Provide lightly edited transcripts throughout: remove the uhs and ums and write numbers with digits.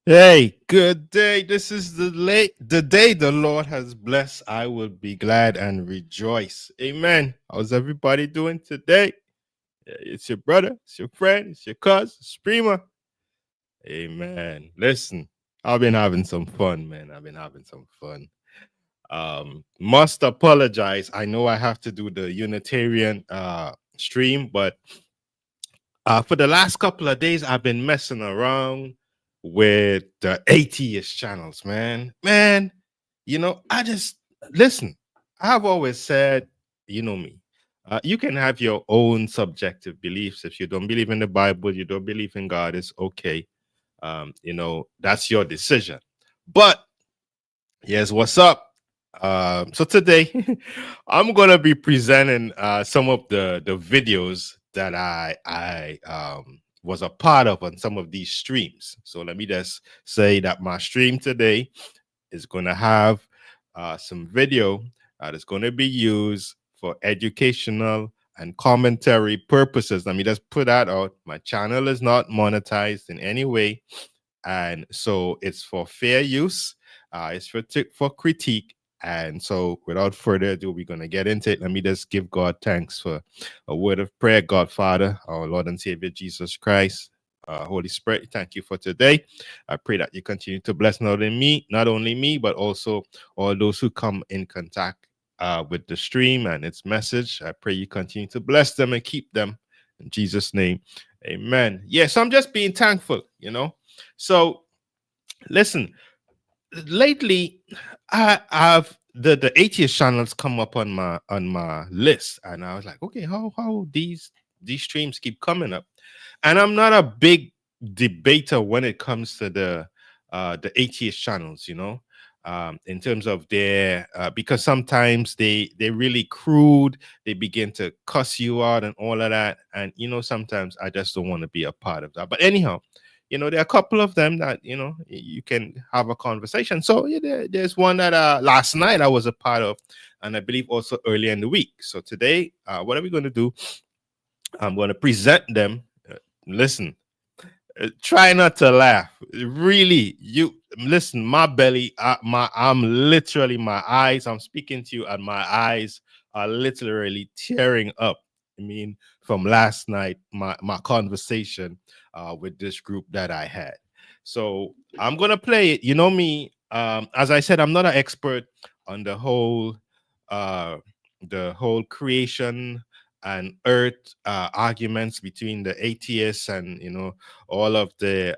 Hey, good day. This is the day the Lord has blessed. I will be glad and rejoice. Amen. How's everybody doing today? It's your brother, it's your friend, it's your cousin, it's Prima. Amen. Listen, I've been having some fun, man. I've been having some fun. Must apologize. I know I have to do the Unitarian stream, but for the last couple of days, I've been messing around with the Atheist Channels, man. Man, I just listen. I've always said, you know me. You can have your own subjective beliefs. If you don't believe in the Bible, you don't believe in God, it's okay. That's your decision. But yes, what's up? So today, I'm gonna be presenting some of the videos that I was a part of on some of these streams. So let me just say that my stream today is gonna have some video that is gonna be used for educational and commentary purposes. Let me just put that out. My channel is not monetized in any way, and so it's for fair use. It's for critique. And so, without further ado, we're going to get into it. Let me just give God thanks for a word of prayer. God, Father, our Lord and Savior Jesus Christ, Holy Spirit, thank you for today. I pray that you continue to bless not only me, but also all those who come in contact with the stream and its message. I pray you continue to bless them and keep them. In Jesus' name, amen. Yes, I'm just being thankful, So, listen, lately I've the Atheist Channels come up on my list, and I was like, okay, how these streams keep coming up. And I'm not a big debater when it comes to the Atheist Channels, in terms of their because sometimes they really crude, they begin to cuss you out and all of that, and sometimes I just don't want to be a part of that. But anyhow, there are a couple of them that you can have a conversation. So yeah, there's one that last night I was a part of, and I believe also earlier in the week. So today, what are we going to do? I'm going to present them. Listen, try not to laugh. Really, you listen. My belly, I'm literally, my eyes. I'm speaking to you, and my eyes are literally tearing up. I mean, from last night, my conversation with this group that I had. So I'm gonna play it. You know me. As I said, I'm not an expert on the whole creation and earth arguments between the atheists and all of the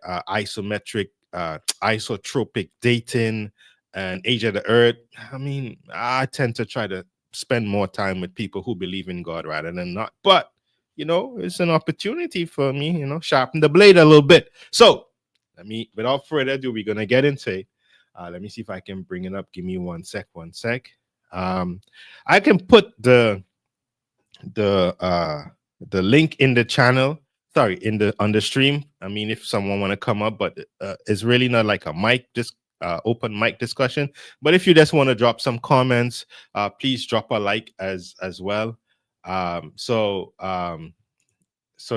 isotropic dating and age of the earth. I mean, I tend to try to spend more time with people who believe in God rather than not. But it's an opportunity for me, sharpen the blade a little bit. So without further ado, we're gonna get into it. Let me see if I can bring it up. Give me one sec. I can put the link in the channel, sorry, on the stream. I mean, if someone want to come up, but it's really not like a mic, just open mic discussion. But if you just want to drop some comments, please drop a like as well. So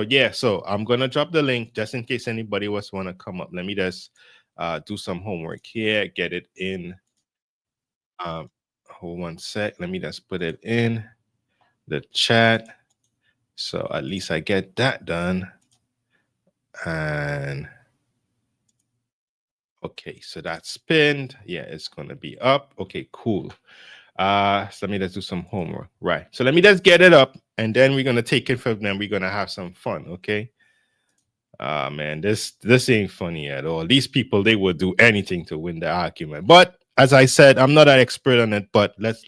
yeah, so I'm gonna drop the link just in case anybody was want to come up. Let me just do some homework here, get it in. Hold one sec, let me just put it in the chat. So at least I get that done. And okay, so that's pinned. Yeah, it's gonna be up. Okay, cool. So let me just do some homework. Right. So let me just get it up, and then we're gonna take it from them. We're gonna have some fun. Okay. Man, this ain't funny at all. These people, they would do anything to win the argument. But as I said, I'm not an expert on it. But let's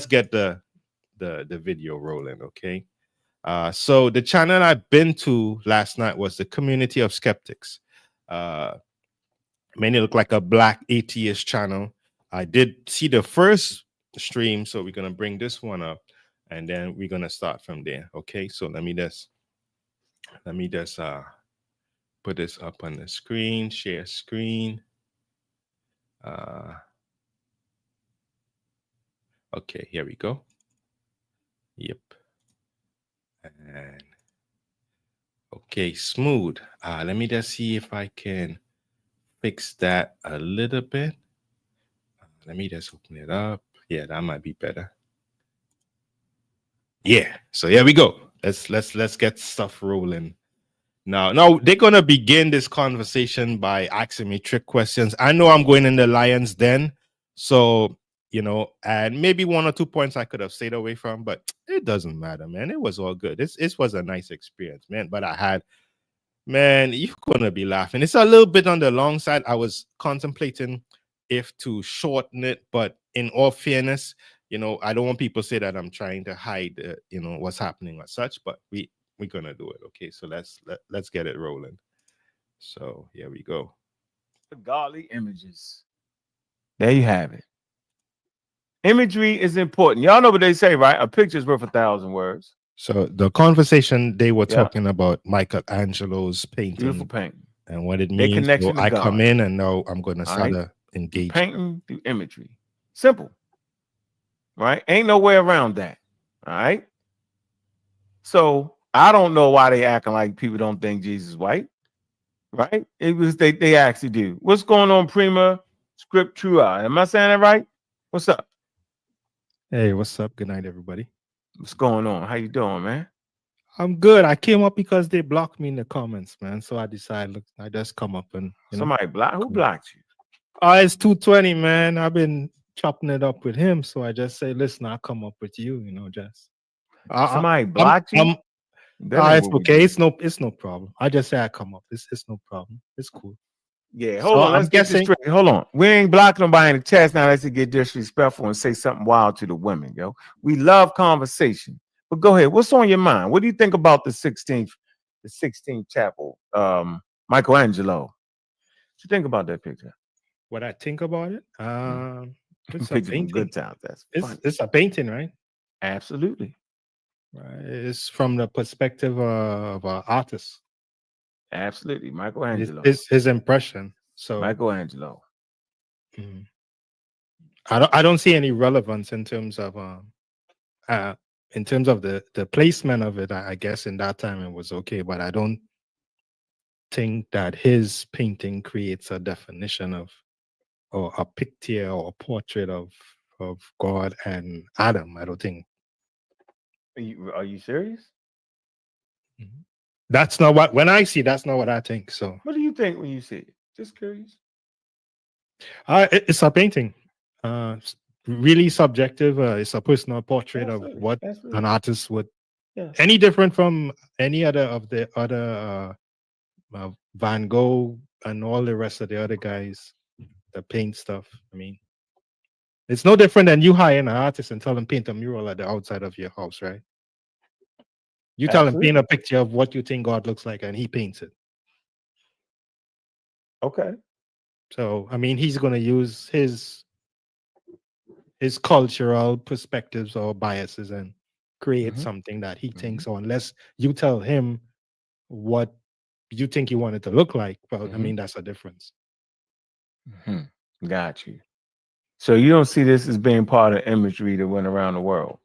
get the video rolling, okay? So the channel I've been to last night was the Community of Skeptics. Many look like a black atheist channel. I did see the first stream, so we're gonna bring this one up, and then we're gonna start from there. Okay, so let me just put this up on the screen, share screen. Okay, here we go. Yep. And okay, smooth. Let me just see if I can fix that a little bit. Let me just open it up. Yeah, that might be better. Yeah. So here we go. Let's get stuff rolling. Now they're gonna begin this conversation by asking me trick questions. I know I'm going in the lion's den, so and maybe 1 or 2 points I could have stayed away from, but it doesn't matter, man. It was all good. This was a nice experience, man. But man, you're gonna be laughing. It's a little bit on the long side. I was contemplating if to shorten it, but in all fairness, I don't want people to say that I'm trying to hide, what's happening or such. But we're gonna do it. Okay, so let's get it rolling. So here we go. Godly images. There you have it. Imagery is important. Y'all know what they say, right? A picture's worth 1,000 words. So the conversation, they were talking about Michelangelo's painting. Beautiful painting. And what it means. So I come in and now I'm going to start to engage. Painting through imagery. Simple. Right? Ain't no way around that. All right? So I don't know why they acting like people don't think Jesus is white. Right? It was they actually do. What's going on, Prima Scriptura? Am I saying that right? What's up? Hey, what's up? Good night, everybody. What's going on? How you doing, man? I'm good. I came up because they blocked me in the comments, man. So I decided, look, I just come up and somebody blocked. Who blocked you? It's 220, man. I've been chopping it up with him, so I just say, listen, I'll come up with you, just. Somebody blocked you. It's okay. It's no problem. I just say I come up. It's no problem. It's cool. Yeah, hold on. Let's get this straight. Hold on. We ain't blocking nobody in the chat now. Let's get disrespectful and say something wild to the women, yo. We love conversation. But go ahead. What's on your mind? What do you think about the 16th chapel? Michelangelo. What you think about that picture? What I think about it? It's a painting. Good time. It's a painting, right? Absolutely. Right. It's from the perspective of an artist. Absolutely, Michelangelo. His impression. So Michelangelo. I don't see any relevance in terms of the placement of it. I guess in that time it was okay, but I don't think that his painting creates a definition of or a picture or a portrait of God and Adam. I don't think. Are you serious? That's not what when I see. That's not what I think. So, what do you think when you see it? Just curious. It's a painting. Really subjective. It's a personal portrait of what an artist would. Yeah. Any different from any other of the other Van Gogh and all the rest of the other guys that paint stuff. I mean, it's no different than you hiring an artist and tell them paint a mural at the outside of your house, right? You tell him paint a picture of what you think God looks like, and he paints it. Okay. So I mean, he's going to use his cultural perspectives or biases and create something that he thinks. So unless you tell him what you think you want it to look like, well, I mean, that's a difference. Got you. So you don't see this as being part of imagery that went around the world.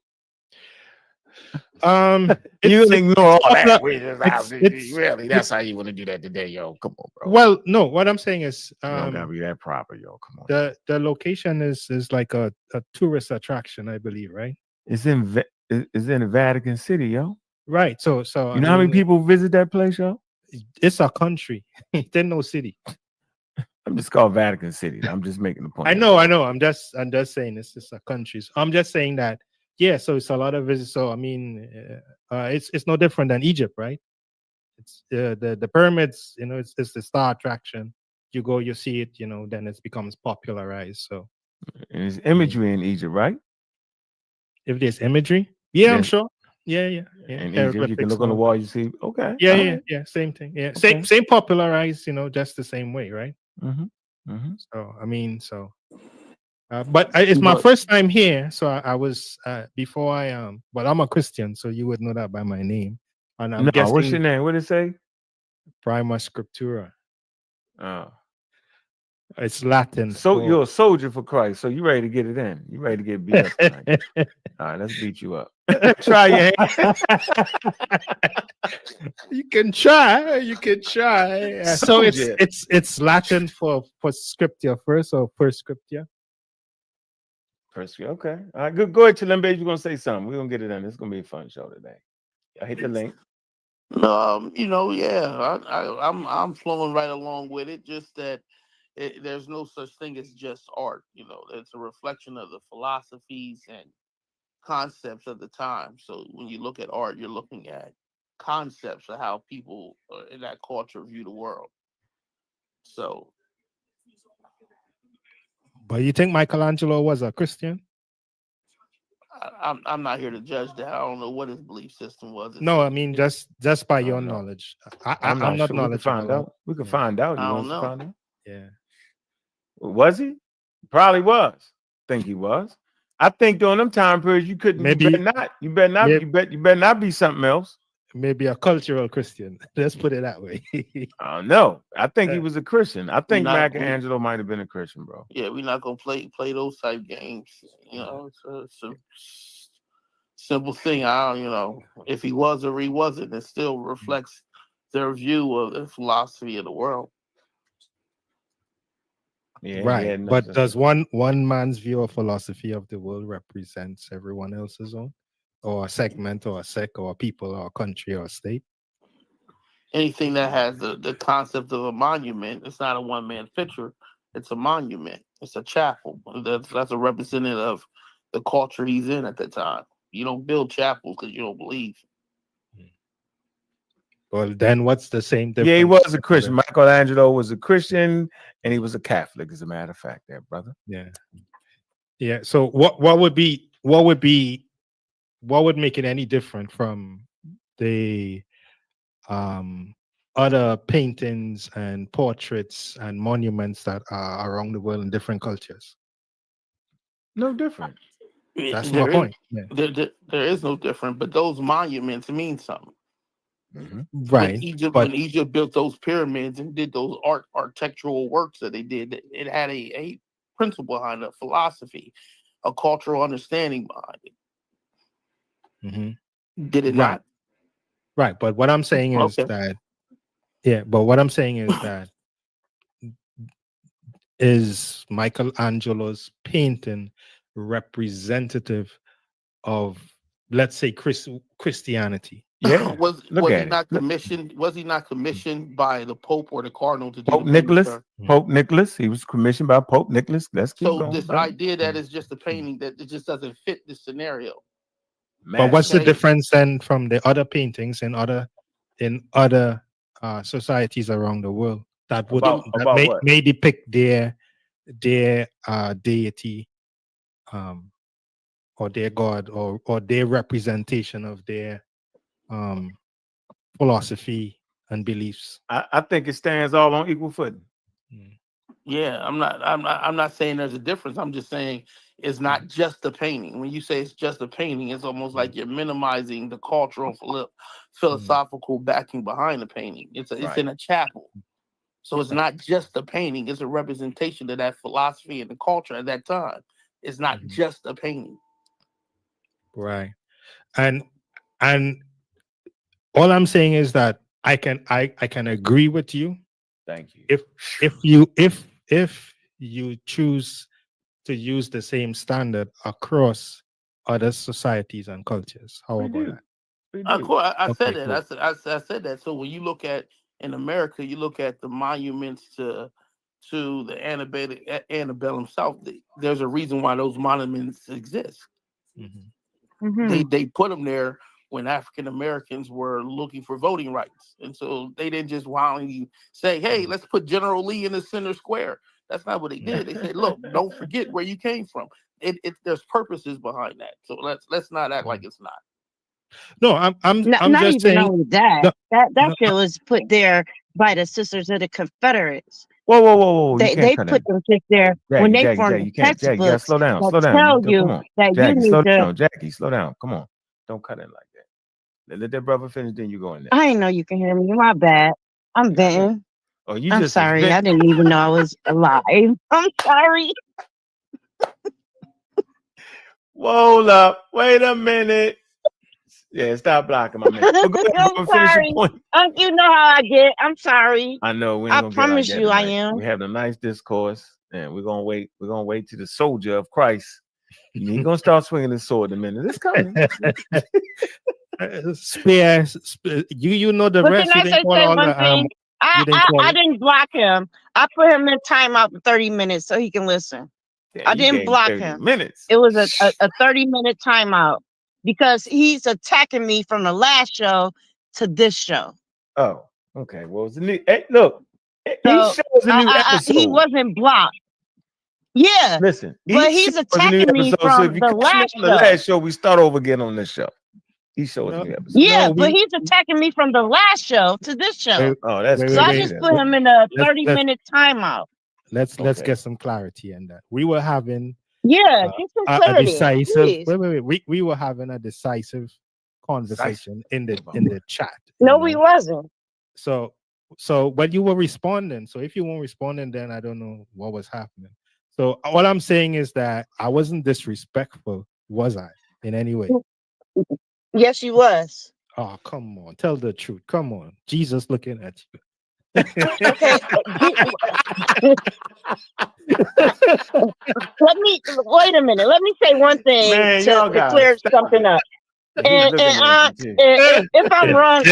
You ignore all that. Really, that's how you want to do that today, yo. Come on, bro. Well, no, what I'm saying is, you don't gotta be that proper, yo. Come on. The location is like a tourist attraction, I believe, right? It's in the Vatican City, yo. Right. So you know how many people visit that place, yo? It's a country. There's no city. I'm just called Vatican City. I'm just making the point. I know. I'm just saying it's just a country. So I'm just saying that. Yeah, so it's a lot of visits. So I mean, it's no different than Egypt, right? It's the pyramids. It's the star attraction. You go, you see it. Then it becomes popularized. So And it's I mean, imagery in Egypt, right? if there's imagery, yeah, I'm Yes, sure. Yeah. in Egypt, you can Hieroglyphics look and on the all that. wall. You see, okay, Yeah, all yeah, right, yeah. Same thing. Yeah, same okay. same popularized. Just the same way, right? Mm-hmm. Mm-hmm. So I mean, but it's my But first time here. So I was before but I'm a Christian, so you would know that by my name, and I'm No, what's your guessing name? What did it say? Prima Scriptura. Oh, It's Latin so for. you're a soldier for Christ. So you ready to get it in? You ready to get beat up tonight? All right, let's beat you up. Try your hand. You can try. You can try. So it's Soldier. it's it's Latin for scripture first or first scripture. First, okay. All right, go ahead, Chilembe. You're gonna say something. We're gonna get it in. It's gonna be a fun show today. I hit the link. yeah, I'm flowing right along with it. Just that there's no such thing as just art. It's a reflection of the philosophies and concepts of the time. So when you look at art, you're looking at concepts of how people in that culture view the world. So But you think Michelangelo was a Christian? I'm not here to judge that. I don't know what his belief system was. No, I mean just by I your don't know. knowledge. I'm I'm not not sure. We could find knowledgeable on. out. We could Yeah, find out. You I want don't us to know. find out? yeah. Was he? Probably was. Think he was. I think during them time periods you couldn't. You better Maybe, not. You better not. maybe, You better not be something else. maybe a cultural Christian. Let's put it that way. I don't know. I think he Uh, was a Christian. I We think not we Michelangelo might have been a Christian, bro. Yeah, we're not gonna play those type games. It's a simple thing. I don't, if he was or he wasn't, it still reflects their view of the philosophy of the world. Yeah, he right. had enough But sense does of humor. one man's view of philosophy of the world represents everyone else's own? Or a segment or a sect or a people or a country or a state? Anything that has the concept of a monument, it's not a one man picture. It's a monument. It's a chapel. That's a representative of the culture he's in at the time. You don't build chapels because you don't believe. Well, then what's the same Yeah, he difference? was a Christian. Michelangelo was a Christian, and he was a Catholic, as a matter of fact, there, brother. Yeah. Yeah. So what would make it any different from the um other paintings and portraits and monuments that are around the world in different cultures? No different. That's my There is point. Yeah. there is no different, but those monuments mean something. Mm-hmm. when Right. Egypt But when Egypt built those pyramids and did those architectural works that they did, it had a principle behind it, a philosophy, a cultural understanding behind mhm, it. Did it right. not? Right. But what I'm saying is Okay. that is Michelangelo's painting representative of, let's say, Christianity? Yeah, was look was he at it. not commissioned? Was he not commissioned by the Pope or the Cardinal to do Pope the painting, Nicholas. sir? Pope Nicholas. He was commissioned by Pope Nicholas. Let's keep So going, this brother. idea that Mm. it's just a painting that it just doesn't fit the scenario. But what's the Masterpiece. Okay. difference then from the other paintings in other societies around the world that would In that About may what? may depict their deity, um, or their god, or their representation of their um, philosophy and beliefs? I think it stands all on equal footing. Mm, Yeah, I'm not saying there's a difference. I'm just saying it's not just a painting. When you say it's just a painting, it's almost mm, like you're minimizing the cultural mm. philosophical backing behind the painting. It's Right. in a chapel. So it's not just a painting, it's a representation of that philosophy and the culture at that time. It's not Mhm. just a painting. Right. And and all I'm saying is that I can agree with you Thank you. if if you choose to use the same standard across other societies and cultures. How We about do. that? We Of do. course, I said Okay, that. cool. I said that. So when you look at in America, you look at the monuments to the antebellum South. There's a reason why those monuments exist. Mhm. Mm-hmm. They put them there when African Americans were looking for voting rights. And so they didn't just wildly say, hey, let's put General Lee in the center square. That's not what they did. They said, look, don't forget where you came from. There's purposes behind that. So let's not act like it's not. No, I'm Not just even saying. only that. No, That no, shit was put there by the Sisters of the Confederates. Whoa. You They can't they cut put that. them just there when they Jackie, formed the you can't. Jackie, you gotta textbooks slow down. that Slow down. tell Come you on. that you Jackie, need slow to. down. Jackie, slow down. Come on. Don't cut in like that. Let that brother finish, then you go in there. I didn't know you can hear me. My bad. I'm Yeah, I know. venting. Oh, you I'm just was sorry. I venting. didn't even know I was alive. I'm sorry. Hold up. Wait a minute. Yeah, stop blocking my man. But go ahead, I'm bro. Finish your sorry. point. You know how I get. I'm sorry. I know we ain't I gonna get like promise that you I tonight. am. We're having a nice discourse, and we're gonna wait. We're gonna wait till the soldier of Christ. He gonna start swinging his sword in a minute. It's coming. Spear, you know the But can rest. You I didn't call say all one the thing? You didn't call I it. didn't block him. I put him in timeout for 30 minutes so he can listen. Yeah, I you didn't gave block 30 him. minutes. It was a 30-minute timeout because he's attacking me from the last show to this show. Oh, okay. Well, it's a new. Hey, look, So each show is a new episode. he wasn't blocked. Yeah, Listen, but each he's show is a new attacking me episode. So if from you the cut me last on the show. last show, we start over again on this show. Each show is a No, new episode. Yeah, no, but he's attacking me from the last show to this show. wait, Oh, that's wait, So I crazy. just then. put him in a let's 30-minute timeout. let's Okay. get some clarity in that. We were having Yeah, get some a clarity. decisive. Please. Wait. We were having a decisive conversation in the chat. you No, know? we wasn't. So but you were responding. So if you weren't responding, then I don't know what was happening. So all I'm saying is that I wasn't disrespectful, was I, in any way? Yes, you was. Oh, come on, tell the truth. Come on, Jesus looking at you. Okay. Let me wait a minute. Let me say one thing Man, to y'all gotta clear stop something it. up. He's And looking at you too. if I'm wrong,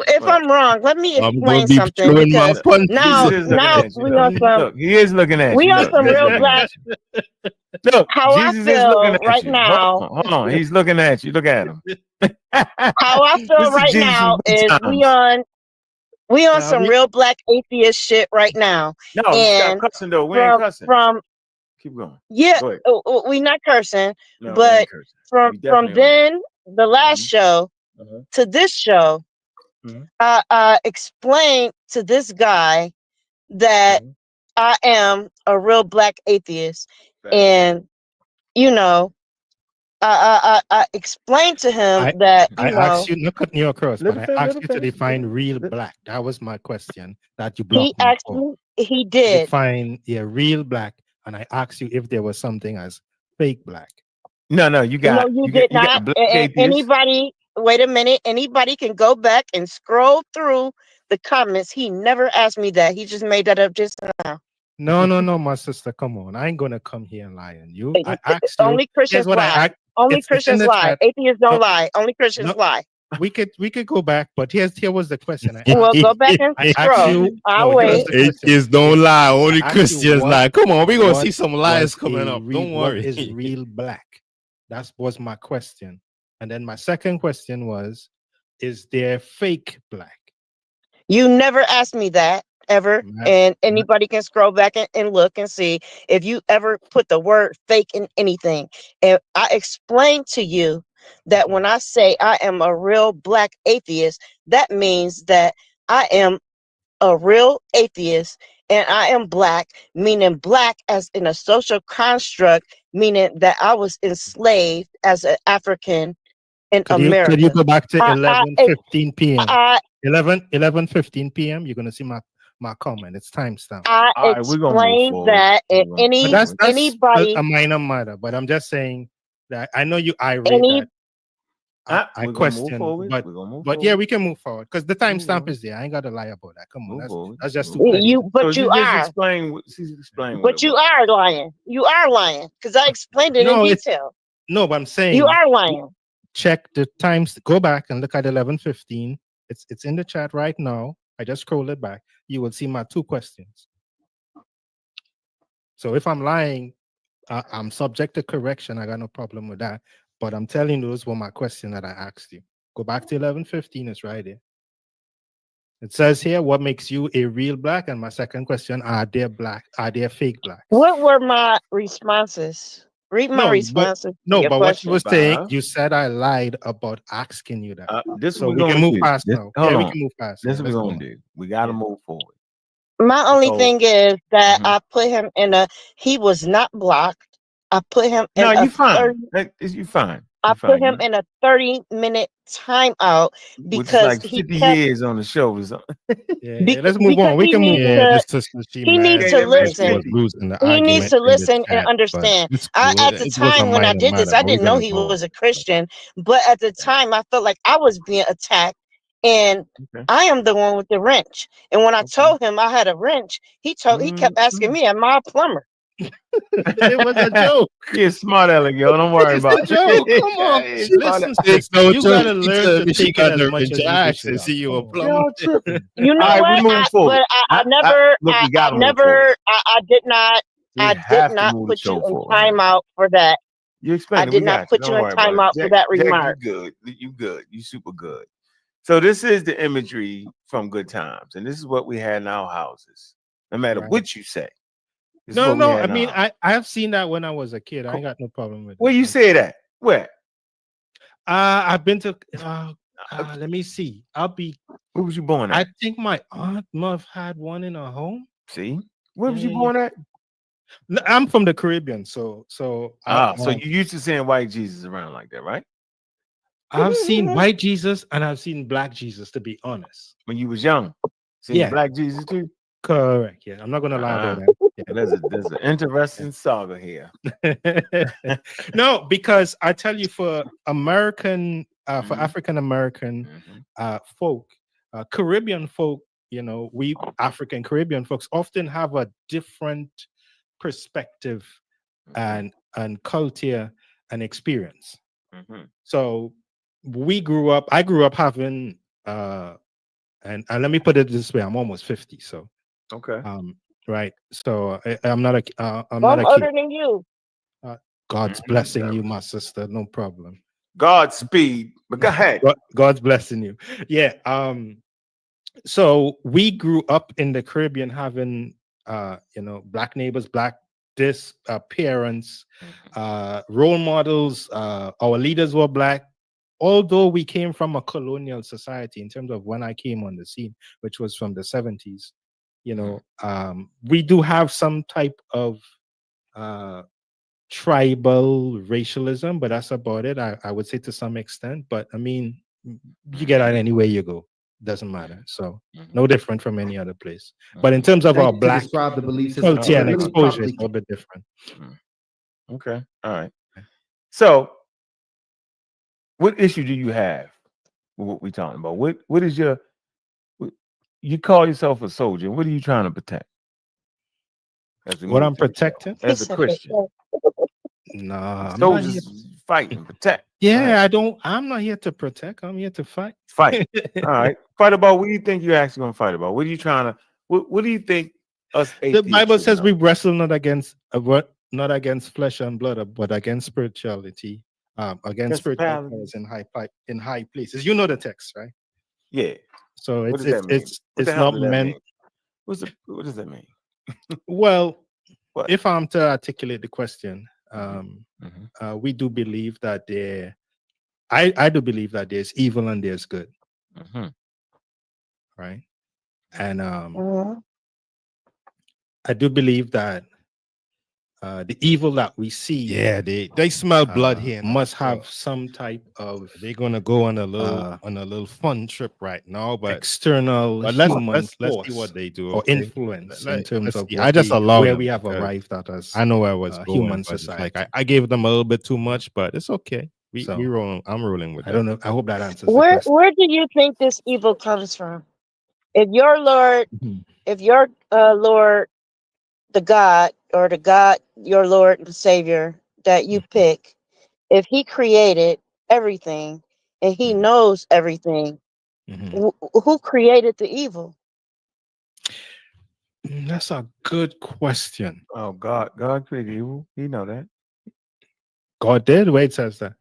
if I'm wrong, let me I'm gonna explain be something throwing my because punches. now Jesus is looking at you. we on some Look, he is looking at we you. on Look, some he is real looking black. at you. Look, How I Jesus is looking feel at right you. now. Hold on. He's looking at you. Look at him. How I feel This is right Jesus now from is times. we on Nah, some real black atheist shit right now. No, you stop And cussing though. We ain't cussing. from Keep going. yeah, Go ahead. we not cursing, No, we but ain't cursing. We from definitely are then the last Mhm. show Uh-huh. to this show, Mhm. I explained to this guy that Mhm. I am a real black atheist, Facts. and you know, I explained to him that I asked you, not cutting you across, but I asked you to define real black. That was my question that you he blocked me asked for. me. He did. Define real black, and I asked you if there was something as fake black. No, you got No, you did you got not. black atheists. Anybody, wait a minute. Anybody can go back and scroll through the comments. He never asked me that. He just made that up just now. No, my sister, come on. I ain't gonna come here and lie on you. I asked you. Only Christians Here's what I lie. asked. Only It's in Christians the lie. chat. Atheists don't No, lie. Only Christians no, lie. we could go back, but here was the question. Well, go back and I asked scroll. you. I'll No, here was wait. the question. Atheists don't lie, only I asked you Christians lie. Come on, we're gonna see some lies was coming up. Don't worry. What is real black? That was my question. And then my second question was, is there fake black? You never asked me that ever. Ma'am, And anybody can scroll back and look and see if you ever put the word fake in anything. And I explained to you that when I say I am a real black atheist, that means that I am a real atheist and I am black, meaning black as in a social construct, meaning that I was enslaved as an African in America. Could you go back to I- 11:15 p.m.? I 11:15 p.m. You're gonna see my comment. It's timestamp. I All right, we're gonna move explained forward. that if We're gonna- But that's anybody a minor matter. But I'm just saying that I know you irate any that I we're gonna move question, forward. but We're gonna move yeah, forward. we can move forward because the Move timestamp forward. is there. I ain't got to lie about that. Come on, Move forward. that's just too Move petty. you So but she you just are explained. She's explained. but you are lying. You are lying because I explained it No, in it's detail. no, but I'm saying You are lying. check the times. Go back and look at 11:15. It's in the chat right now. I just scroll it back. You will see my two questions. So if I'm lying, I'm subject to correction. I got no problem with that. But I'm telling you, those were my question that I asked you. Go back to 11:15. It's right there. It says here, what makes you a real black? And my second question, are there black? Are there fake blacks? What were my responses? Read my responses to no, your but what you question. were saying, Uh-huh. you said I lied about asking you that. This So what we we're can gonna move do. past This, now. hold Yeah, we on. can move past. This Yeah, is what let's we're go gonna on. do. We gotta Yeah. move forward. My only So- thing is that Mhm. I put him in a. He was not blocked. I put him in No, a you fine. 30, You fine. I You put fine. him in a 30-minute timeout Which is because like he 50 kept years on the show or something. Yeah, let's move because on. We he can move needs on. Yeah, to this sister, she he needs mad to Okay, that makes because she was listen. 50. losing the He needs argument to in the listen and chat, but understand. it's I cool. At the It was a time when I minor did this, matter, I but we're didn't know gonna he go was on. a Christian, but at the time I felt like I was being attacked, and Okay. I am the one with the wrench. And when I told him I had a wrench, he kept asking me, "Am I a plumber?" It was a joke. You're a smart aleck, yo. Don't worry It's about a joke. Come on. It's smart Listen, Take sis, no you joke. gotta She learn told to me she take it got as the much as you I dish asked it and out. see you a Come on. plumber. Y'all tripping. You know All right, what? we're moving forward. Look, we gotta move forward. I did not. We I did have to not move the put you show in forward. timeout for that. You I explain it. did We not got you. put you Don't in worry about it. timeout for that Jack, you remark. good. You good. You super good. So this is the imagery from Good Times, and this is what we had in our houses. No matter Right. what you say, this is No, what we no. had I in our mean, house. I have seen that when I was a kid. I ain't got no problem with Where it. you say that? Where? I've been to. Let me see. Where was you born I at? think my aunt must have had one in her home. See, where was Yeah, you yeah, born at? No, I'm from the Caribbean, so So I've you used to seeing white Jesus around like that, right? seen white Jesus and I've seen black Jesus. To be honest, When you was young, seen yeah, black Jesus too. correct. Yeah, I'm not gonna lie about There's an interesting saga here. that. No, because I tell you, for American, for Mhm. African American folk, Caribbean folk, we African Caribbean folks often have a different perspective Mhm. and culture and experience. Mhm. So I grew up having and let me put it this way, I'm almost 50. So Okay. right. So I'm not I'm Well, not I'm a kid. older than you. God's blessing you, my sister. No problem. Godspeed. But go ahead. God's blessing you. Yeah. So we grew up in the Caribbean having black neighbors, black parents, role models, our leaders were black. Although we came from a colonial society in terms of when I came on the scene, which was from the 70s, we do have some type of tribal racialism, but that's about it. I would say to some extent, but I mean, you get out anywhere you go, doesn't matter. So no different from any other place. But in terms of Thank our you to black describe the belief system. culture and Let me exposure, properly it's a little bit different. Okay. All right. So, what issue do you have with what we're talking about? What is you call yourself a soldier? What are you trying to protect? What I'm protecting? As a Christian, Nah, I'm not here. soldiers fight and protect. Yeah, I'm not here to protect. I'm here to fight. Fight. All right. Fight about what do you think you're actually going to fight about? What are you trying to? What do you think us The atheists Bible should says know? we wrestle not against flesh and blood, but against spirituality, against spiritual powers in high places. You know the text, right? Yeah. So What does that mean? What it's the hell not does that meant. mean? What does that mean? Well, What? if I'm to articulate the question, Mhm. we do believe that I do believe that there's evil and there's good, right? And I do believe that the evil that we see, Yeah, they smell blood here. Now, must so have some type of they're gonna go on a little fun trip right now, but external let's human let's see force what they do, or okay? influence in terms Let's of see. I just where allowed them we have because arrived at as I know where I was going, human but it's society. like I gave them a little bit too much, but it's okay. We So, rolling. I'm rolling with I that. don't know. I hope that answers the question. Where do you think this evil comes from? If your Lord, the God, or the God, your Lord and Savior that you pick, if He created everything and He knows everything, who created the evil? That's a good question. Oh, God created evil. You know that. God did. Where it says that.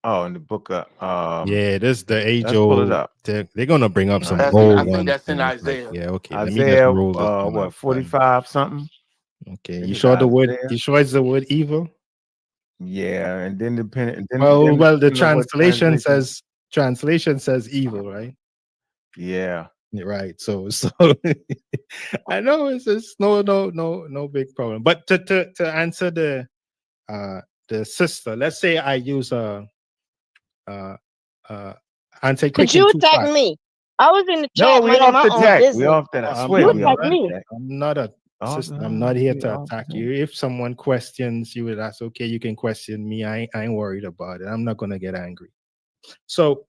Oh, in the book of yeah, this the age let's pull it old. up. They're gonna bring up some I old think ones. that's in And it's like, Isaiah. yeah, okay. Let me just Isaiah, roll this one what, up. 45 something? Okay, I you think sure the word? Isaiah. You sure it's the word evil? Yeah, and then depending. Well, the depending on what translation says evil, right? Yeah. Right. So I know it's no big problem. But to answer the sister, let's say I use uh But anti-quick in you two attacked parts. me. I was in the No, chat we minding off my the own jack. We business. off that. I swear You we off attacked the me. jack. I'm not a Off sister. the- I'm not here we to off the attack jack. you. If someone questions you, that's okay. You can question me. I ain't worried about it. I'm not gonna get angry. So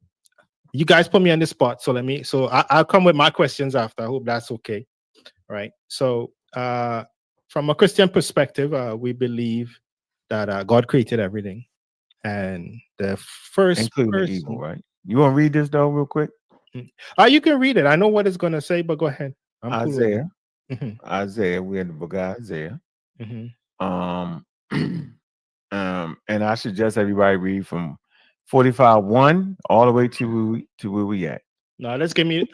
you guys put me on the spot. So I'll come with my questions after. I hope that's okay. Right. So from a Christian perspective, we believe that God created everything. And the first Including the person, evil, right? You want to read this though, real quick? You can read it. I know what it's gonna say, but go ahead. I'm cool with Isaiah. it. Mhm, Isaiah. We're in the book of Isaiah. mhm. Um, and I suggest everybody read from 45:1 all the way to where we at. No, let's give me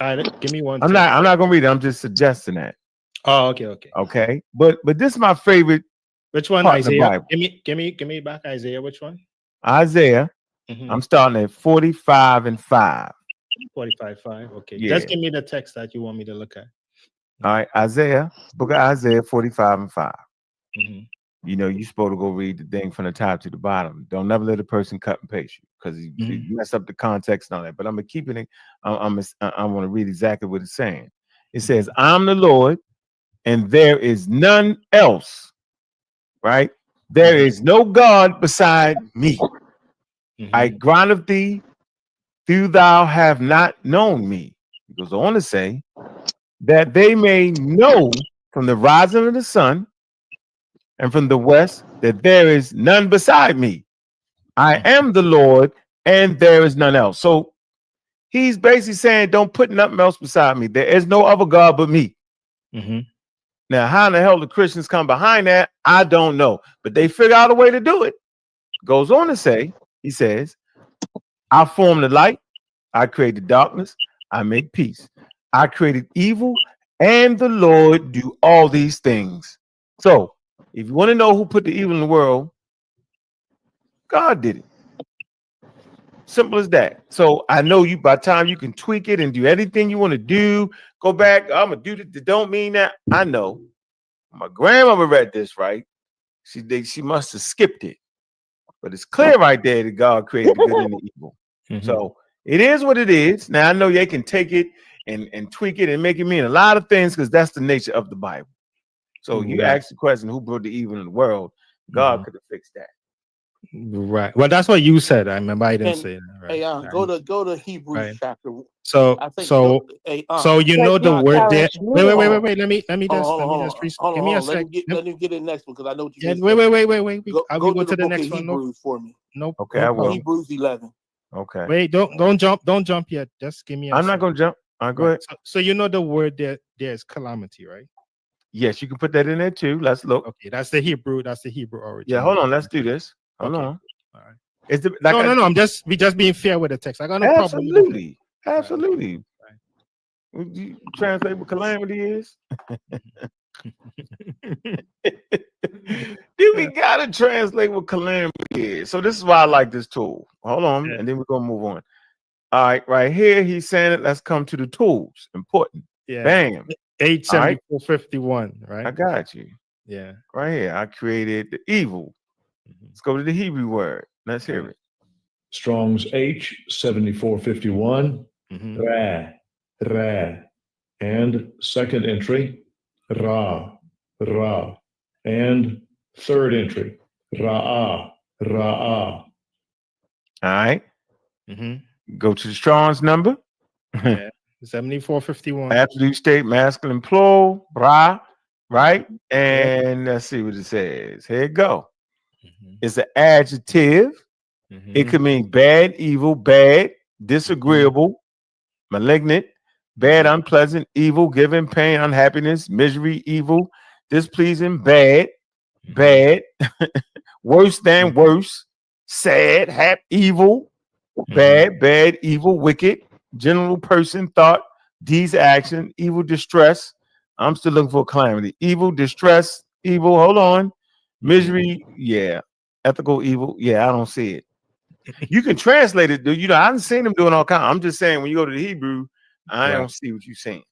one. I'm not gonna read it. I'm just suggesting that. Oh, okay. Okay, but this is my favorite Which one, part in the Isaiah? Bible. Give me back Isaiah. Which one? Isaiah. Mhm. I'm starting at 45:5. 45:5. Okay. Yeah. Just give me the text that you want me to look at. All right, Isaiah, book of Isaiah 45:5. Mhm. You know, you're supposed to go read the thing from the top to the bottom. Don't never let a person cut and paste you because Mhm. you mess up the context and all that. But I'm gonna keep it. I want to read exactly what it's saying. It says, "I'm the Lord, and there is none else." Right? There is no God beside me. I Mhm. grant of thee, do thou have not known me. He goes on to say, that they may know from the rising of the sun and from the west that there is none beside me. I am the Lord, and there is none else. So he's basically saying, don't put nothing else beside me. There is no other God but me. Mhm. Now, how in the hell the Christians come behind that, I don't know. But they figure out a way to do it. Goes on to say, he says, I form the light, I created darkness, I make peace. I created evil, and the Lord do all these things. So, if you want to know who put the evil in the world, God did it. Simple as that. So I know you by the time you can tweak it and do anything you want to do, go back. I'm gonna do that. Don't mean that. I know. My grandmother read this right. She must have skipped it, but it's clear right there that God created the good and the evil. Mhm. So it is what it is. Now I know they can take it and tweak it and make it mean a lot of things because that's the nature of the Bible. So you Right. ask the question, who brought the evil in the world? God could have fixed that. Right. Well, that's what you said. I remember I didn't And say that. Right. hey, go to Hebrews Right. chapter. So I think hey, so you know the Because you word there. challenged me on it. Wait. Let me hold on, just give me a hold on. sec. Let him get the next one because I know what you Yeah, get. wait. Are we Go go to the to the book of next one? No, Hebrews for me. no, Okay, no I will. problem. Hebrews 11. Okay. Wait, don't jump yet. Just give me a I'm not sec. gonna jump. All right, go Right. ahead. So you know the word there's calamity, right? Yes, you can put that in there too. Let's look. Okay, that's the Hebrew origin. Yeah, hold on. Let's do this. Hold Okay. on. All right. Is the like No. I'm just being fair with the text. I got no problem with it. absolutely. Right. Would you translate what calamity is? Dude, we gotta translate what calamity is. So this is why I like this tool. Hold on, Yeah. and then we're gonna move on. All right, right here, he's saying it. Let's come to the tools. Important. Yeah. Bam. 874:51, right? I got you. Yeah. Right here. I created the evil. Let's go to the Hebrew word. Let's hear it. Strong's H7451, Ra, and second entry, Ra, and third entry, Ra'ah. All right. Go to the Strong's number. Yeah. 74:51. Absolute state, masculine plural, Ra, right? And let's see what it says. Here it go. It's an adjective. It could mean bad, evil, bad, disagreeable, malignant, bad, unpleasant, evil, giving pain, unhappiness, misery, evil, displeasing, bad, worse than worse, sad, evil, bad, evil, wicked, general person, thought, deeds, action, evil, distress. I'm still looking for calamity. Evil, distress, evil. Hold on. Misery, yeah. Ethical evil, yeah. I don't see it. You can translate it, dude. You know, I haven't seen them doing all kinds. I'm just saying when you go to the Hebrew, I Right. don't see what you're saying.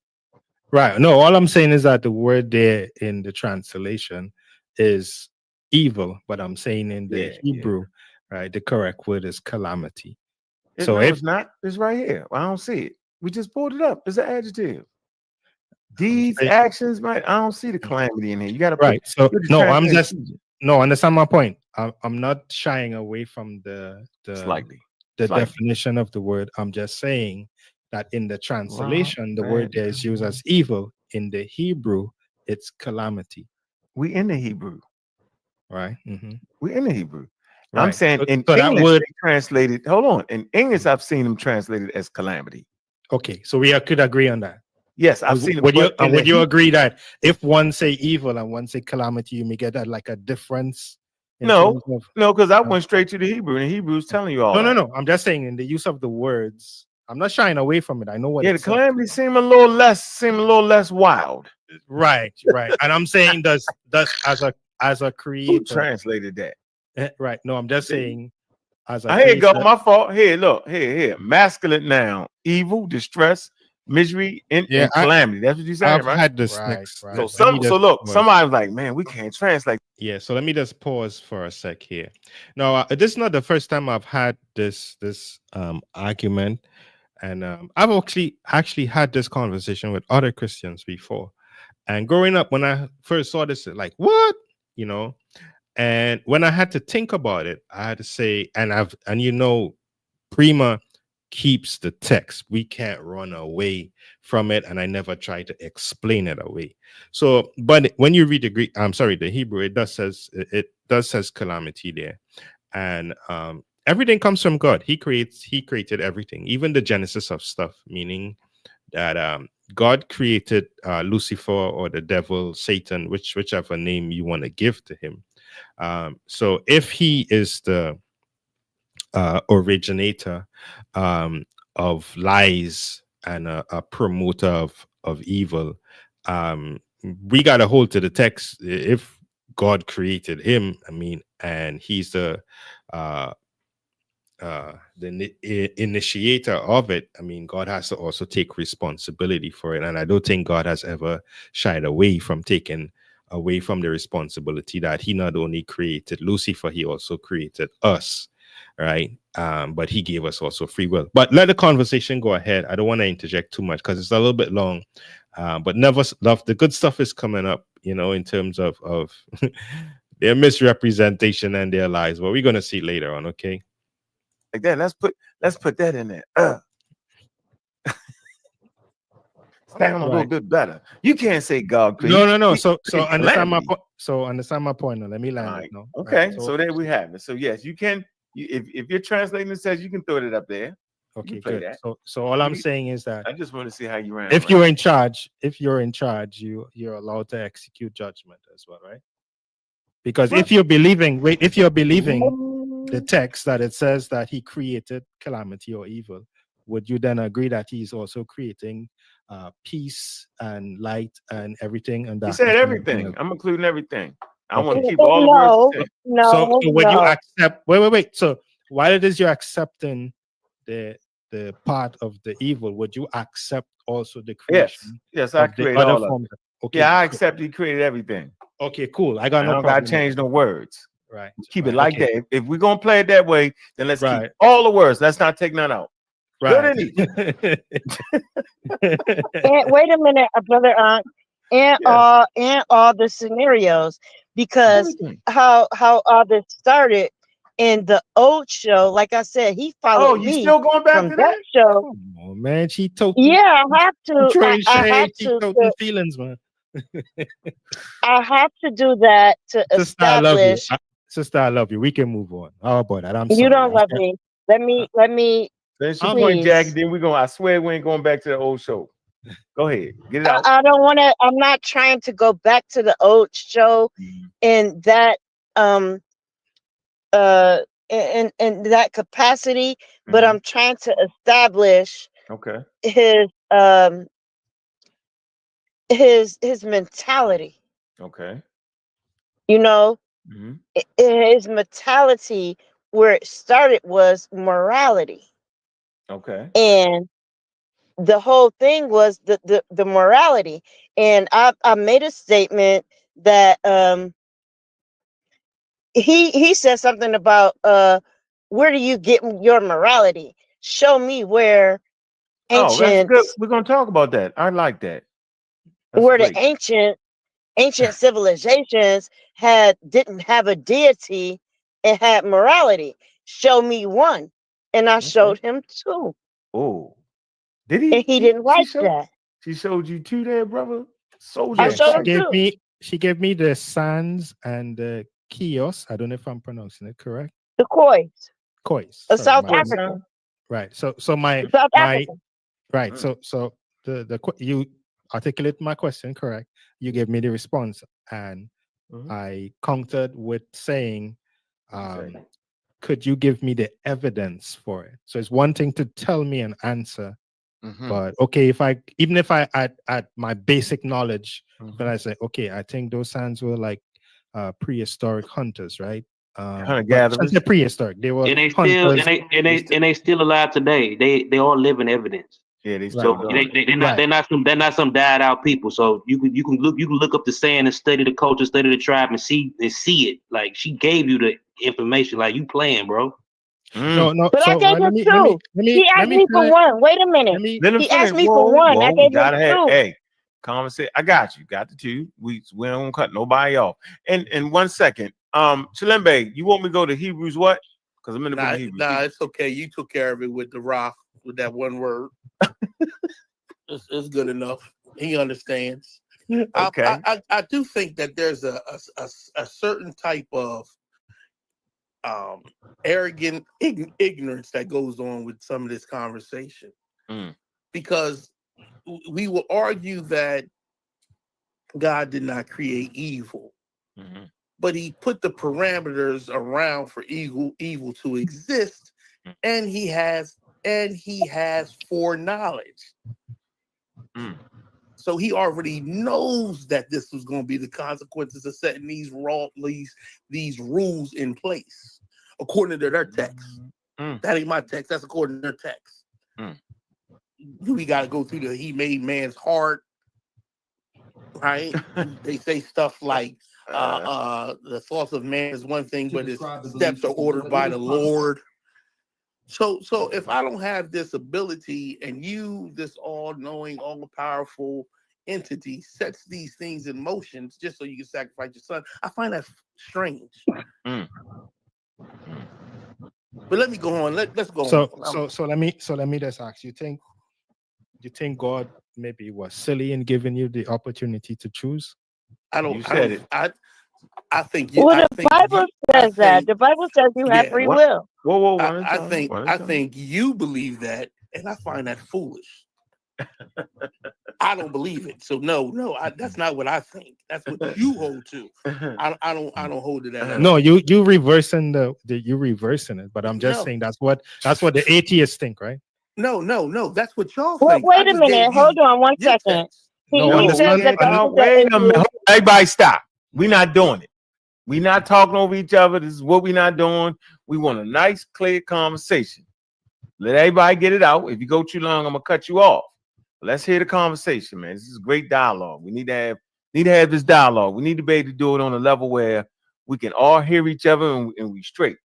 Right. No, all I'm saying is that the word there in the translation is evil, but I'm saying in the Yeah, Hebrew, right, the correct word is calamity. No, if it's not. It's right here. I don't see it. We just pulled it up. It's an adjective. Deeds, saying- actions, right? I don't see the calamity in here. You got to put right, so put the no, I'm just translation no, understand my point. I'm not shying away from the slightly. definition of the word. I'm just saying that in the translation, the word there is used as evil. In the Hebrew, it's calamity. We in the Hebrew. Right. Mm-hmm. We in the Hebrew. Right. I'm saying in so that English, word. they translated. Hold on. In English, I've seen them translated as calamity. Okay, so we could agree on that. Yes, I've seen them. Would you but in the would you Hebrew- agree that if one say evil and one say calamity, you may get that like a difference in No, terms of no, because I went straight to the Hebrew, and the Hebrew is telling you all no, that. no, no. I'm just saying in the use of the words. I'm not shying away from it. I know what Yeah, the it says. calamity seem a little less wild. Right, right. And I'm saying does as a Who creator. translated that? Right. No, I'm just saying as a Here you creator. go. My fault. Here, look. Here. Masculine noun. Evil, distress, misery, and calamity. That's what you're saying, I've right? had this Right, next. right. So Let me just look. pause. Somebody was like, "Man, we can't translate." Yeah, so let me just pause for a sec here. Now, this is not the first time I've had this argument, and I've actually had this conversation with other Christians before. And growing up, when I first saw this, like, what, you know, and when I had to think about it, I had to say, Prima keeps the text. We can't run away from it, and I never try to explain it away. So, but when you read the Greek, the Hebrew, it does says calamity there, and everything comes from God. He created everything, even the genesis of stuff, meaning that God created Lucifer or the devil, Satan, whichever name you want to give to him. So if he is the originator of lies and a promoter of evil, we got to hold to the text. If God created him, I mean, and he's the initiator of it, I mean, God has to also take responsibility for it. And I don't think God has ever shied away from taking away from the responsibility that he not only created Lucifer, he also created us, right? But he gave us also free will. But let the conversation go ahead. I don't want to interject too much because it's a little bit long. But never love the good stuff is coming up, in terms of their misrepresentation and their lies. But we're going to see later on, okay? Like that. Let's put that in there. Sound a little bit better. You can't say God created. No. So understand my calamity. point. So understand my point. Now let me land it. No. Okay. Right. So there we have it. So yes, you can. If you're translating it, says you can throw it up there. Okay. Play Good. that. So all I'm saying is that I just want to see how you ran. if you're in charge, you're allowed to execute judgment as well, right? Because if you're believing the text that it says that he created calamity or evil, would you then agree that he's also creating peace and light and everything? And that he said everything. I'm including everything. I want to keep all the words the same. So would you accept? Wait. So while it is you're accepting the part of the evil, would you accept also the creation? Yes, I create all of it. Okay, yeah, I accept he created everything. Okay, cool. I got no problem. I don't got to change no words. Right. Keep it like that. If we're gonna play it that way, then let's keep all the words. Let's not take none out. Right. And wait a minute, brother in all the scenarios, because how all this started in the old show, like I said, he followed me. You still going back to that show? Oh man, she told I have to. I have to feelings, man. I have to do that to establish. Sister, I love you. We can move on. How about that? I'm sorry. You don't love me. Let me. Finish your point, Jackie. Then we're going. I swear we ain't going back to the old show. Go ahead, get it out. I don't want to. I'm not trying to go back to the old show in that in that capacity, but Mhm. I'm trying to establish Okay. his mentality. Okay. You know, Mhm. his mentality where it started was morality, Okay. and the whole thing was the morality. And I made a statement that he said something about where do you get your morality? Show me where Oh, that's good. ancient We're gonna talk about that. I like that. That's where the great. ancient civilizations didn't have a deity and had morality. Show me one. And I Okay. showed him two. Oh, did And he didn't she like showed? that. She showed you two there, brother. Soldier I Yeah, of showed she him Christ. gave two. me the sans and the kios. I don't know if I'm pronouncing it correct. The Khois Kois. of Sorry, South my Voice. Africa. right. So my South my Africa. right. Mm. So you articulate my question correct. You gave me the response, and Mhm. I countered with saying, What'd you say? could you give me the evidence for it? So it's one thing to tell me an answer, Mhm. but okay, even if I add my basic knowledge, then Mhm. I say, okay, I think those sands were like prehistoric hunters, right? Hunter But since they're gatherers. prehistoric, they were And they still hunters. They still, and they still alive today. They all living evidence. Yeah, they right, still So doing it. right. they're not some died out people. So you can look up the sand and study the culture, study the tribe, and see it. Like she gave you the information. Like you playing, bro. Mm. No, no. But I So gave him two. He let asked me me for finish. one. Wait a minute. Let me Let him He finish. asked me for Whoa, one. I whoa. gave him Gotta have. two. Hey, conversation. I got you. Got the two. We don't cut nobody off. And in 1 second, Chilembe, you want me to go to Hebrews what? Because I'm in the book of Hebrews. It's okay. You took care of it with the rock with that one word. It's good enough. He understands. Okay. I do think that there's a certain type of arrogant ignorance that goes on with some of this conversation, Mm. because we will argue that God did not create evil, Mhm. but he put the parameters around for evil to exist, Mm. and he has foreknowledge. Mm. So he already knows that this was going to be the consequences of setting these rules in place according to their text. Mm. That ain't my text. That's according to their text. Mm. We got to go through he made man's heart, right? They say stuff like the thoughts of man is one thing, but his steps are ordered by the Lord. So if I don't have this ability, and you, this all-knowing, all-powerful entity, sets these things in motion just so you can sacrifice your son, I find that strange. Mm. But let me go on. Let's go on. So let me just ask you, think God maybe was silly in giving you the opportunity to choose? You said it. I think Well, I the think Bible I says that. think The Bible says you have yeah. free What? will. Whoa, one at a time. One at a I time. think you believe that, and I find that foolish. I don't believe it. So no, that's not what I think. That's what you hold to. I don't hold to that at No, all. you reversing you reversing it, but I'm just No, saying that's what the atheists think, right? no. That's what y'all Well, think. I wait a just minute. gave Hold you on one your second. text. He, No, he No, says that man. the No, things that wait a minute. atheists. Everybody stop. We're not doing it. We're not talking over each other. This is what we're not doing. We want a nice, clear conversation. Let everybody get it out. If you go too long, I'm gonna cut you off. Let's hear the conversation, man. This is great dialogue. We need to have this dialogue. We need to be able to do it on a level where we can all hear each other and we straight,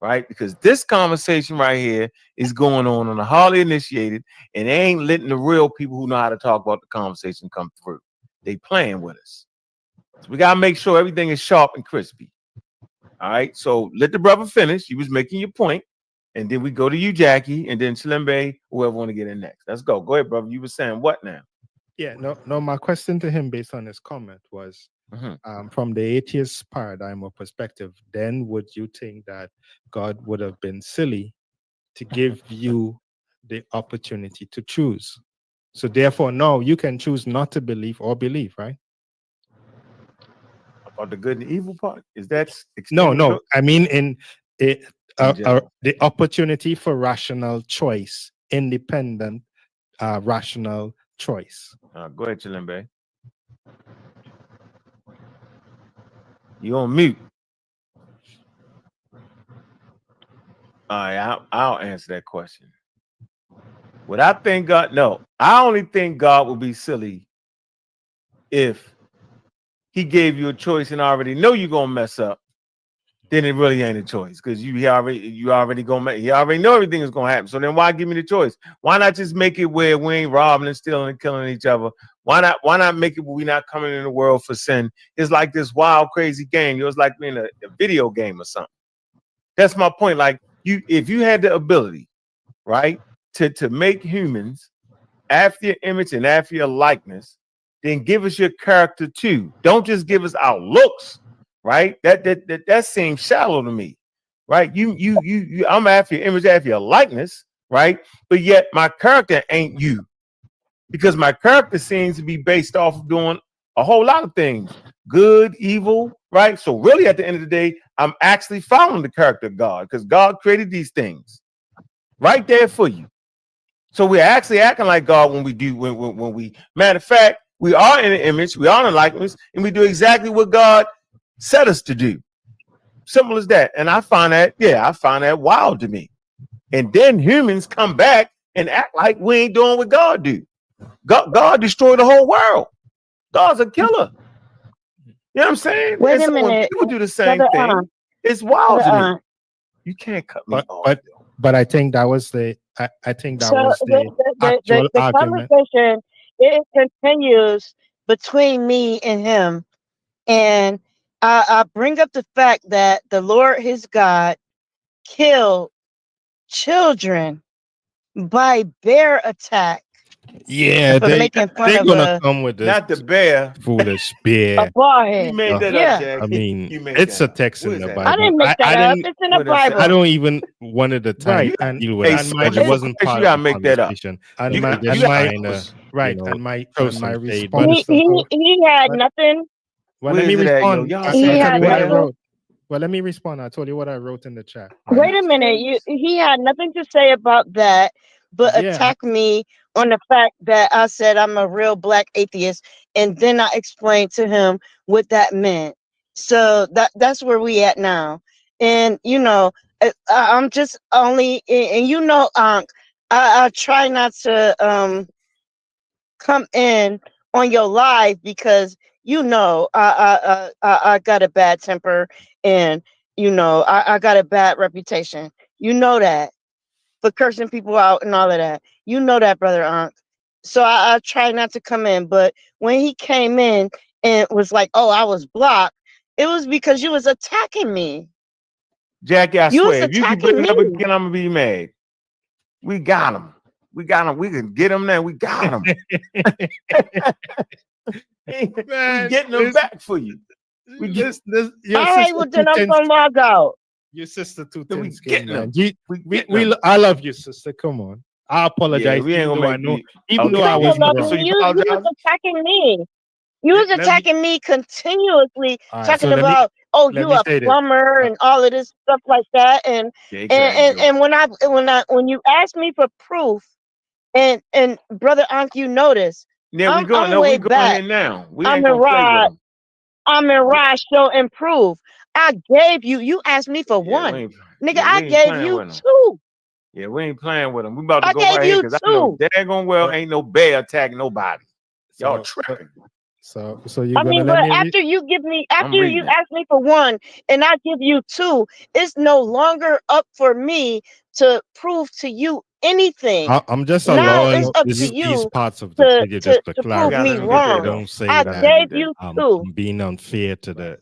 right? Because this conversation right here is going on the hardly initiated, and they ain't letting the real people who know how to talk about the conversation come through. They playing with us. So we gotta make sure everything is sharp and crispy. All right. So let the brother finish. You was making your point. And then we go to you, Jackie, and then Chilembe, whoever want to get in next. Let's go. Go ahead, brother. You were saying what now? Yeah, no. My question to him, based on his comment, was from the atheist paradigm or perspective. Then would you think that God would have been silly to give you the opportunity to choose? So therefore, no, you can choose not to believe or believe, right? About the good and evil part? Is that No. extinguished? I mean, in it, the opportunity for rational choice, independent, rational choice. Go ahead, Chilimbe. You on mute. All right, I'll answer that question. What I think God, no, I only think God would be silly if he gave you a choice and already know you're gonna mess up. Then it really ain't a choice because you already gonna you already know everything is gonna happen. So then why give me the choice? Why not just make it where we ain't robbing and stealing and killing each other? Why not make it where we not coming in the world for sin? It's like this wild, crazy game. It was like being a video game or something. That's my point. Like if you had the ability, right, to make humans after your image and after your likeness, then give us your character too. Don't just give us our looks, right? That seems shallow to me, right? I'm after your image, after your likeness, right? But yet my character ain't you, because my character seems to be based off of doing a whole lot of things, good, evil, right? So really, at the end of the day, I'm actually following the character of God, because God created these things right there for you. So we're actually acting like God when we matter of fact, we are in the image, we are in the likeness, and we do exactly what God said us to do. Simple as that. And I find that wild to me. And then humans come back and act like we ain't doing what God do. God destroyed the whole world. God's a killer. You know what I'm saying? Wait and a so when minute, people do the same brother. thing, it's wild to me. Brother, You can't cut me off. But I think that was the I think that so was the actual the argument. conversation, it continues between me and him, and I bring up the fact that the Lord his God killed children by bear attack Yeah, for making fun they're of gonna come with this Not the bear. foolish a bear. bald You made that Yeah. up, Jack. I mean, You made it's that a up. text Where in is the that? Bible. I didn't make that I up. didn't. It's in the What does it say? I Bible. don't even wanted the time Right. to deal with Hey, it. so And in it this wasn't case, part you of gotta the make that up. conversation. And You my got- and you got- mine, Right. and my throw and my some shade, but response. He had nothing. Well, Where let me is it at, yo? respond. Y'all I say tell had you what I nothing. wrote. Well, let me respond. I told you what I wrote in the chat. Right? Wait a minute. He had nothing to say about that, but Yeah. attack me on the fact that I said I'm a real black atheist, and then I explained to him what that meant. So that's where we at now. And I'm just only, and I try not to come in on your live because I got a bad temper, and I got a bad reputation. You know that, for cursing people out and all of that. You know that, brother Ankh. So I try not to come in. But when he came in and was like, "Oh, I was blocked," it was because you was attacking me. Jackie, I You was swear, if you keep attacking bringing me. up again, I'm gonna be mad. We got him. We got him. We can get him now. We got him. We Man, getting them back for you. We get, your All right, sister well then I'm 210 gonna log out. Your sister we 210 skin, getting man. them. I love you, sister. Come on. I apologize. we ain't even gonna though I make know, you. even though You Okay, I don't wasn't love so wrong. me. you You was apologize. attacking me. You was Let me attacking me continuously, all right, talking so about, oh, let you me a say this. plumber and all of this stuff like that. And Jay and crack and, jokes. and when you asked me for proof, and brother Ankh, you notice, Yeah, I'm we way going back. here now. We I'm ain't in gonna play with Rod. them. I'm in Rod show and proof. I gave you. You asked me for one, nigga. I We ain't gave playing you with them. two. Yeah, we ain't playing with them. We about to I go gave right here you because I know two. daggone well ain't no bear attacking nobody. Y'all tripping. So you're I gonna mean, let but me after I'm you reading it. ask me for one and I give you two, it's no longer up for me to prove to you anything. I'm just Now it's allowing up to these you parts of the video just to prove gotta me let clarify him get that they there wrong. though. don't say I Gotta let him that gave get there. you two. I'm being unfair to the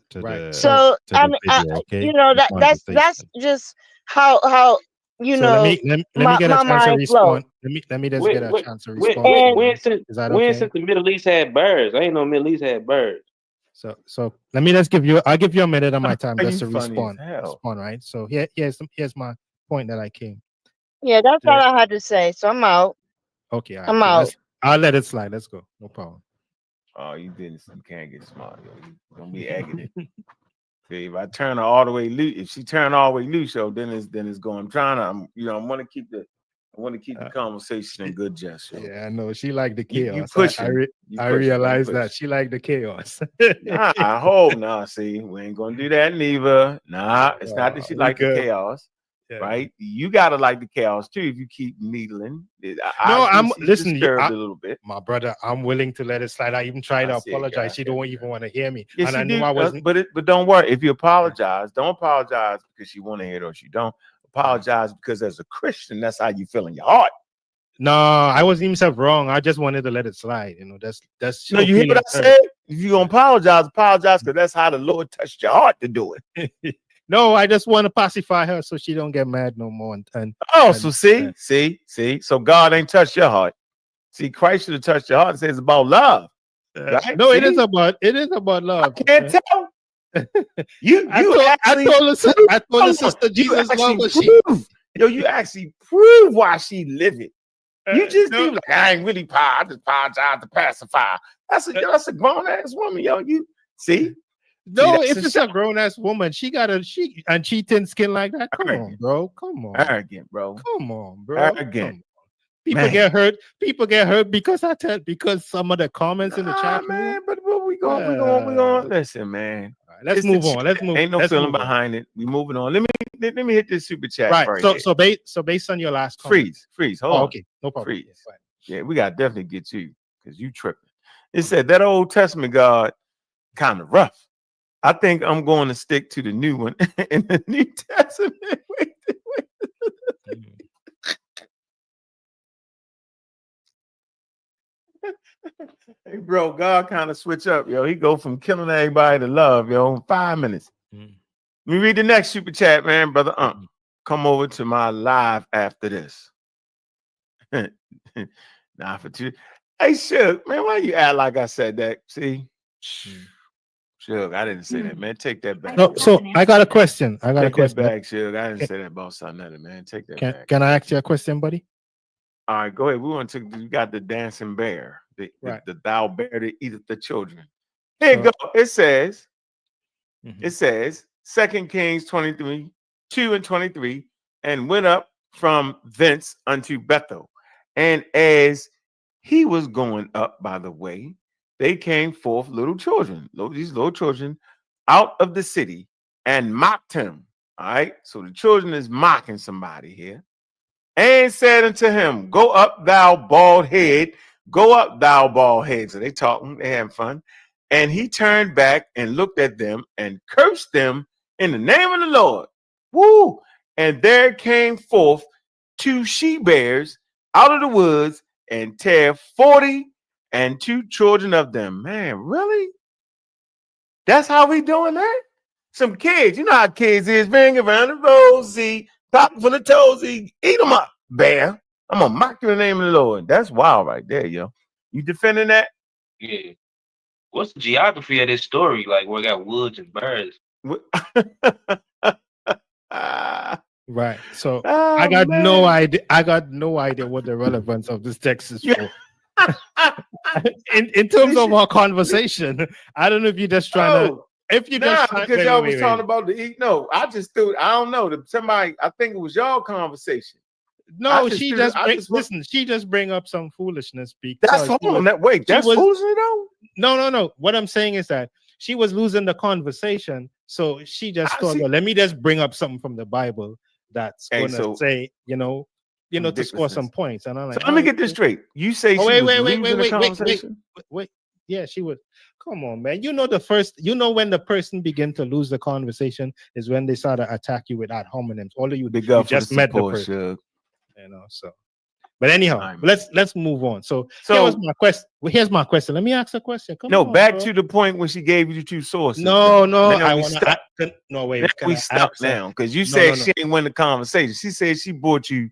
So to I the mean, video. Okay, the that's conversation. just how So let me get a my chance to mind flows. respond. Let me just get a chance to respond. When And when since Is that when okay? since the Middle East had birds? I ain't know Middle East had birds. So let me just I'll give you a minute of my time Are just you to funny as respond. hell? Right. So here's my point that I came. yeah, that's all Yeah. I had to say. So I'm out. Okay, all right. I'm So out. I'll let it slide. Let's go. No problem. Oh, you can't get smart. Yo. You don't be egging it. See, if I turn her all the way loose, if she turn all the way loose, yo, then it's going. I'm trying to, I want to keep the conversation in good jest. Yo. Yeah, I know she like the You chaos. pushing. I realized that she like the chaos. Nah, I hope nah. See, we ain't gonna do that neither. Nah, it's not that she we like the good. chaos, Yeah. right? You gotta like the chaos too if you keep needling. No, I'm she's listen. disturbed a little bit. My brother, I'm willing to let it slide. I even tried to apologize. She don't even want to hear me. Yeah, and she I knew do, I wasn't. but don't worry. If you apologize, don't apologize because you want to hear it or she don't. Apologize because as a Christian, that's how you feel in your heart. No, I wasn't even self wrong. I just wanted to let it slide. You know, that's. No, you hear what I said? If you gonna apologize because that's how the Lord touched your heart to do it. No, I just want to pacify her so she don't get mad no more. So see. So God ain't touched your heart. See, Christ should have touched your heart and says it's about love. Right? No, see? it is about love. I can't tell. I told her sister Jesus love her. You actually prove why she live it. You just seem like I ain't really I just apologize to pacify. That's a grown ass woman, yo. You see? No, if it's a grown ass woman, she thin skin like that. Come on, bro. Come on. Arrogant, bro. Come on, bro. Arrogant. People get hurt. People get hurt because some of the comments in the chat. Man, but we going listen, man. Right, let's move on. Let's move. Ain't no feeling behind it. We moving on. Let me hit this super chat. Right. So based on your last comment. Freeze. Hold on. Okay, no problem. Freeze. Yeah, we gotta definitely get you because you tripping. It said that Old Testament God kind of rough. I think I'm going to stick to the new one in the New Testament. Wait. Hey, bro, God kind of switch up, yo. He go from killing everybody to love, yo, in 5 minutes. Let me read the next super chat, man, brother. Come over to my live after this. Nah, for two. Hey, Shug, man, why you act like I said that? See, Shug, I didn't say that, man. Take that back. No, so I got a question. Take that back, Shug. I didn't say that about something, man. Take that back. Can I ask you a question, buddy? All right, go ahead. We got the dancing bear, the thou bear that eateth the children. Here you go. It says, 2 Kings 23, 2 and 23, and went up from thence unto Bethel. And as he was going up by the way, they came forth these little children out of the city and mocked him. All right. So the children is mocking somebody here. And said unto him, Go up, thou bald head. Go up, thou bald head. So they talking, they having fun. And he turned back and looked at them and cursed them in the name of the Lord. Woo! And there came forth 2 she-bears out of the woods and tear 40 and 2 children of them. Man, really? That's how we doing that? Some kids, you know how kids is, bring around the rosy, popping for the toesy, eat them up, bear. I'm gonna mock you in the name of the Lord. That's wild right there, yo. You defending that? Yeah. What's the geography of this story? Like, where we got woods and birds? Right. So I got no idea. I got no idea what the relevance of this text is for. in terms of our conversation, I don't know if you're just trying to. If you just because y'all was talking about the eat. No, I just threw. I don't know. Somebody. I think it was y'all conversation. No, she just bring up some foolishness. That's That's foolishness though. No. What I'm saying is that she was losing the conversation, so she just thought, well, let me just bring up something from the Bible that's gonna say, to score some points. And I'm like, so let me get this straight. You say wait. Yeah, she would. Come on, man. When the person begin to lose the conversation is when they start to attack you with ad hominems. Although you just met the person. So. But anyhow, let's move on. So here's my question. Here's my question. Let me ask a question. Back to the point when she gave you the 2 sources. No. Wait. We stuck now because you said she didn't win the conversation. She said she brought you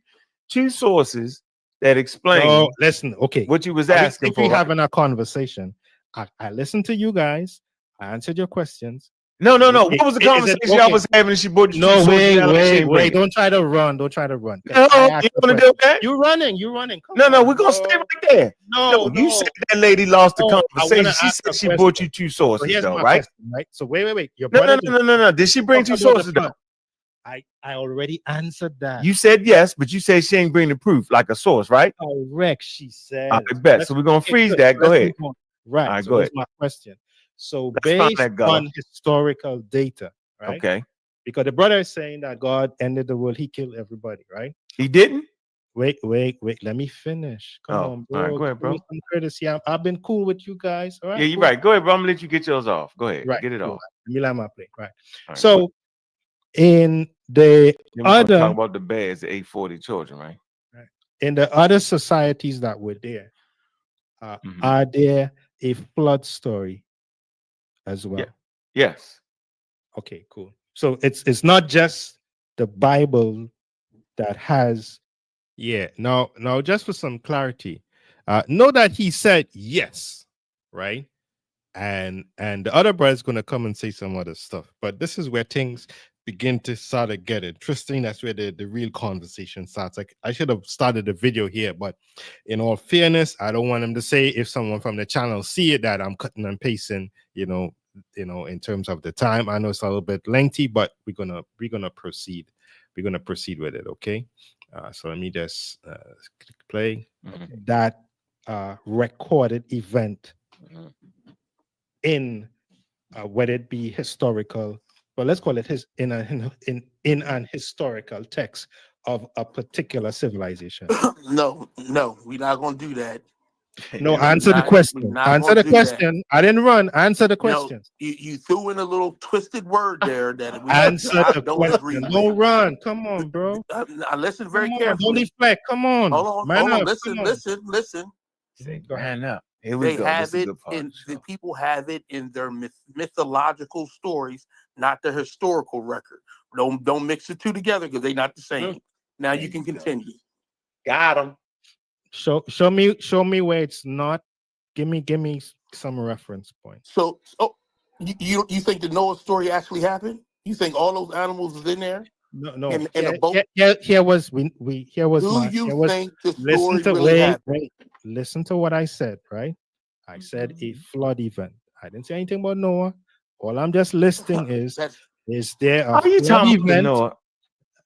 2 sources that explain. No, listen. Okay, what you was asking if we having a conversation, I listened to you guys. I answered your questions. No. Okay. What was the Is it conversation y'all okay? was having? And she brought you No, two wait, sources out, she wait, ain't bring wait. it. Don't try to run. Don't try to run. 'Cause No, I you asked the want to do question. that? You're running. You're running. Come No, on, we're gonna stay bro. right there. No, You no. said that lady lost the No, I want conversation. to She ask a said she brought you question. two So sources, here's though, my right? question, right? So wait. Your No. brother just No. Did she bring talked two about the sources, flood. though? I already answered that. You said yes, but you said she ain't bring the proof, like a source, right? Correct. She said. I bet. So we're gonna freeze that. Go ahead. Right. All right, So go here's ahead. my question. So Let's find based that, Gunner. on historical data, right? Okay. Because the brother is saying that God ended the world, he killed everybody, right? He didn't? Wait. Let me finish. Come Oh, on, bro. all right, go ahead, Give me bro. some courtesy. I've been cool with you guys. All right. Yeah, you're cool. right. Go ahead, bro. I'm gonna let you get yours off. Go ahead. Right. Get it Cool. off. Let me land my plane. Right. All right, So in the then we're gonna other talk about the bears, the 840 children, right? in the other societies that were there, Mhm. are there a flood story as well? Yes. Okay, cool. So it's not just the Bible that has. Yeah. Now just for some clarity, know that he said yes, right? And the other brother's gonna come and say some other stuff. But this is where things begin to sort of get interesting. That's where the real conversation starts. Like I should have started the video here, but in all fairness, I don't want him to say if someone from the channel see it that I'm cutting and pasting, in terms of the time. I know it's a little bit lengthy, but we're gonna proceed. We're gonna proceed with it, okay? So let me just click play. Mhm. That recorded event Mhm. in whether it be historical, but let's call it in an historical text of a particular civilization. No, we're not gonna do that. No, Yes, answer the We're question. not Answer gonna the do that. question. I didn't run. Answer the You know, question. you threw in a little twisted word there that Answer I the don't agree question. with. Don't run. Come on, bro. I listen Come very on. Don't carefully. deflect. Come on. Hold Man on. up. Listen, Come on. listen. Say, Go ahead. man up. Here we go. This is Have the it good part. in the people have it in their mythological stories, not their historical record. Don't mix the two together because they're not the same. Now you can continue. Got him. Show me where it's not. Give me some reference points. So, you think the Noah story actually happened? You think all those animals was in there? No. In a boat? Here was Do you think the listen story to really happened? wait. Listen to what I said, right? I said a flood event. I didn't say anything about Noah. All I'm just listing is there a Are you flood talking about event? Noah?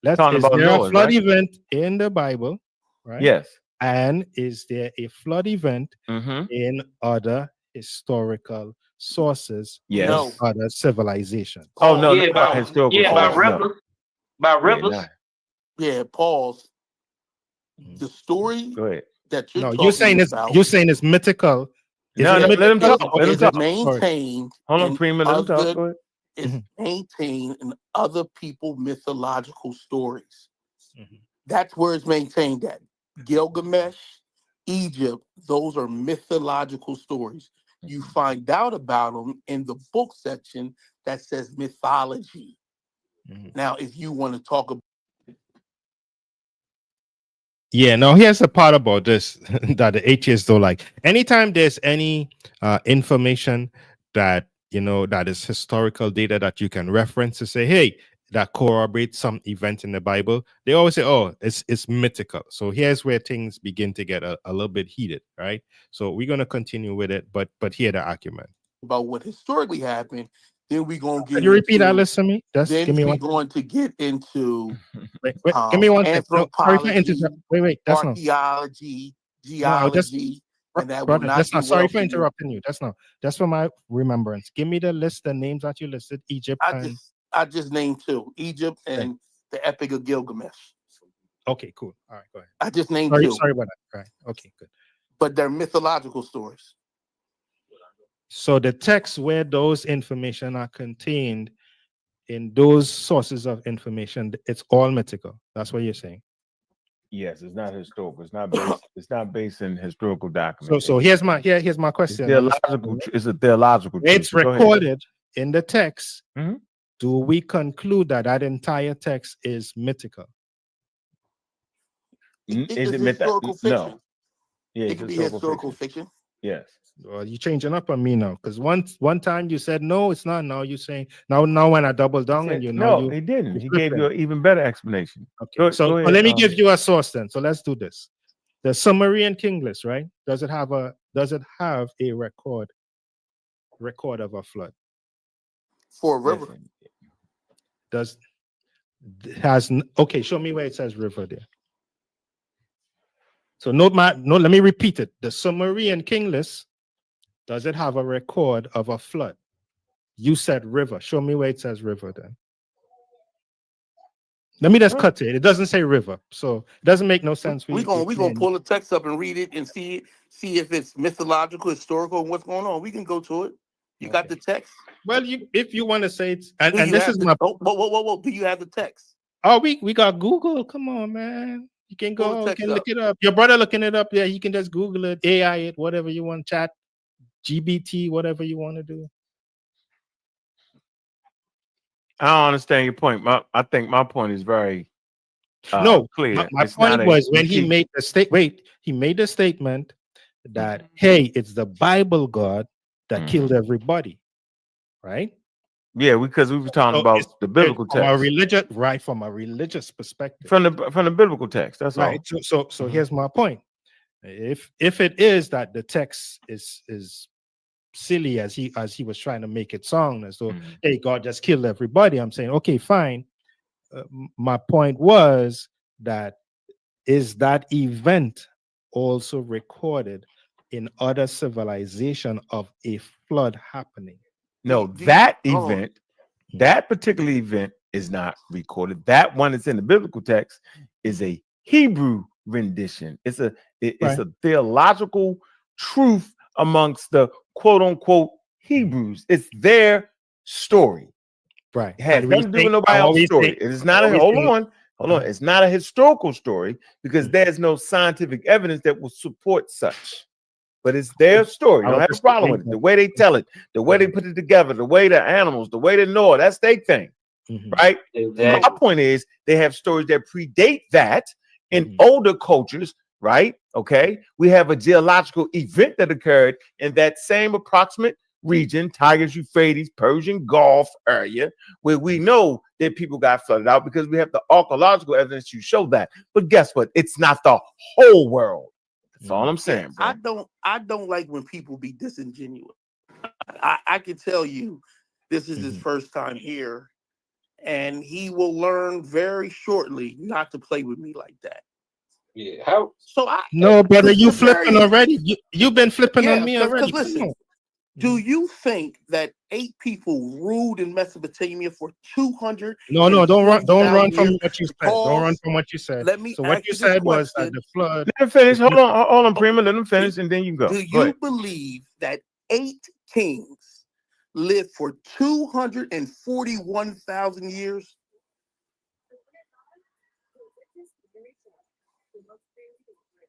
Is about there a Noah's, flood right? event in the Bible? Right? Yes. And is there a flood event Mm-hmm. in other historical sources Yes. No. in other civilizations? Oh no, Yeah, not by historical by source. No. rivers. By Yeah, rivers. nah. Yeah, pause. The story Go ahead. that you're No, talking about you're saying it's mythical. No, let him talk. Let him is talk. maintained. Hold on, in Prima. Let him talk. other- Go ahead. It's maintained in other people mythological stories. Mhm. That's where it's maintained at. Gilgamesh, Egypt, those are mythological stories. You find out about them in the book section that says mythology. Mhm. Now, if you want to talk about Yeah, no, here's the part about this that the atheists don't like. Anytime there's any information that that is historical data that you can reference to say, hey, that corroborates some event in the Bible, they always say, oh, it's mythical. So here's where things begin to get a little bit heated, right? So we're gonna continue with it, but hear the argument. what historically happened, then we're gonna get Can you repeat that into list to me? Just then give me we're one. going to get into Wait, give me one thing. No, sorry for anthropology, interrupting. Wait, that's not. archaeology, No, I just geology, and that will brother, not that's do not. Sorry well for for you. interrupting you. That's not. That's for my remembrance. Give me the list, the names that you listed. Egypt and I just named two: Egypt and the Epic of Gilgamesh. okay, cool. All right, go ahead. I just named Sorry, two, sorry about that. Right. Okay, good. but they're mythological stories. So the text where those information are contained in those sources of information, it's all mythical. That's what you're saying. Yes, it's not historical. It's not based. It's not based in historical documents. So here's my question. It's a theological. It's truth. Go ahead. recorded in the text. Mhm. Do we conclude that entire text is mythical? It Is is it historical fiction. No. Yeah, It it's could be historical fiction. Yes. Well, you changing up on me now, because one time you said no, it's not. Now you saying now when I double down and you now No, you he didn't. you He gave flipping. you an even better explanation. Okay, so go but ahead, let me give you a source then. So let's do this. The Sumerian king list, right? Does it have a record of a flood? For a river. listen. Does has okay? Show me where it says river there. So no, let me repeat it. The Sumerian king list, does it have a record of a flood? You said river. Show me where it says river then. Let me just cut it. It doesn't say river, so it doesn't make no sense. We gonna pull the text up and read it and see if it's mythological, historical, and what's going on. We can go to it. You got the text? Well, if you want to say it's and Do you this have is the, my whoa. Do you have the text? oh we got Google. Come on, man. You can Pull the go, you text can up. look it up. Your brother looking it up. Yeah, you can just Google it, AI it, whatever you want, chat, GBT, whatever you want to do. I don't understand your point. I think my point is very No, clear. my It's point not was when he made the he made the statement that hey, it's the Bible God that killed everybody, right? Yeah, because we were talking So about it's the biblical from a text. from a religious perspective. From the biblical text. That's Right. all. So here's my point. If it is that the text is silly as he was trying to make it sound as though hey, God just killed everybody, I'm saying okay, fine. My point was that is that event also recorded in other civilization of a flood happening? No, that event, that particular event is not recorded. That one that's in the biblical text is a Hebrew rendition. It's a theological truth amongst the quote unquote Hebrews. It's their story. Right. It has nothing to do with nobody else's story. It is not a hold on. It's not a historical story because there's no scientific evidence that will support such. But it's their story. You don't have a problem with it. The way they tell it, the way they put it together, the way the animals, the way they know it, that's their thing. Right? Exactly. My point is they have stories that predate that in older cultures, right? Okay. We have a geological event that occurred in that same approximate region, Tigris, Euphrates, Persian Gulf area, where we know that people got flooded out because we have the archaeological evidence to show that. But guess what? It's not the whole world. That's all I'm saying, bro. I don't like when people be disingenuous. I can tell you this is his first time here, and he will learn very shortly not to play with me like that. Yeah. How? So no, brother, you flipping already. You've been flipping on me already. Because listen, do you think that 8 people ruled in Mesopotamia for 200? No, don't run from what you said. Don't run from what you said. Let me so what you said was that the flood. Let him finish. Hold on, Prima. Let him finish, and then you go. Do you believe that 8 kings lived for 241,000 years?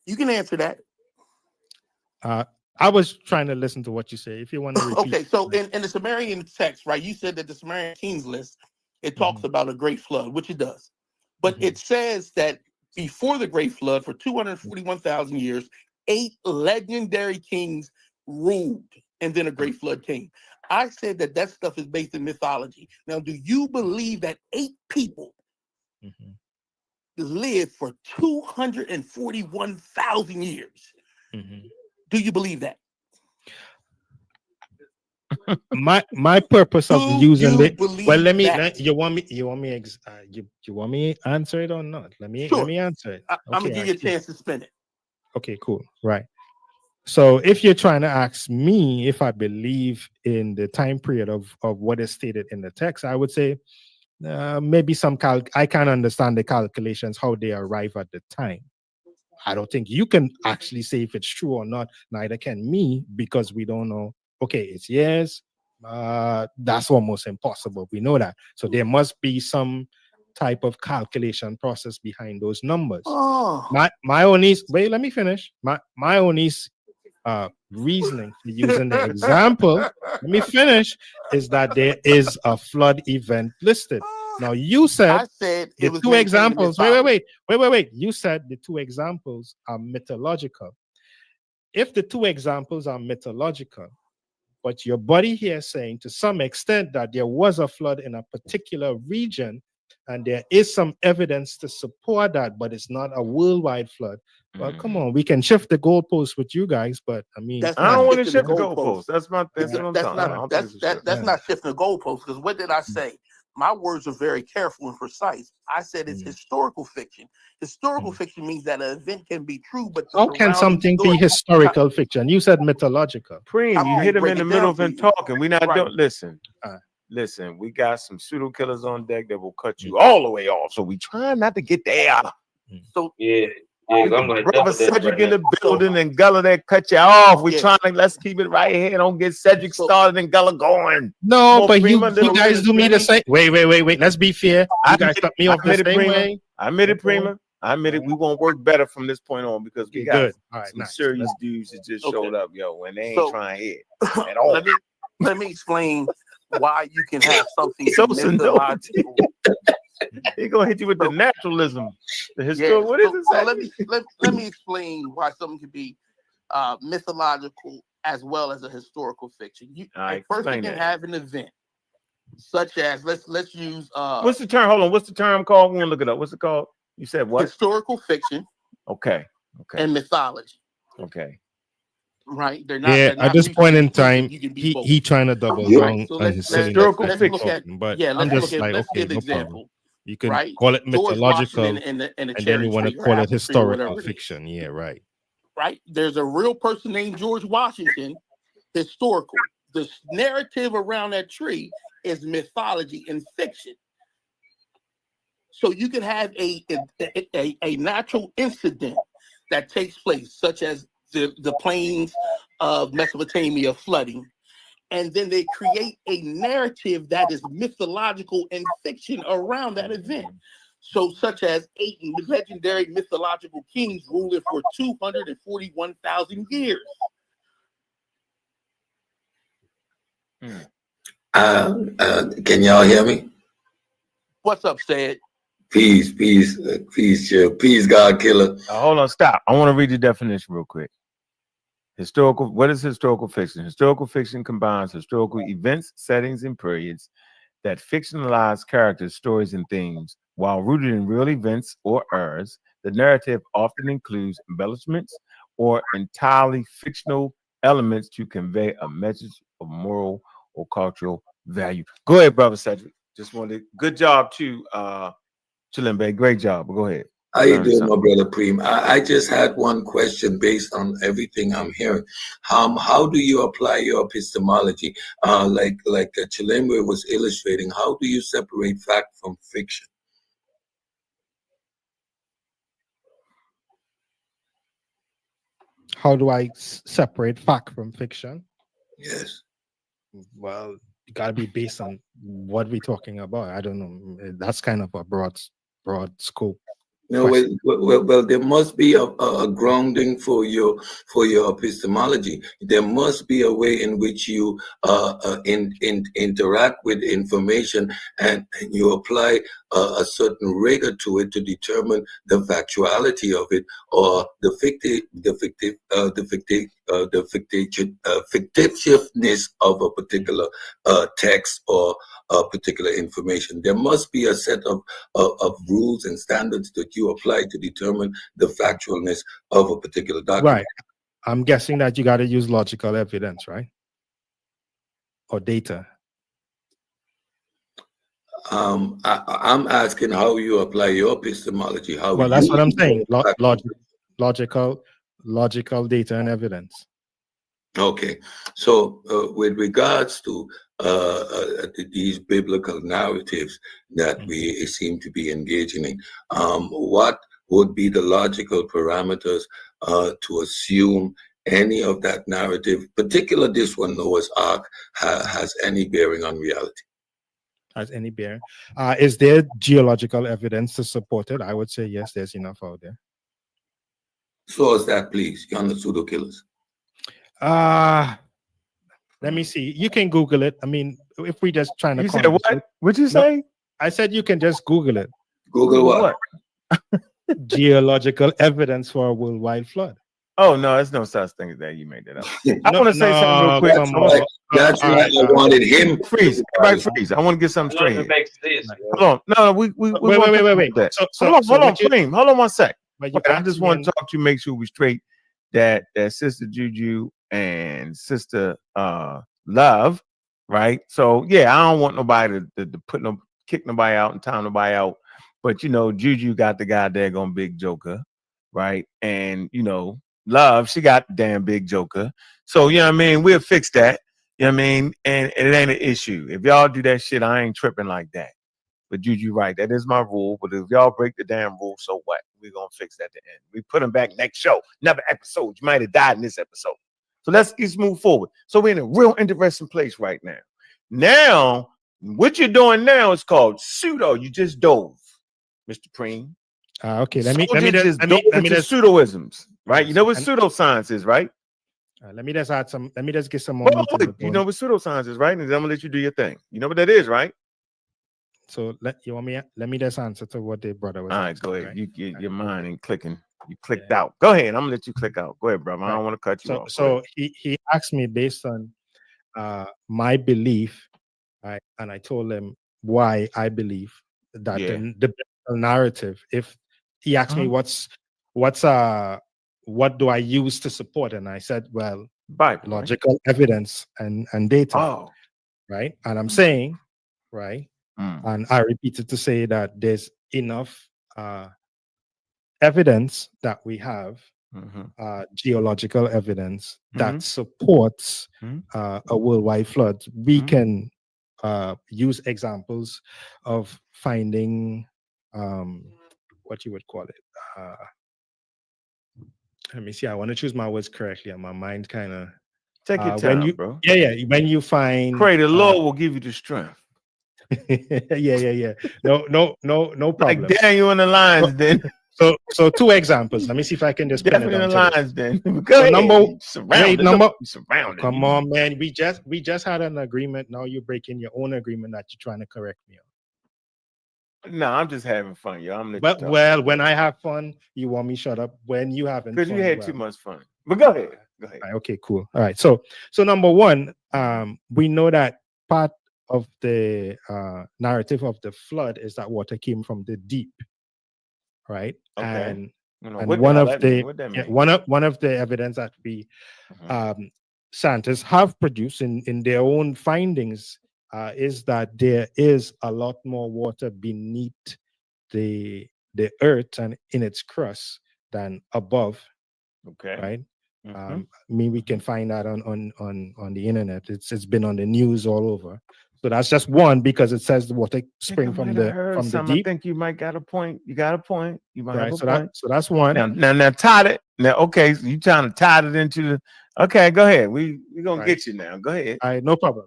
You can answer that. I was trying to listen to what you say. If you want to repeat. Okay, so in the Sumerian text, right, you said that the Sumerian kings list, it talks about a great flood, which it does. But it says that before the great flood, for 241,000 years, 8 legendary kings ruled, and then a great flood came. I said that stuff is based in mythology. Now, do you believe that 8 people lived for 241,000 years? Do you believe that? My purpose of using it. Well, you want me answer it or not? Let me answer it. I'm gonna give you a chance to spin it. Okay, cool. Right. So if you're trying to ask me if I believe in the time period of what is stated in the text, I would say maybe I can understand the calculations, how they arrive at the time. I don't think you can actually say if it's true or not. Neither can me, because we don't know. Okay, it's years. That's almost impossible. We know that. So there must be some type of calculation process behind those numbers. My only wait, let me finish. My only reasoning for using the example, let me finish, is that there is a flood event listed. Now you said the 2 examples. Wait. You said the 2 examples are mythological. if the two examples are mythological, but your buddy here is saying to some extent that there was a flood in a particular region, and there is some evidence to support that, but it's not a worldwide flood. Well, come on, we can shift the goalposts with you guys, but I mean, That's I not don't want to shifting shift the goalposts. That's what I'm talking about. That's not shifting the goalposts. Because what did I say? My words are very careful and precise. I said it's historical fiction. Historical fiction means that an event can be true, but how can something be historical fiction? You said mythological. Preem, you hit him in the middle of him talking. We're not doing. Listen, listen. We got some pseudo killers on deck that will cut you all the way off. So we try not to get there. So yeah. I'm like, brother Cedric in the building and Gullah that cut you off. We trying to let's keep it right here. Don't get Cedric started and Gullah going. No, but you guys do me the same. Wait. Let's be fair. You guys cut me off the same way. I admit it, Prima. I admit it. We won't work better from this point on because we got some serious dudes that just showed up, when they ain't trying hit at all. Let me explain why you can have something mythological. He's gonna hit you with the naturalism, the historical. What is it? So let me explain why something could be mythological as well as a historical fiction. A person can have an event such as let's use what's the term? Hold on, what's the term called? We're gonna look it up. What's it called? You said what? Historical fiction. Okay. And mythology. Okay. Right, they're not. Yeah, at this point in time, he trying to double down on his historical fiction. But I'm just like, okay, no problem. You can call it mythological, and then you want to call it historical fiction. Yeah, right. Right. There's a real person named George Washington, historical. The narrative around that tree is mythology and fiction. So you can have a natural incident that takes place, such as the plains of Mesopotamia flooding, and then they create a narrative that is mythological and fiction around that event. So, such as 8 legendary mythological kings ruling for 241,000 years. Can y'all hear me? What's up, Sid? Peace, chill. Peace, God killer. Hold on, stop. I want to read the definition real quick. Historical, what is historical fiction? Historical fiction combines historical events, settings, and periods that fictionalize characters, stories, and themes. While rooted in real events or eras, the narrative often includes embellishments or entirely fictional elements to convey a message of moral or cultural value. Go ahead, brother Cedric. Just wanted good job too, Chilimbe. Great job. But go ahead. How you doing, my brother Preem? I just had one question based on everything I'm hearing. How do you apply your epistemology? Like Chilembe was illustrating, how do you separate fact from fiction? How do I separate fact from fiction? Yes. Well, it got to be based on what we're talking about. I don't know. That's kind of a broad scope. No, well, there must be a grounding for your epistemology. There must be a way in which you interact with information and you apply a certain rigor to it to determine the factuality of it or the fictitiousness of a particular text or particular information. There must be a set of rules and standards that you apply to determine the factualness of a particular document. Right. I'm guessing that you got to use logical evidence, right? Or data. I'm asking how you apply your epistemology. Well, that's what I'm saying. Logical data and evidence. Okay, so with regards to these biblical narratives that we seem to be engaging in, what would be the logical parameters to assume any of that narrative, particularly this one, Noah's Ark, has any bearing on reality? Has any bearing? Is there geological evidence to support it? I would say yes, there's enough out there. Source that, please. You're on the pseudo killers. Let me see. You can Google it. I mean, if we just trying to. You said what? What'd you say? I said you can just Google it. Google what? Geological evidence for a worldwide flood. Oh no, there's no such thing as that. You made that up. I No, want to say something real no, quick. come I wanna- on. That's All why right, I wanted him. freeze, everybody freeze. I want to get something straight Nothing here. makes sense. Right. Hold on, no, we Wait, want to wait. that. So Hold on, what you, Preem. Hold on one sec. but you Wait, I asked just me want in- to talk to you, make sure we straight that Sister Juju and Sister Love, right? So yeah, I don't want nobody to put no kick nobody out and time nobody out. But you know, Juju got the goddamn big joker, right? And you know, Love, she got the damn big joker. So you know what I mean? We'll fix that. You know what I mean? And it ain't an issue. If y'all do that shit, I ain't tripping like that. But Juju, right, that is my rule. But if y'all break the damn rule, so what? We're gonna fix that at the end. We put them back next show, another episode. You might have died in this episode. So let's move forward. So we're in a real interesting place right now. Now, what you're doing now is called pseudo. You just dove, Mr. Preem. okay, let me Soldier just dove into pseudoisms, right? You know what pseudoscience is, right? let me just add some. Let me just get some more. Wait, you know what pseudoscience is, right? And then I'm gonna let you do your thing. You know what that is, right? So let me just answer to what the brother was. All right, asking, go ahead. right? You get your mind and clicking. You clicked out. Go ahead. I'm gonna let you click out. Go ahead, brother. I don't want to cut you off. So he asked me based on my belief, right? And I told him why I believe that the biblical narrative. If he asked me what do I use to support, and I said, well, Bible, logical evidence and data, Oh, right? And I'm saying, right, and I repeated to say that there's enough evidence that we have, geological evidence that supports a worldwide flood. We can use examples of finding what you would call it. Let me see. I want to choose my words correctly, and my mind kind of take your time, bro. Yeah. When you find, pray the Lord will give you the strength. yeah. No problem. Like Daniel in the lines, then. So two examples. Let me see if I can just pin it Definitely in down the to lines, then. So number surrounded. Come on, man. We just had an agreement. Now you're breaking your own agreement that you're trying to correct me on. No, I'm just having fun, yo. I'm But well, when I have fun, you want me shut up. When you having fun, because you had too much fun. But go ahead. Go ahead. Right, okay, cool. All right. So number one, we know that part of the narrative of the flood is that water came from the deep, right? Okay. And one of the evidence that we scientists have produced in their own findings is that there is a lot more water beneath the earth and in its crust than above. Okay. Right. I mean, we can find that on the internet. It's been on the news all over. So that's just one, because it says the water spring from the deep. I think you might got a point. You got a point. You might have a point. So that's one. Now tie it. Now, okay, so you trying to tie it into the. Okay, go ahead. We're gonna get you now. Go ahead. All right, no problem.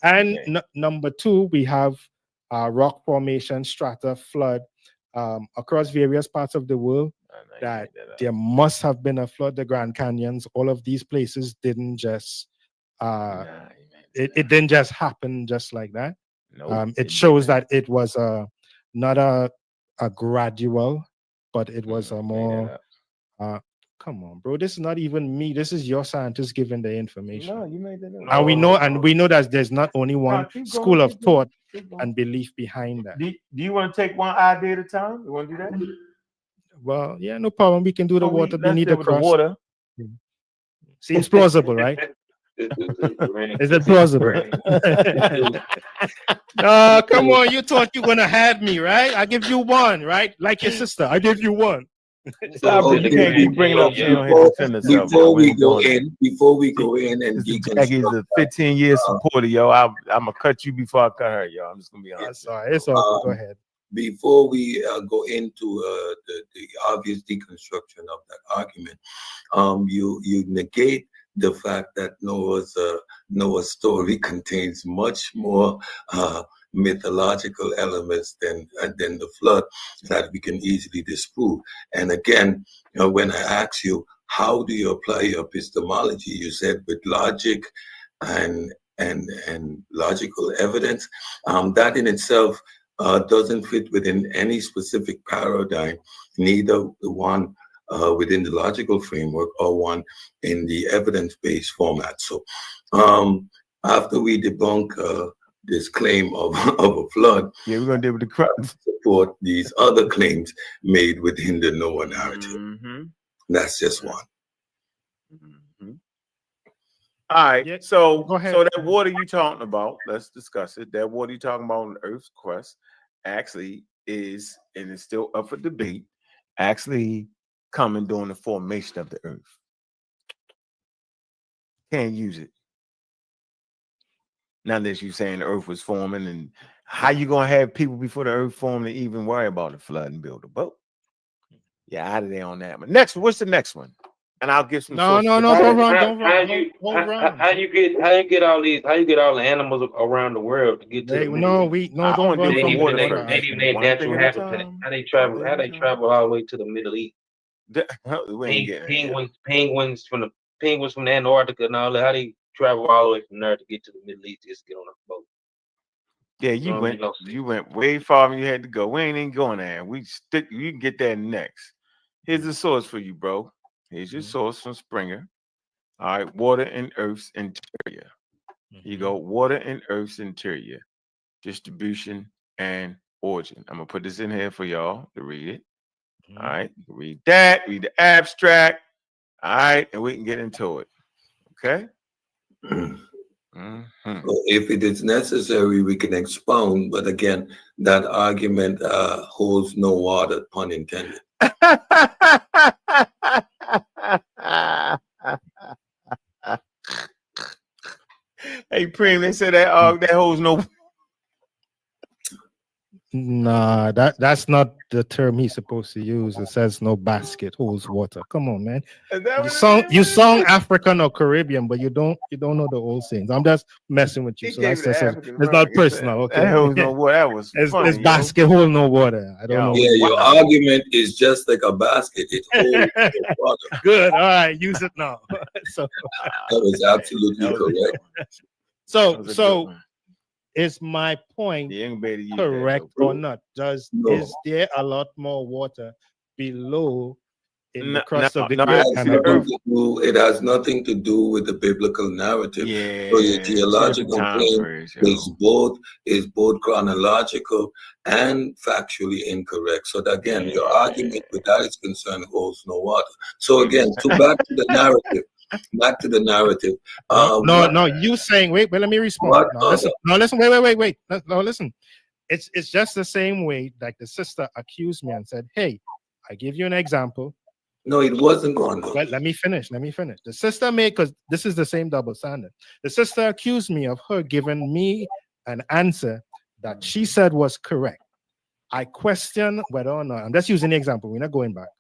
And number two, we have rock formation, strata, flood across various parts of the world. That there must have been a flood. The Grand Canyons, all of these places didn't just it didn't just happen just like that. It shows that it was not a gradual, but it was a more come on, bro. This is not even me. This is your scientist giving the information. No, you made that up. And we know that there's not only one school of thought and belief behind that. Do you want to take one idea at a time? You want to do that? Well, yeah, no problem. We can do the water beneath the crust. Water. Seems plausible, right? Is it plausible? Come on. You thought you were gonna have me, right? I give you one, right? Like your sister, I give you one. You can't keep bringing up before we go in and Jackie's a 15-year supporter, yo. I'm gonna cut you before I cut her, yo. I'm just gonna be honest. It's all go ahead. Before we go into the obvious deconstruction of that argument, you negate the fact that Noah's story contains much more mythological elements than the flood that we can easily disprove. And again, when I ask you, how do you apply your epistemology? You said with logic and logical evidence. That in itself doesn't fit within any specific paradigm, neither the one within the logical framework or one in the evidence-based format. So after we debunk this claim of a flood, yeah, we're gonna deal with the support these other claims made within the Noah narrative. Mm-hmm. That's just one. Mm-hmm. All right, Yeah, so go ahead. so that water you talking about, let's discuss it. That water you talking about on the Earth's crust actually is, and it's still up for debate, actually coming during the formation of the Earth. Can't use it. Now that you're saying the Earth was forming, and how you gonna have people before the Earth formed to even worry about the flood and build a boat? Yeah, out of there on that one. Next, what's the next one? And I'll give some No, sources. don't run, don't run, How you get all the animals around the world to get to the No, I don't wanna run do from from water. water Water. ain't even their One thing natural at a habitat. time. How they One thing at a travel all the way to the Middle East? We ain't getting there yet. Penguins from the Antarctica and all that. How they travel all the way from there to get to the Middle East just to get on a boat? Yeah, you went way far than you had to go. We ain't even going there. You can get that next. Here's the source for you, bro. Here's your source from Springer. All right, water in Earth's interior. You go water in Earth's interior, distribution and origin. I'm gonna put this in here for y'all to read it. All right, you can read that, read the abstract. All right, and we can get into it. Okay. Well, if it is necessary, we can expound, but again, that argument holds no water, pun intended. Hey, Prima, they said that holds no. Nah, that's not the term he's supposed to use. It says no basket holds water. Come on, man. You song African or Caribbean, but you don't know the old sayings. I'm just messing with you. So that's just it's not personal. Okay. That holds no water. That was funny. It's basket hold no water. I don't know. Yeah, your argument is just like a basket. It holds no water. Good. All right, use it now. So that was absolutely correct. So is my point correct or not? Is there a lot more water below in the crust of the earth? It has nothing to do with the biblical narrative. Yeah, so your theological claim is both chronological and factually incorrect. So that, again, your argument with that is concerned holds no water. So again, back to the narrative. Back to the narrative. No, you saying wait, let me respond. Listen, wait. No, listen. It's just the same way like the sister accused me and said, "Hey, I give you an example." No, it wasn't on. Well, let me finish. The sister made, because this is the same double standard. The sister accused me of her giving me an answer that she said was correct. I question whether or not, I'm just using the example, we're not going back.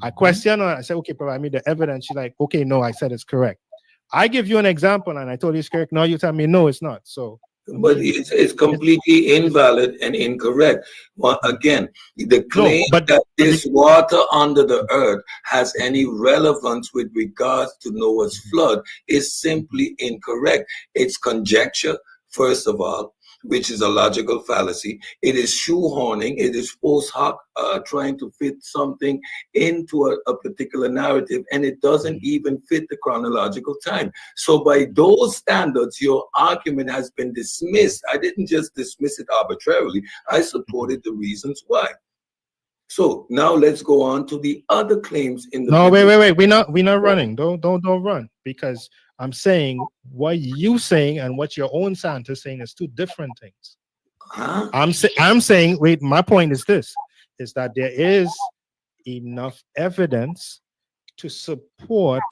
I question her, I said, okay, provide me the evidence. She's like, okay, no, I said it's correct. I give you an example and I told you it's correct. No, you tell me no, it's not. So but it's completely invalid and incorrect. Well, again, the claim that this water under the earth has any relevance with regards to Noah's flood is simply incorrect. It's conjecture, first of all, which is a logical fallacy. It is shoehorning. It is post hoc, trying to fit something into a particular narrative, and it doesn't even fit the chronological time. So by those standards, your argument has been dismissed. I didn't just dismiss it arbitrarily. I supported the reasons why. So now let's go on to the other claims in the wait. We're not running. Don't run, because I'm saying what you saying and what your own scientist saying is two different things. Huh? I'm saying, wait, my point is this, is that there is enough evidence to support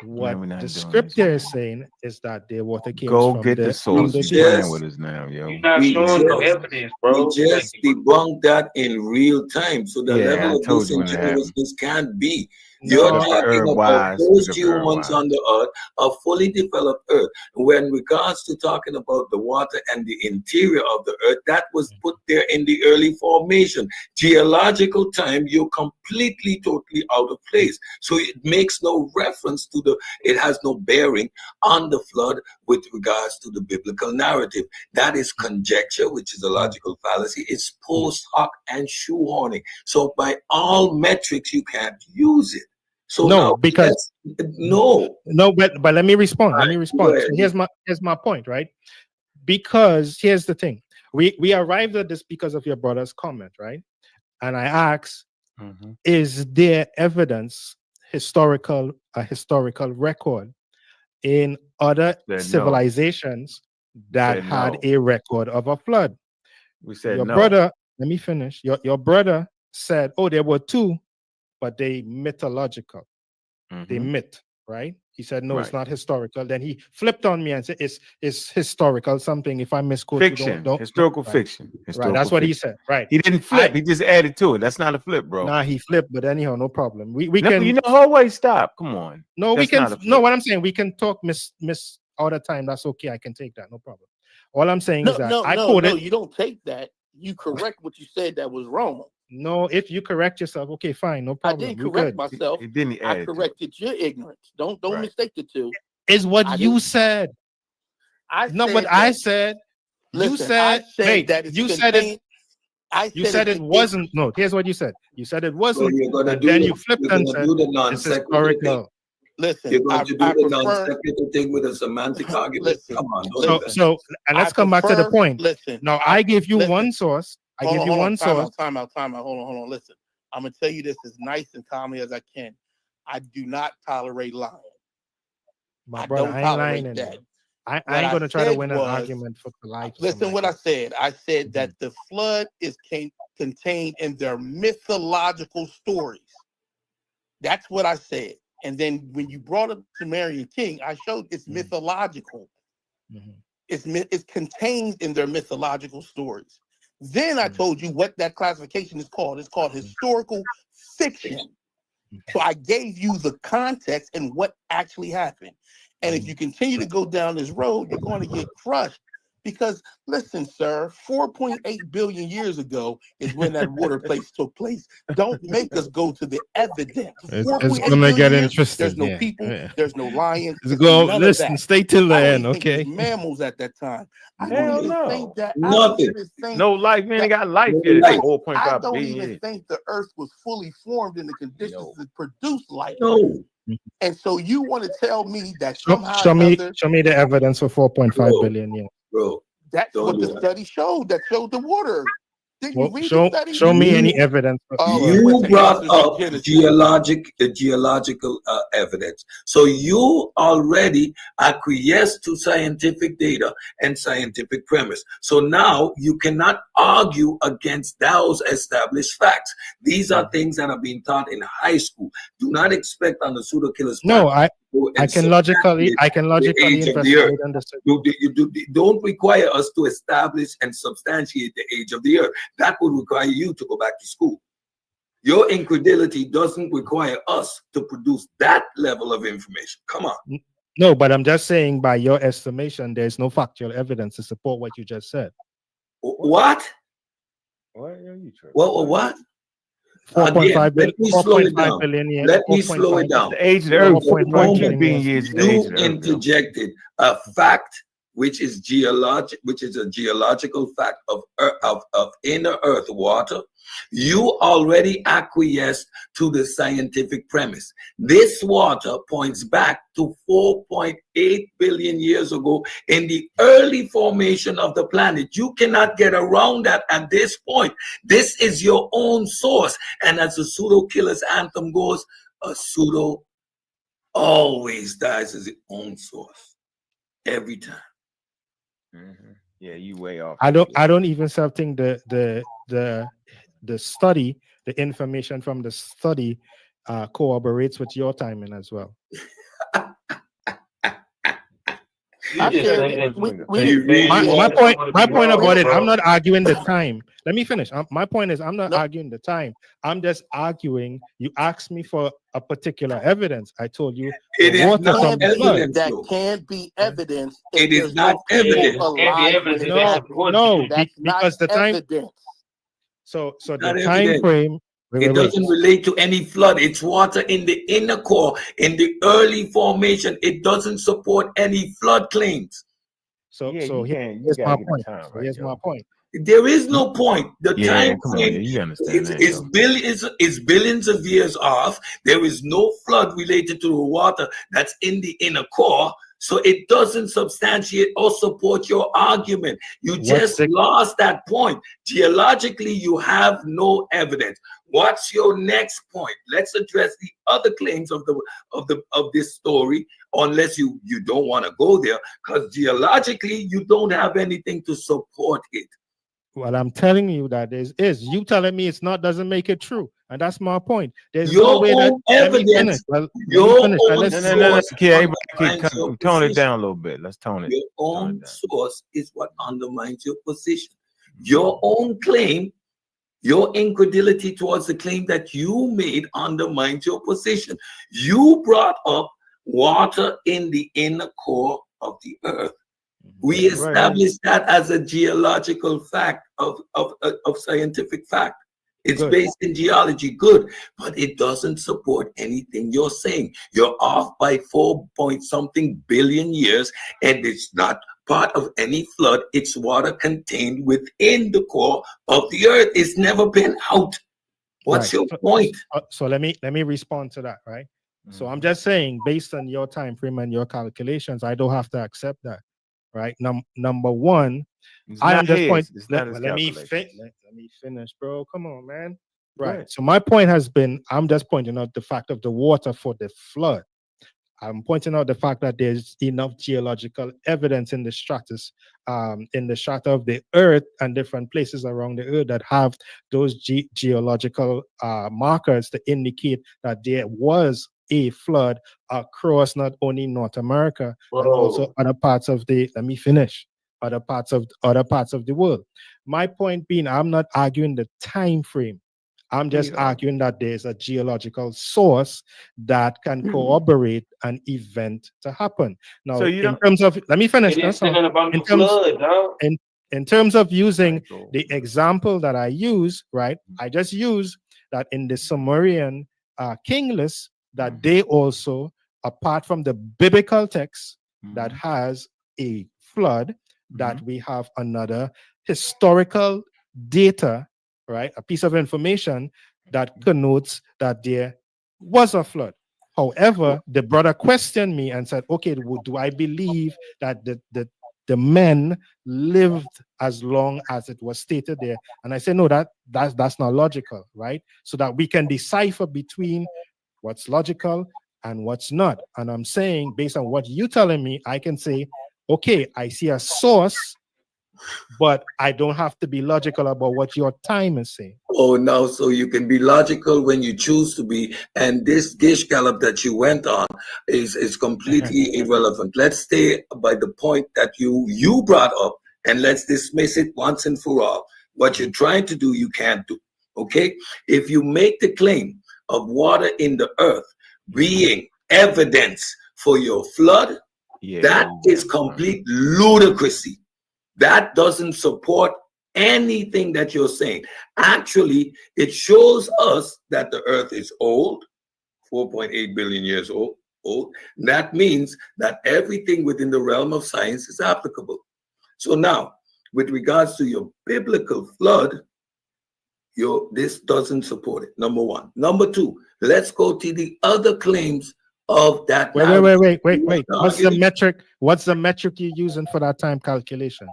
what the scripture is saying, is that the water came from the source. With us now, yo. You're not showing no evidence, bro. We just debunked that in real time. So the level of disingenuousness disingenuousness can't be You're No, talking about herb-wise, post-humans on the earth, a fully developed earth. When regards to talking about the water and the interior of the earth, that was put there in the early formation. Geological time, you're completely, totally out of place. So it makes no reference to it has no bearing on the flood with regards to the biblical narrative. That is conjecture, which is a logical fallacy. It's post hoc and shoehorning. So by all metrics, you can't use it. So No, now because no, but let me respond. Let me Go respond. ahead. So here's my point, right? Because here's the thing. We arrived at this because of your brother's comment, right? And I asked, Mhm. is there evidence, historical record in other Said no. civilizations that Said had no. a record of a flood? We said Your no. brother, let me finish. Your brother said, oh, there were two, but they mythological. They Mhm. myth, right? He said, no, it's Right. not historical. Then he flipped on me and said, it's historical something. If I misquote Fiction, you, don't historical right. fiction. Right, Historical that's what he fiction. said. Right. He didn't flip. He just added to it. That's not a flip, bro. Nah, he flipped, but anyhow, no problem. We No, can you know, always stop. Come on. no, we That's can not a flip. no. What I'm saying, we can talk miss all the time. That's okay. I can take that, no problem. All I'm saying is that I quoted. You don't take that. You correct what you said that was wrong. No, if you correct yourself, okay, fine, no I problem. didn't We correct good. myself. I corrected your ignorance. Don't Right. mistake the two. Is what I you didn't- said. I No, said what that, I said. You listen, said, I said wait, that it's you said it. contained. I You said said it wasn't. No, here's what you said. You said it So wasn't, you're gonna and do then the, you flipped you're and gonna said do the it's non-sequitur thing. historical. Listen, You're going to do I the prefer. non-sequitur thing with a semantic argument. Listen, Come on, don't So, do that. so, and let's come back to the point. Listen, Now, I gave you listen. one source. I Hold give on, you hold on. one Time source. out, time out, time out. Hold on. Listen, I'm gonna tell you this as nice and calmly as I can. I do not tolerate lying. My I brother, don't I ain't lying tolerate anymore. that. I What ain't I gonna try to said win an was, argument for the life. listen what I said. I said that the flood is contained in their mythological stories. That's what I said. And then when you brought up Sumerian king, I showed it's mythological. It's contained in their mythological stories. Then I told you what that classification is called. It's called historical fiction. So I gave you the context and what actually happened. And if you continue to go down this road, you're going to get crushed. Because listen, sir, 4.8 billion years ago is when that water place took place. Don't make us go to the evidence. It's 4.8 gonna billion get years, interesting. there's no Yeah, people, yeah. there's no lions, Let's go. none of Listen, that. stay till the I don't end, even think okay? there's mammals at that time. I Hell don't even no. think that. I don't Nothing. even think No life. We ain't that- got life No yet. It's life. I 4.5 don't billion even years. think the earth was fully formed in the conditions No. to produce life. No, And so you want to tell me that Show, somehow show or me, another, show me the evidence for 4.5 Bro. billion. Yeah. bro. that's Don't what do the that. study showed. That showed the water. Didn't you read the study? Show me any You- evidence. We went You to brought answers in up Genesis. geological evidence. So you already acquiesced to scientific data and scientific premise. So now you cannot argue against those established facts. These are things that are being taught in high school. Do not expect on the pseudo killers. No, I and can logically the age of the investigate earth. and understand. Don't require us to establish and substantiate the age of the earth. That would require you to go back to school. Your incredulity doesn't require us to produce that level of information. Come on. No, but I'm just saying, by your estimation, there's no factual evidence to support what you just said. What? What are you tripping? What? 4.5 billion. Let me slow it 4.5 down. billion years. Let me slow it down. The age of the No, earth, for a 4.2 moment, billion years is the age you of the earth. Yo. interjected a fact which is a geological fact of inner earth water. You already acquiesced to the scientific premise. This water points back to 4.8 billion years ago in the early formation of the planet. You cannot get around that at this point. This is your own source. And as the pseudo killer's anthem goes, a pseudo always dies as its own source every time. Mm-hmm. Yeah, you way off. I don't even think the study, the information from the study corroborates with your timing as well. I You just share. say that. We My point about it, we- I'm not arguing the time. Let me finish. My point is, I'm not No. arguing the time. I'm just arguing. You asked me for a particular evidence. I told you It the is water not from the flood. evidence, that though. can't be evidence if It is there's not no people evidence. Can't be alive evidence when if it they No, happened. support no, you. That's not because the time. evidence. So Not the time evidence. frame. Wait, It wait, wait. doesn't relate to any flood. It's water in the inner core, in the early formation. It doesn't support any flood claims. So Yeah, so you here- can't. You here's my gotta get the point. time So right, here's my yo. point. There is no point. The Yeah, time come on, frame yeah, you understand that, is yo. billions of years off. There is no flood related to the water that's in the inner core. So it doesn't substantiate or support your argument. You What's just the lost that point. Geologically, you have no evidence. What's your next point? Let's address the other claims of this story, unless you don't want to go there, because geologically you don't have anything to support it. Well, I'm telling you that is you telling me it's not doesn't make it true, and that's my point. There's no Your way that. own Let me finish. evidence, Well, let me your finish. own Let's No. source Okay, everybody undermines your keep tone it position. down a little bit. Let's tone it. Your Tone it own down. source is what undermines your position. Your own claim, your incredulity towards the claim that you made undermines your position. You brought up water in the inner core of the earth. We Right. established that as a geological fact of scientific fact. It's Good. based in geology, good, but it doesn't support anything you're saying. You're off by 4-point-something billion years, and it's not part of any flood. It's water contained within the core of the earth. It's never been out. What's Right. your point? So let me respond to that. Right. So I'm just saying, based on your time frame and your calculations, I don't have to accept that. Right. Number one, It's I am not just his. point. It's not his Let me calculation. let me finish, bro. Come on, man. Go Right. ahead. So my point has been, I'm just pointing out the fact of the water for the flood. I'm pointing out the fact that there's enough geological evidence in the stratus, in the strata of the earth and different places around the earth that have those geological markers to indicate that there was a flood across not only North America and also other parts of the. Let me finish. Other parts of the world. My point being, I'm not arguing the time frame. I'm just arguing that there's a geological source that can corroborate an event to happen. Now, So you in don't. terms of, let me finish. It ain't That's all. saying about In the terms, flood, dog. in terms of using Right, go. the example that I use, right? I just use that in the Sumerian king list, that they also, apart from the biblical text that has a flood, that we have another historical data, right? A piece of information that connotes that there was a flood. However, the brother questioned me and said, okay, do I believe that the men lived as long as it was stated there? And I said, no, that's not logical, right? So that we can decipher between what's logical and what's not. And I'm saying, based on what you're telling me, I can say, okay, I see a source, but I don't have to be logical about what your time is saying. Oh, no, so you can be logical when you choose to be. And this gish gallop that you went on is completely irrelevant. Let's stay by the point that you brought up, and let's dismiss it once and for all. What you're trying to do, you can't do. Okay? If you make the claim of water in the earth being evidence for your flood, that is complete ludicrousy. That doesn't support anything that you're saying. Actually, it shows us that the earth is old, 4.8 billion years old. That means that everything within the realm of science is applicable. So now, with regards to your biblical flood, this doesn't support it, number one. Number two, let's go to the other claims of that. Wait. What's the metric? What's the metric you're using for that time calculation?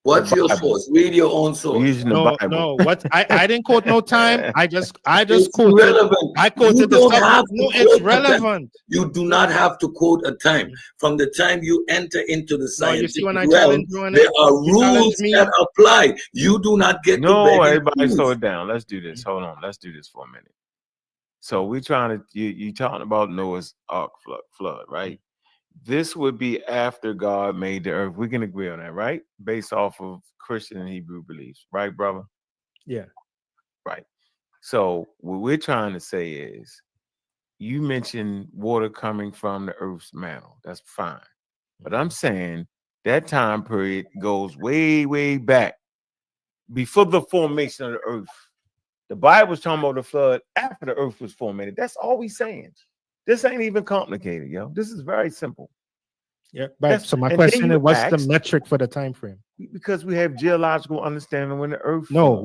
What's your source? Read your own source. No. What I didn't quote no time. I just It's quoted. relevant. I quoted You the don't subject. have to No, quote it's a time. relevant. You do not have to quote a time. From the time you enter into the No, you see scientific when I realm, challenge you on there it, are you challenge rules me. that apply. You do not get to No, beg and everybody choose. slow it down. Let's do this. Hold on. Let's do this for a minute. So we're trying to you talking about Noah's Ark flood, right? This would be after God made the earth. We can agree on that, right? Based off of Christian and Hebrew beliefs, right, brother? Yeah. Right. So what we're trying to say is, you mentioned water coming from the earth's mantle. That's fine. But I'm saying that time period goes way, way back before the formation of the earth. The Bible's talking about the flood after the earth was formed. That's all we saying. This ain't even complicated, yo. This is very simple. Yeah. Right. So my and then question you is, what's the asked- metric for the time frame? Because we have geological understanding when the earth No, formed.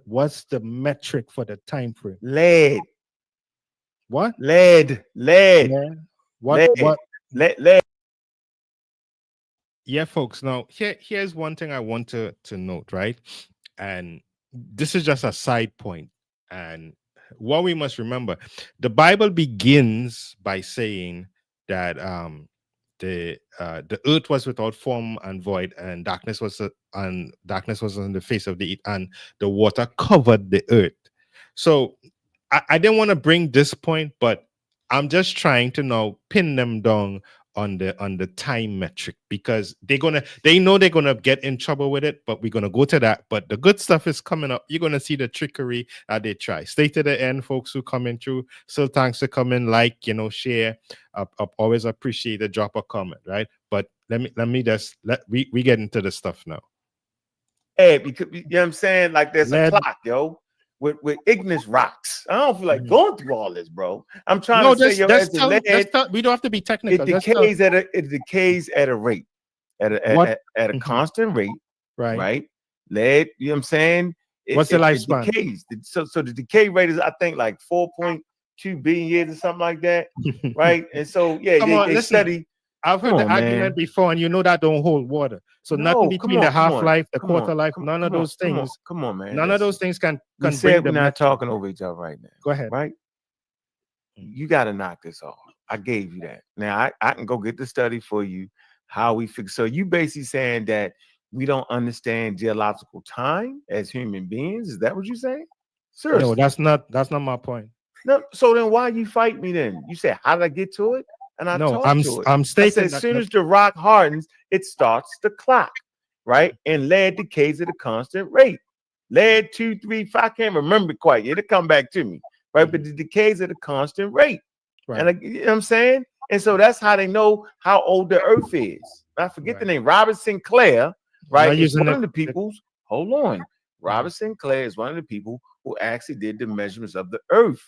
what's the metric for the time frame? Lead. What? Lead. Yeah. What? Lead. What? Lead. Yeah, folks. Now, here's one thing I want to note, right? And this is just a side point. And what we must remember, the Bible begins by saying that the earth was without form and void, and darkness was on the face of the earth, and the water covered the earth. So I didn't want to bring this point, but I'm just trying to now pin them down on the time metric, because they know they're gonna get in trouble with it, but we're gonna go to that. But the good stuff is coming up. You're gonna see the trickery that they try. Stay to the end, folks who coming through. So thanks for coming, share. I always appreciate a drop a comment, right? But let me get into the stuff now. Hey, because you know what I'm saying? Like there's Lead. a clock, yo, with igneous rocks. I don't feel like going through all this, bro. I'm trying to say, yo, as the lead, we don't have to be technical. It decays at a rate, at a constant rate, right? Lead, you know what I'm saying? What's the lifespan? It decays. So the decay rate is, I think, like 4.2 billion years or something like that, right? And so they study. I've heard the argument before, and you know that don't hold water. So nothing between the half-life, the quarter life, none of those things. Come on, man. None of those things can we said we're not talking over each other right now. Go ahead. Right? You got to knock this off. I gave you that. Now I can go get the study for you, how we fix. So you basically saying that we don't understand geological time as human beings? Is that what you're saying? Seriously. No, that's not my point. No, so then why you fight me then? You say, how did I get to it? And I I'm stating as soon as the rock hardens, it starts the clock, right? And lead decays at a constant rate. Lead 2, 3, 5, I can't remember quite. It'll come back to me, right? But it decays at a constant rate. Right. And you know what I'm saying? And so that's how they know how old the earth is. I forget the name. Robert Sinclair, right? Is one of the people. Hold on. Robert Sinclair is one of the people who actually did the measurements of the earth.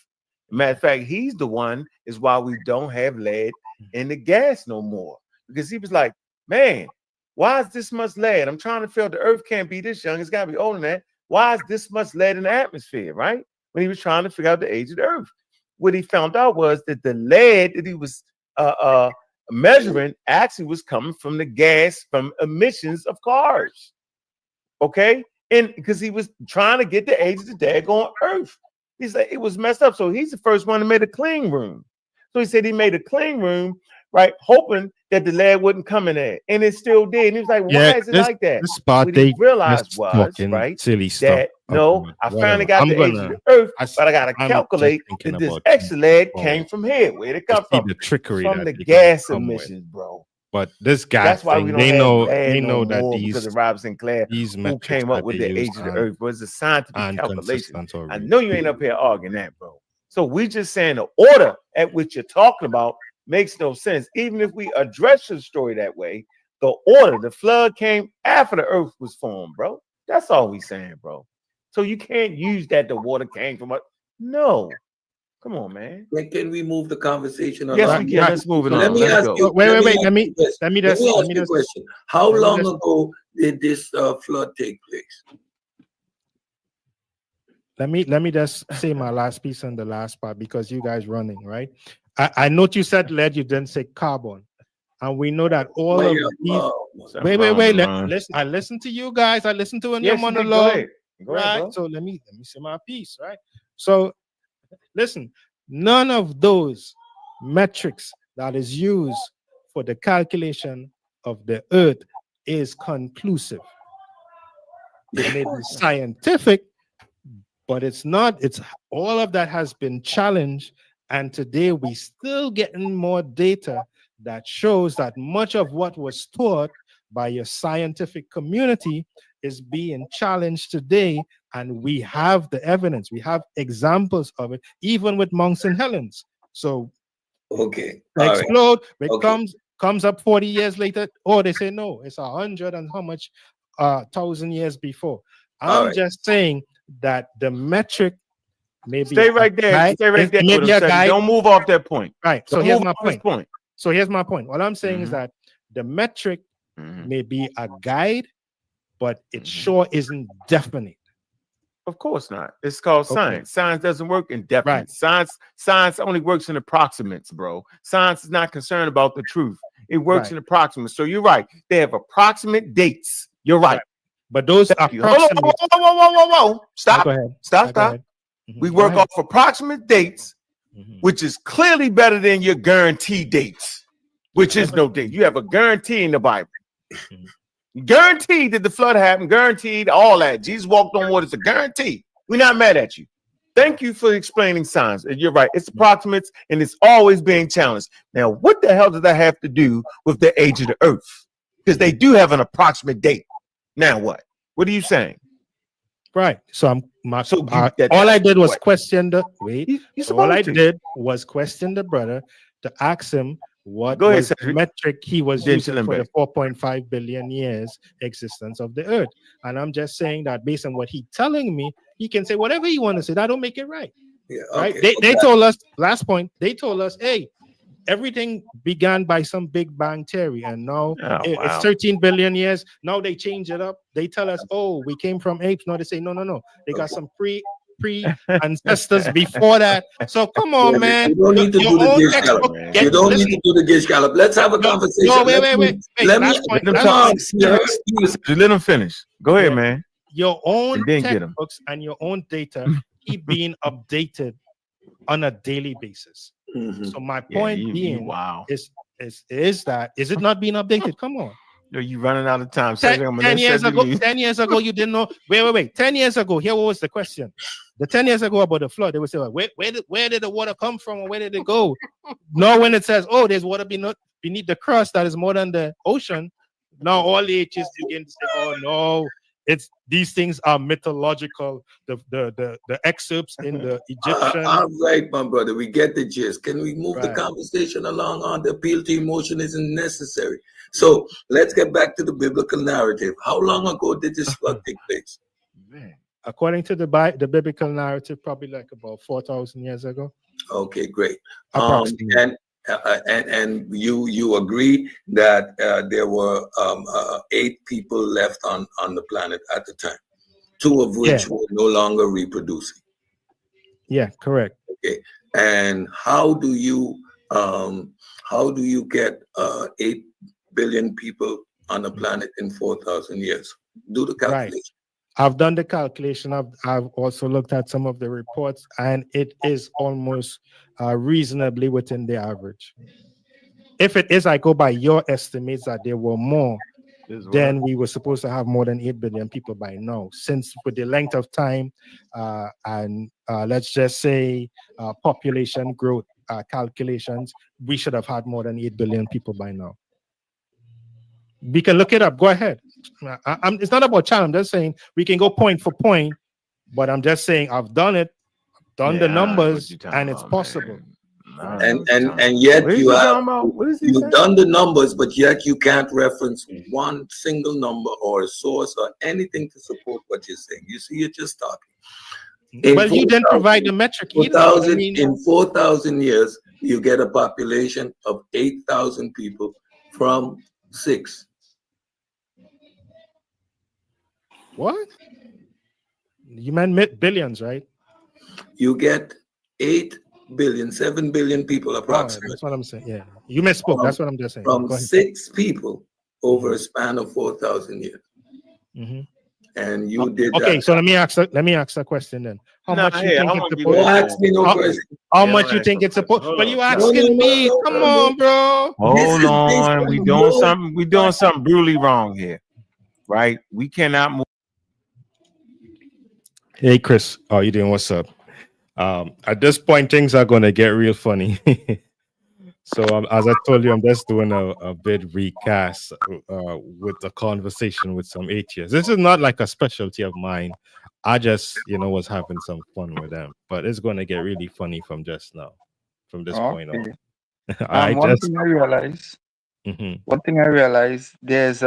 Matter of fact, he's the one is why we don't have lead in the gas no more. Because he was like, man, why is this much lead? I'm trying to feel the earth can't be this young. It's got to be older than that. Why is this much lead in the atmosphere, right? When he was trying to figure out the age of the earth. What he found out was that the lead that he was measuring actually was coming from the gas from emissions of cars. Okay? And because he was trying to get the age of the daggone earth. He said it was messed up. So he's the first one that made a clean room. So he said he made a clean room, right? Hoping that the lead wouldn't come in there. And it still did. And he was like, why is it like that? What he realized was, right, silly stuff. That no, I finally got the age of the earth, but I got to calculate that this extra lead came from here. Where'd it come from? The trickery from the gas emissions, bro. But this guy, that's why we don't they know that these, because of Robert Sinclair, who came up with the age of the earth, was a scientific calculation. I know you ain't up here arguing that, bro. So we just saying the order at which you're talking about makes no sense. Even if we address your story that way, the order, the flood came after the earth was formed, bro. That's all we saying, bro. So you can't use that the water came from us. No. Come on, man. Can we move the conversation along? Yes, we can. Let's move it on. Let me ask you. Wait. Let me ask you a question. How long ago did this flood take place? Let me just say my last piece on the last part, because you guys running, right? I note you said lead, you didn't say carbon. And we know that all of these. Wait. Listen, I listen to you guys. I listen to your monologue. Go ahead, so let me say my piece, right? So listen, none of those metrics that is used for the calculation of the earth is conclusive. It may be scientific, but it's not. It's all of that has been challenged, and today we still getting more data that shows that much of what was taught by your scientific community is being challenged today, and we have the evidence, we have examples of it, even with monks and Helens. So Okay. All right. explode, it Okay. comes up 40 years later, or they say no, it's 100 and how much 1,000 years before. All I'm right. just saying that the metric maybe Stay right there. Stay right there with maybe him, a Cedric. guide, Don't move off that point. right? So Don't here's move my off his point. point. So here's my point. What I'm saying is Mhm. that the metric Mhm. may be a guide, but it Mhm. sure isn't definite. Of course not. It's called Okay. science. Science doesn't work in definite. Right. Science only works in approximates, bro. Science is not concerned about the truth. It works Right. in approximates. So you're right. They have approximate dates. You're right. Right. But those Thank you. Hold on. approximate. Whoa. Go Stop. ahead. Stop. Go ahead. We Go work ahead. off approximate dates, which is clearly better than your guaranteed dates, which is no date. You have a guarantee in the Bible. Guaranteed that the flood happened, guaranteed all that. Jesus walked on water. It's a guarantee. We're not mad at you. Thank you for explaining science. And you're right. It's approximates and it's always being challenged. Now, what the hell does that have to do with the age of the earth? Because they do have an approximate date. Now what? What are you saying? Right. So that- all I did was what? question the wait. You So all I supposed to. did was question the brother to ask him what Go ahead, was the Cedric. metric he was Then using tell him for the back. 4.5 billion years existence of the earth. And I'm just saying that based on what he's telling me, he can say whatever he want to say. That don't make it right. Yeah. Right? Okay. They told us last point, they told us, hey, everything began by some big bang theory, and now it's 13 billion years. Now they change it up. They tell us, oh, we came from apes. No, they say no. They got some pre ancestors before that. So come on, man. You don't need to do the Gish Gallop. You don't need to do the Gish Gallop. Let's have a conversation. No, wait. Let me. Last point. Let him finish. Go ahead, man. Your own And then get him. textbooks and your own data keep being updated on a daily basis. So my point being is it not being updated? Come on. No, you running out of time. 10 years ago, you didn't know. Wait. 10 years ago, here was the question. The 10 years ago about the flood, they would say, where did the water come from and where did it go? Now when it says, oh, there's water beneath the crust that is more than the ocean, now all the atheists begin to say, oh no, these things are mythological. The excerpts in the Egyptian. All right, my brother, we get the gist. Can we move the conversation along on? The appeal to emotion isn't necessary. So let's get back to the biblical narrative. How long ago did this flood take place? According to the biblical narrative, probably like about 4,000 years ago. Okay, great. And you agree that there were 8 people left on the planet at the time, 2 of which were no longer reproducing. Yeah, correct. Okay, and how do you get 8 billion people on the planet in 4,000 years? Do the calculation. Right. I've done the calculation. I've also looked at some of the reports, and it is almost reasonably within the average. If it is, I go by your estimates that there were more, then we were supposed to have more than 8 billion people by now. Since with the length of time and let's just say population growth calculations, we should have had more than 8 billion people by now. We can look it up. Go ahead. It's not about challenge. I'm just saying we can go point for point, but I'm just saying I've done it, done the numbers, and it's possible. And yet you've done the numbers, but yet you can't reference one single number or a source or anything to support what you're saying. You see, you're just talking. Well, you didn't provide the metric either. In 4,000 years, you get a population of 8,000 people from 6. What? You meant billions, right? You get 8 billion, 7 billion people approximately. That's what I'm saying. Yeah, you misspoke. That's what I'm just saying. From 6 people over a span of 4,000 years. And you did that. Okay, so let me ask a question then. How much you think it's supposed? Don't ask me no question. How much you think it's supposed? But you asking me? Come on, bro. Hold on, we doing something brutally wrong here, right? We cannot move. Hey, Chris, how you doing? What's up? At this point, things are gonna get real funny. So as I told you, I'm just doing a bit recast with a conversation with some atheists. This is not like a specialty of mine. I just, was having some fun with them. But it's going to get really funny from just now, from this point on. Okay. I One just. thing I realize, Mhm. there's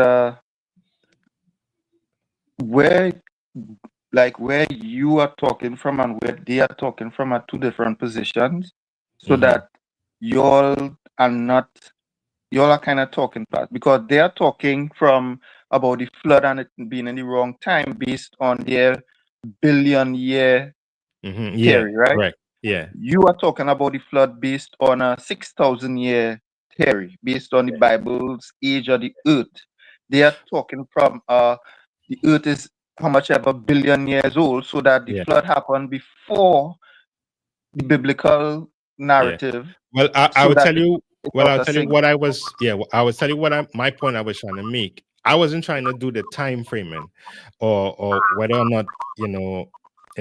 where where you are talking from and where they are talking from are two different positions, so Mhm. that y'all are kind of talking past, because they are talking from about the flood and it being in the wrong time based on their billion-year Mhm. Yeah, theory, right? correct. Yeah, You are talking about the flood based on a 6,000-year theory, based on the Bible's age of the earth. They are talking from the earth is how much ever billion years old, so that the yeah, flood happened before the biblical yeah. narrative, Well, I so would that tell you. it's Well, out I'll of tell you sync. what I was. Yeah, I was telling you what my point I was trying to make. I wasn't trying to do the time framing, or whether or not in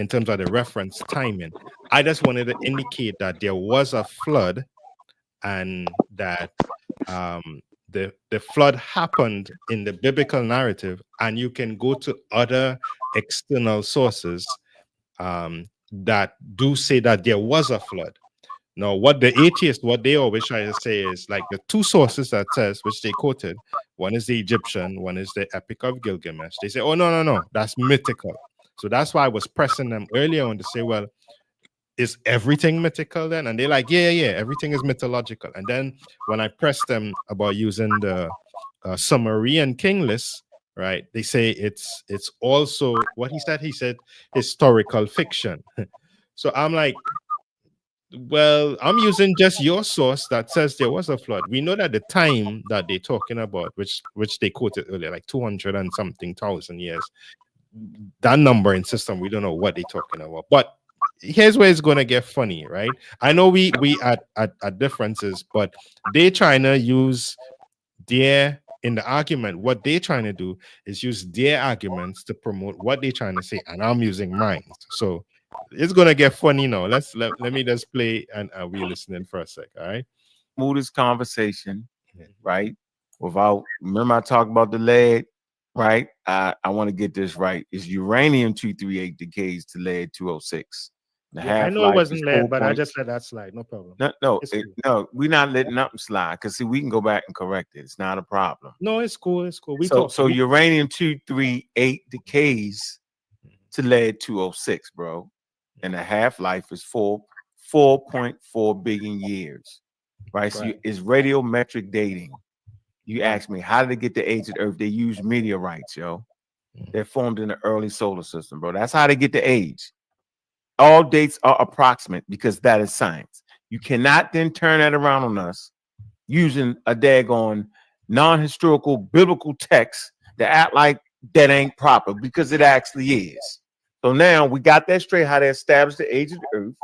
terms of the reference timing. I just wanted to indicate that there was a flood, and that the flood happened in the biblical narrative, and you can go to other external sources that do say that there was a flood. Now, what the atheists, what they always try to say is, like, the two sources that says, which they quoted, one is the Egyptian, one is the Epic of Gilgamesh. They say, oh, no, no, no, that's mythical. So that's why I was pressing them earlier on to say, well, is everything mythical then? And they're like, yeah, everything is mythological. And then when I pressed them about using the Sumerian king list, right, they say it's also what he said. He said historical fiction. So I'm like, well, I'm using just your source that says there was a flood. We know that the time that they're talking about, which they quoted earlier, like 200 and something thousand years, that number in system, we don't know what they're talking about. But here's where it's gonna get funny, right? I know we at differences, but they trying to use their in the argument. What they're trying to do is use their arguments to promote what they're trying to say, and I'm using mine. So it's gonna get funny now. Let me just play and we listening for a sec. All right. Move this conversation, right? Without, remember I talked about the lead, right? I want to get this right. It's uranium-238 decays to lead 206. The Yeah, I know it half-life wasn't is lead, 4 but I point. just let that slide. No problem. No, It's cool. no, we're not letting nothing slide, because see, we can go back and correct it. It's not a problem. No, it's cool. It's cool. We So talk. so uranium-238 decays to lead 206, bro. And the half-life is 4.4 billion years. Right. So Right. it's radiometric dating. You ask me, how did they get the age of the earth? They use meteorites, yo. They're formed in the early solar system, bro. That's how they get the age. All dates are approximate, because that is science. You cannot then turn that around on us using a daggone non-historical biblical text to act like that ain't proper, because it actually is. So now we got that straight, how they established the age of the earth.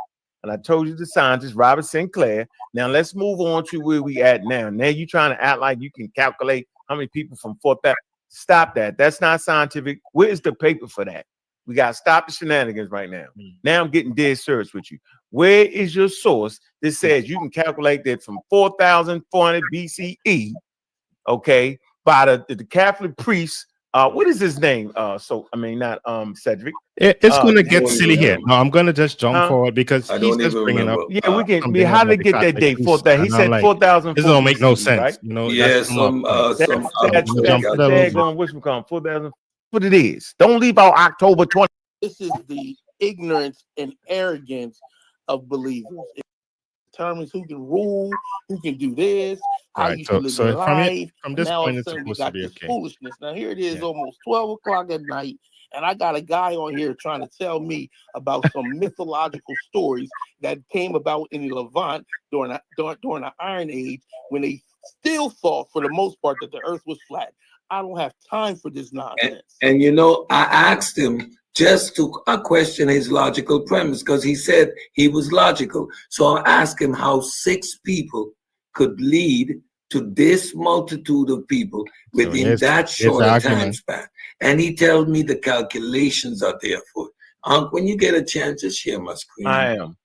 And I told you the scientist, Robert Sinclair. Now let's move on to where we at now. Now you trying to act like you can calculate how many people from 4,000. Stop that. That's not scientific. Where is the paper for that? We got to stop the shenanigans right now. Now I'm getting dead serious with you. Where is your source that says you can calculate that from 4,400 BCE, okay, by the Catholic priest? What is his name? So I mean, not Cedric. It's gonna get don't silly even here. know. No, I'm gonna just jump forward because I he's don't just even bringing up remember. Yeah, we can. something How about did the they get that Catholic date? priest, He and I'm said like, 4,004 this don't make no BCE, right? sense. You know, Yeah, that's my point. some That's jump to that a little bit. daggone which we call 4,000. What it is. Don't leave out October 20. This is the ignorance and arrogance of believers. It determines who can rule, who can do this, how Right. you should live So your from life. from And this now all of point, a it's sudden we supposed to got be this okay. foolishness. Now here it is, Yeah. almost 12 o'clock at night, and I got a guy on here trying to tell me about some mythological stories that came about in the Levant during the Iron Age, when they still thought, for the most part, that the Earth was flat. I don't have time for this nonsense. And I asked him just to question his logical premise, because he said he was logical. So I asked him how 6 people could lead to this multitude of people So within that here's the short a time argument. span. And he tells me the calculations are there for it. When you get a chance, just share my screen. I am.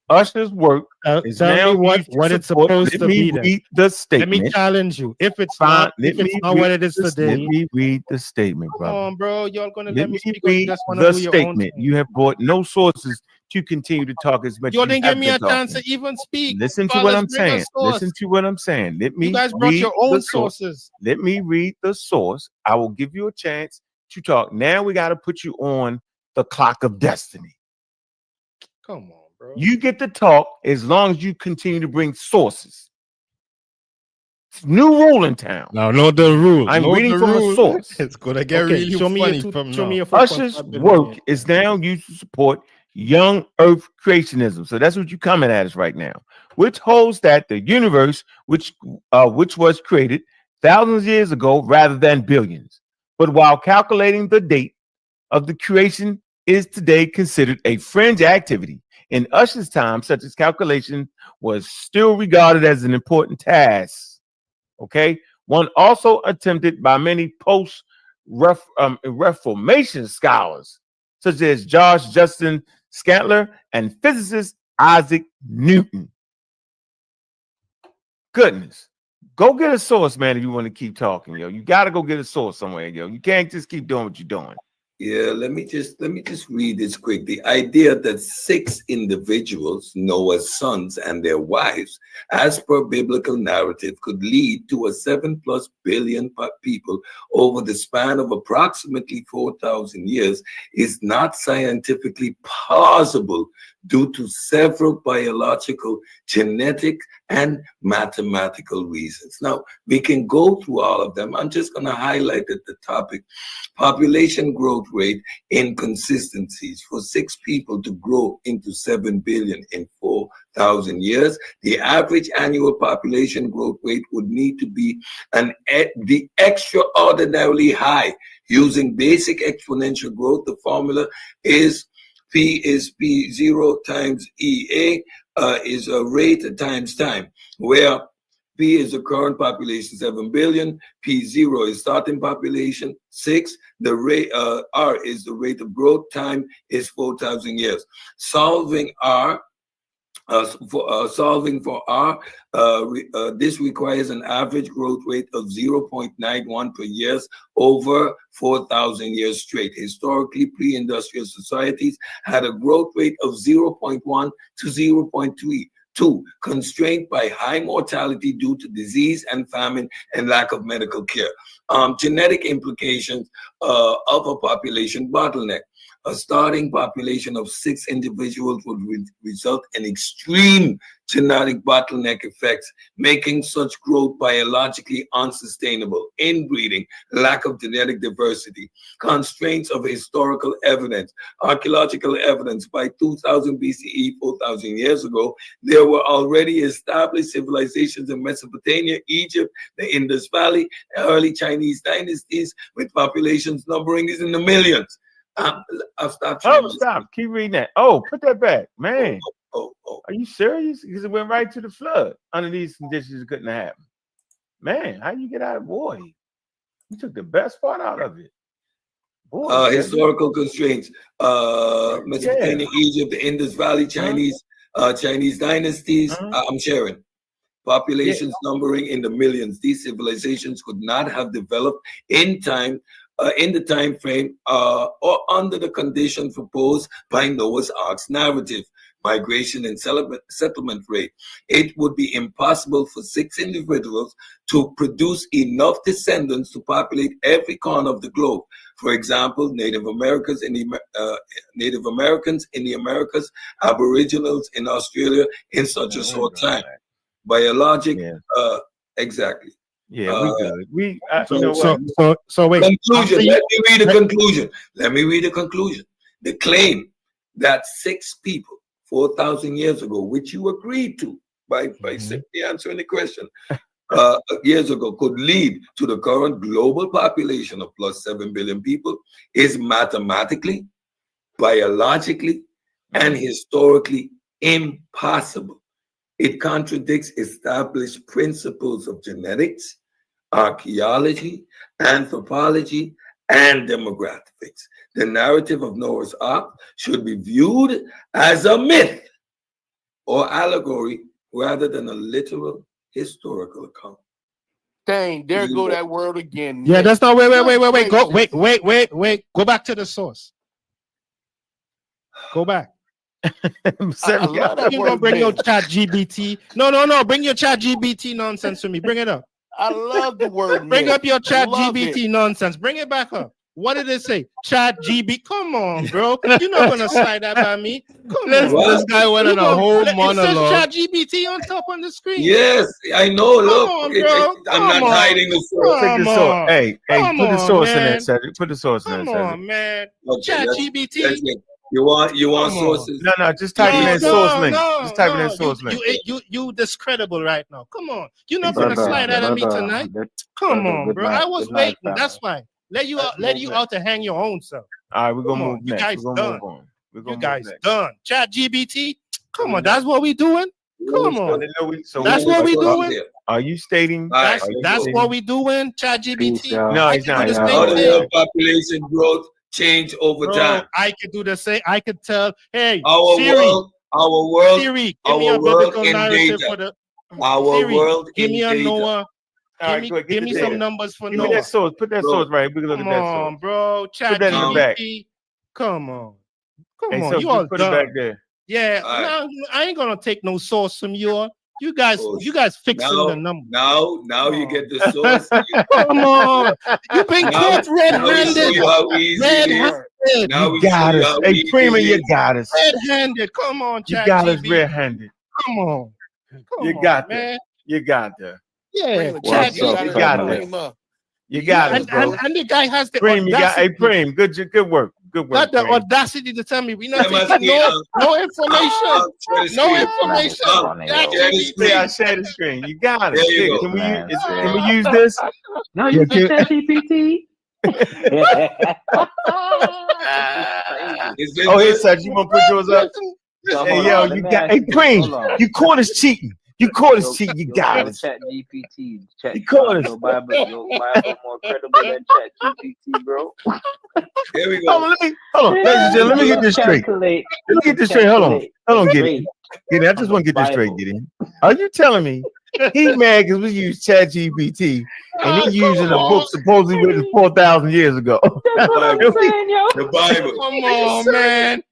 Usher's work is Tell now me what used to it's support. supposed Let to me be then. read the Let me statement. challenge you. If it's Fine. not, Let if it's me not read what it is this. today, Let me read the statement, come brother. on, bro. Y'all gonna Let let me me speak, or you read just wanna the do your own statement. thing? You have brought no sources to continue to talk as much You as you didn't give have me been a chance talking. to even speak. Listen to what Fathers, I'm bring a saying. source. Listen to what I'm saying. Let You me guys brought read your the own source. sources. Let me read the source. I will give you a chance to talk. Now we got to put you on the clock of destiny. Come on, bro. You get to talk as long as you continue to bring sources. It's new rule in town. Now, know the rule. I'm know reading the from rule. a source. It's gonna get Okay, really show me funny from show now. me your Usher's work is now used to support young Earth creationism. So that's what you're coming at us right now, which holds that the universe, which was created thousands of years ago rather than billions. But while calculating the date of the creation is today considered a fringe activity, in Usher's time, such as calculation was still regarded as an important task. Okay, one also attempted by many Reformation scholars, such as George Justin Scantler and physicist Isaac Newton. Goodness, go get a source, man. If you want to keep talking, yo, you got to go get a source somewhere, yo. You can't just keep doing what you're doing. Yeah, let me just read this quick. The idea that 6 individuals, Noah's sons and their wives, as per biblical narrative, could lead to a 7+ billion people over the span of approximately 4,000 years is not scientifically plausible due to several biological, genetic, and mathematical reasons. Now, we can go through all of them. I'm just going to highlight at the topic. Population growth rate inconsistencies. For 6 people to grow into 7 billion in 4,000 years, the average annual population growth rate would need to be the extraordinarily high. Using basic exponential growth, the formula is P0 times EA is a rate times time, where P is the current population, 7 billion. P0 is starting population, 6. The rate R is the rate of growth. Time is 4,000 years. Solving R. Solving for R, this requires an average growth rate of 0.91 per year over 4,000 years straight. Historically, pre-industrial societies had a growth rate of 0.1 to 0.32, constrained by high mortality due to disease and famine and lack of medical care. Genetic implications of a population bottleneck. A starting population of 6 individuals would result in extreme genetic bottleneck effects, making such growth biologically unsustainable. Inbreeding, lack of genetic diversity, constraints of historical evidence, archaeological evidence. By 2000 BCE, 4,000 years ago, there were already established civilizations in Mesopotamia, Egypt, the Indus Valley, early Chinese dynasties with populations numbering in the millions. I'll stop. Stop. Keep reading that. Oh, put that back, man. Oh. Are you serious? Because it went right to the flood. Under these conditions, it couldn't happen. Man, how you get out of boy? You took the best part out of it. Boy, historical constraints. Mesopotamia, Egypt, the Indus Valley, Chinese dynasties. I'm sharing. Populations numbering in the millions. These civilizations could not have developed in the time frame or under the conditions proposed by Noah's Ark's narrative. Migration and settlement rate. It would be impossible for 6 individuals to produce enough descendants to populate every corner of the globe. For example, Native Americans in the Americas, Aboriginals in Australia in such a short time. Biologic, exactly. Yeah, we good. We So, you know so, what? so wait. Conclusion. Let me read the conclusion. The claim that 6 people 4,000 years ago, which you agreed to by simply answering the question, years ago, could lead to the current global population of plus 7 billion people is mathematically, biologically, and historically impossible. It contradicts established principles of genetics, archaeology, anthropology, and demographics. The narrative of Noah's Ark should be viewed as a myth or allegory rather than a literal historical account. Dang, there go that word again. Yeah, Nick. that's not. Wait. Go. Gracious. Wait. Go back to the source. Go back. I love that You're word. gonna bring your man. chat GBT. No. Bring your chat GBT nonsense to me. Bring it up. I love the word. Bring Nick. up your chat Love GBT it. nonsense. Bring it back up. What did it say? Chat GB. Come on, bro. You're not gonna slide that by me. Come on. Well, This guy went on a whole It says monologue. chat GPT on top on the screen. Yes, I know. Look, on, bro. I'm not Come on. hiding the source. Check the source. Hey, Come put the on, source in there, man. Cedric. Put the source in there, Come Cedric. on, man. Okay, Chat that's GPT. it. You want Come on. sources? No, just type in that source link. Just type in that source link. You discreditable right now. Come on. You're not Brother, gonna slide that at me tonight. Come on, good bro. night, I was good night, waiting. That's why. Let you out to hang your own self. All right, we're Come gonna on, move you next. guys We're gonna done. move on. We're gonna You move guys next. done. Chat GBT. Come on, that's what we doing. Come on. That's what we doing. Are you stating? That's what we doing. Chat GBT. No, I he's can not. do the How same does thing. your population growth change over Bro, time? I could do the same. I could tell, hey, Our Siri, world, Siri, give me a biblical narrative for the Siri. world Give me a in data. Noah. All right, go ahead, Give get me the some data. numbers for Give me Noah. that source. Put that source right. We can look Come at that on, source. bro. Chat Put that in the back. GPT. Come on. Hey, Come on. so You all just put it back done. there. Yeah. All right. Now I ain't gonna take no source from you. You guys fixing the number. Now you get the source. Come on. You've been caught red-handed. Red-handed. Now You got us. Hey, Prima, you got us. Red-handed. Come on, You Chat got us GB. red-handed. Come on. You Come got on, that. man. You got that. Yeah. What's Chat up, You GPT. got family? this. You got us, bro. And the guy has the Preem, you got. audacity. Hey, Preem, good work. Good work. Got the Preem. audacity to tell me we not Let taking me no information. No information. Chat Share the GPT. Yeah, share the screen. You got it. There you go. Can we use this? No, you can ChatGPT. Oh, here, Seth, you want to put yours up? Hey, yo, you got. Hey, Preem, you caught us cheating. You caught us cheating. You got us. ChatGPT. You caught us. Your Bible more credible than ChatGPT, bro. There we go. Hold on, ladies and gentlemen, let me get this straight. Let me get this straight. Hold on, Gideon. I just want to get this straight, Gideon. Are you telling me he mad because we use ChatGPT and he using a book supposedly written 4,000 years ago? That's what I'm saying, yo. The Bible. Come on, man.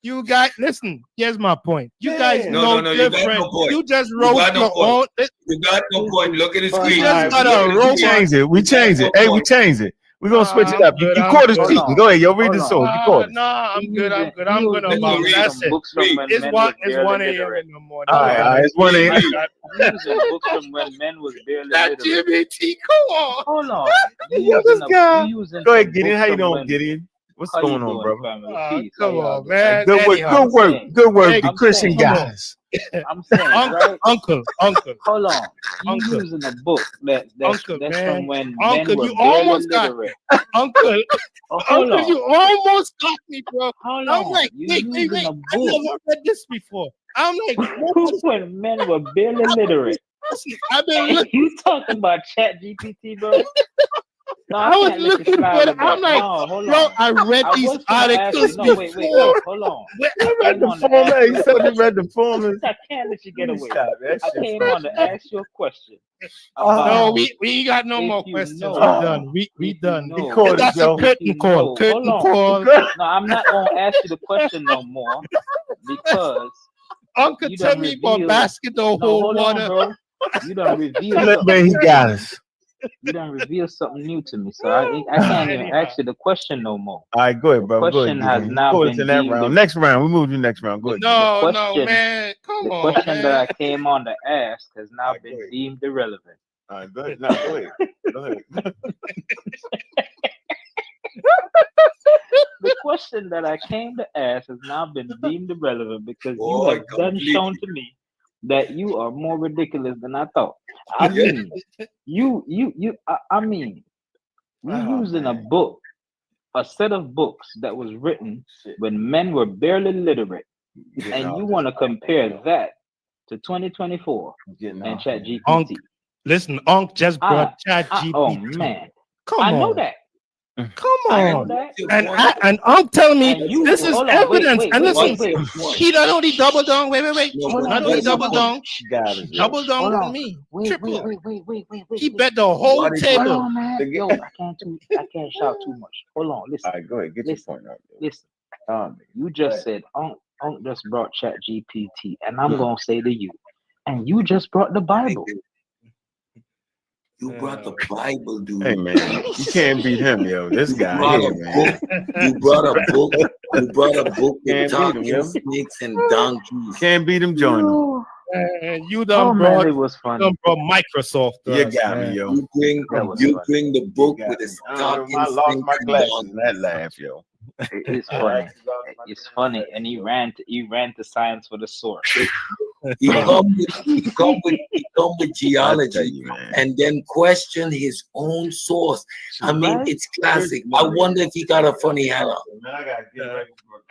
You guys, listen. Here's my point. You guys know No, you got different. no point. You just You roast got no your point. own. You got no point. Look at the You screen. just got a We robot. changed it. We changed it. Hey, we changed it. We're gonna switch it up. You I'm caught us good. cheating. Go ahead, yo. Read the source. You caught us. Nah, I'm good. I'm gonna Let's move. read That's it. Books from when It's men one. was It's barely 1 a.m. literate. in the morning. All right. It's 1 a.m. Using books from when men was barely That literate. GBT. Come on. Hold on. Yo, this guy. Using Go ahead, some Gideon. books How you from doing, when- Gideon? What's How going you on, doing, brother? family? Peace. Come How y'all on, doing? man. Good work. Anyhow. Good work. Good work. Hey, The I'm Christian saying, guys. I'm saying, right? Uncle. Hold on. You Uncle. using a book that's Uncle, that's man. from when Uncle, men were you barely almost got literate. Uncle. Oh, hold Uncle, on. you almost got me, bro. Hold I'm on. like, You wait. using a I book never read this before. I'm like, what is when men were barely literate. I've been And looking. you talking about ChatGPT, bro? No, I was can't let you looking slide for it. with that. I'm like, No, hold bro, on. I read I these was gonna ask you. articles No, before. wait. Hold on. You read the format. You said you read the format. I can't let you get away. Stop that I shit. came on to ask you a question. No, about we ain't got no if more you questions. know- We done. We if you done. know- caught That's us, yo. a curtain you call. know- Curtain hold call. No, I'm not gonna ask you the question no more because Uncle, you tell done me about revealed- basket or no, whole hold water. on, bro. You done revealed Look, something. man, he got us. You done revealed something new to me, so I can't even ask you the question no more. All right, go ahead, bro. Go ahead. question has Gideon. now Caught us been in that deemed round. the- Next round. We move to the next round. Go ahead. No, The no, question- man. Come The on, question man. that I came on to ask has now Alright, go been ahead. deemed irrelevant. All right, go ahead. No, go ahead. Go ahead. The question that I came to ask has now been deemed irrelevant because you Boy, have done completely. shown to me that you are more ridiculous than I thought. I mean, you using a book, a set of books that was written when men were barely literate, and you want to compare that to 2024 and ChatGPT. Listen, Unc just brought Chat GPT. Oh man, Come I know on. that. Come I know on. that. And I'm telling me And you this is hold on, wait, evidence. wait, And wait, listen, wait, wait. he not only double down. Wait. No, Hold but Not on, only wait, double wait, down, Got he it, yo. double down hold on on. me. Wait, Triple. wait. He bet the whole What is- Hold table. on, man. Yo, I can't shout too much. Hold on, listen. All right, go ahead. Get Listen. your point out. Yo. Listen. You just said Unc just brought Chat GPT, and I'm gonna say to you, and you just brought the Bible. You brought the Bible, dude. Hey man, you can't beat him, yo. This guy brought here, a man. book. You brought a book. You brought a book with Can't beat him, talking yo. snakes and donkeys. Can't beat him, join him. And you Oh done man, brought, it was funny. Microsoft. to You us, got man. me, yo. You bring That was you funny. bring the book You got with me. the I talking lost snakes my and glasses in donkeys. that laugh, yo. It's funny. It's funny, and he ran to science for the source. He come with I tell geology you, man. and then question his own source. I mean, Right? it's classic. I wonder if he got a funny hat on. Man, I gotta get ready for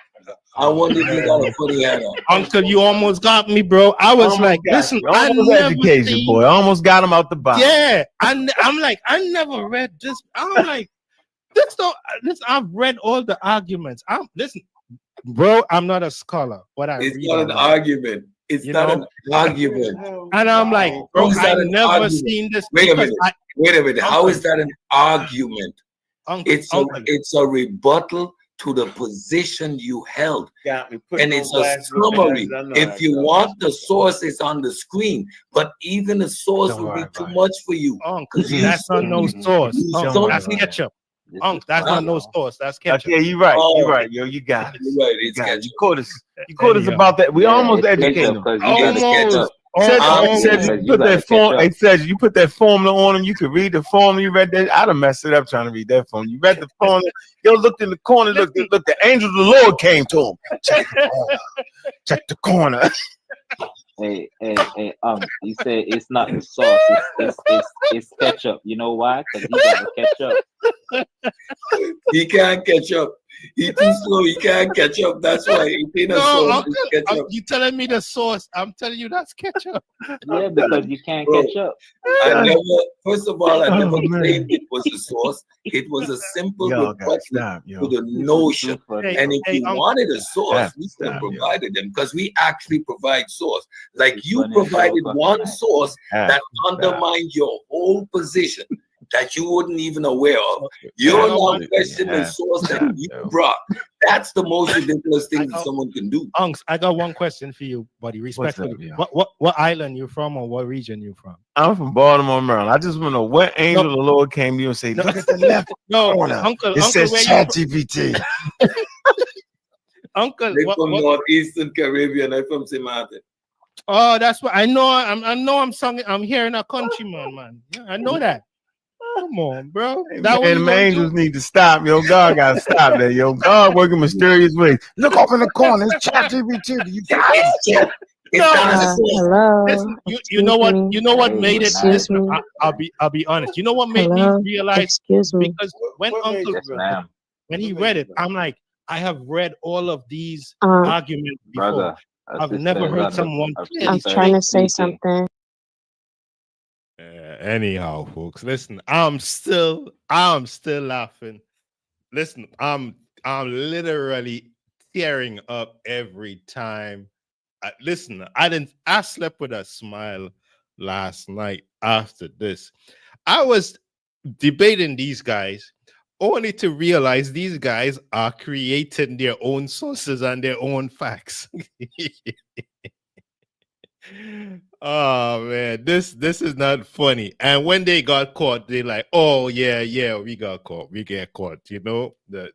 I wonder if he got a funny hat on. Uncle, you almost got me, bro. I was Almost like, got listen, you. I Almost never educated, seen. boy. Almost got him out the box. Yeah, I'm like, I never read this. I'm like, this don't. Listen, I've read all the arguments. Listen, bro. I'm not a scholar, but I It's read. not a an lot, argument. It's you not know? an argument. And I'm like, bro, How is I that an never argument? seen this. Wait a because minute. Wait a minute. How Uncle. is that an argument? Uncle, It's a rebuttal to the position you held. Got me. Put And no it's a glasses on, summary. guys. I know If that, you yo. want the source, it's on the screen. But even the source Don't would be worry too about it. much for you. Uncle, You that's not no sauce. you Don't Uncle, worry that's about it. ketchup. This Uncle, is that's funny, not no y'all. sauce. That's ketchup. Okay, you're right. You're Oh, right, yo. You got us. you're right. You It's got us. ketchup. You caught us. You caught us Anyhow. about that. We Yeah, almost it's educated ketchup him. because you gotta catch Almost. up. Says you Because you put gotta that form. catch It up. says you put that formula on him. You could read the formula. You read that. I'd have messed it up trying to read that formula. You read the formula. Yo, looked in the corner. Look, the angel of the Lord came to him. Check the corner. Check the corner. Hey, you say it's not the sauce, it's ketchup. You know why? Because he gotta catch up. He can't catch up. He too slow. He can't catch up. That's why he ain't a No, soul. Uncle, Catch up. you telling me the sauce? I'm telling you that's ketchup. Yeah, because you can't Bro, catch up. I never. First of all, I never Oh, man. claimed it was a source. It was a simple Y'all gotta rebuttal stop, yo. to the notion. Hey, And if you Uncle. wanted a source, Yeah, we could have stop, yo. provided them because we actually provide source. Like It's you funny, provided bro. one source Yeah, that stop. undermined your whole position that you wasn't even aware of. You're Absolutely, not questioning the yeah. source that Stop, you yo. brought. That's the most ridiculous thing I that know. someone can do. Unks, I got one question for you, buddy. Respectfully. up, yo? What island you from or what region you from? I'm from Baltimore, Maryland. I just want to know what angel of the Lord came to you and say, No. look at the left No, corner. Uncle, It Uncle, says where you Chat from? GPT. Uncle, They're what? from Northeastern Caribbean. I'm from St. Martin. Oh, that's what I know. I'm singing. I'm hearing a countryman, man. Yeah, I know that. Come on, bro. That And the angels need to stop, yo. God got to stop that, yo. God working mysterious ways. Look up in the corner. It's Chat GPT. You got it? Hello. Listen, you know what? You know what made it? Excuse Listen, me. I'll be honest. You know what made Hello. me realize? Excuse me. Because when Uncle Yes, ma'am. when he read it, I'm like, I have read all of these Um, arguments before. Brother, I've never heard someone clearly I'm trying to say speaking. something. Anyhow, folks, listen, I'm still laughing. Listen, I'm literally tearing up every time. Listen, I slept with a smile last night after this. I was debating these guys only to realize these guys are creating their own sources and their own facts. Oh man, this is not funny. And when they got caught, they like, oh yeah, we got caught. We get caught. You know, the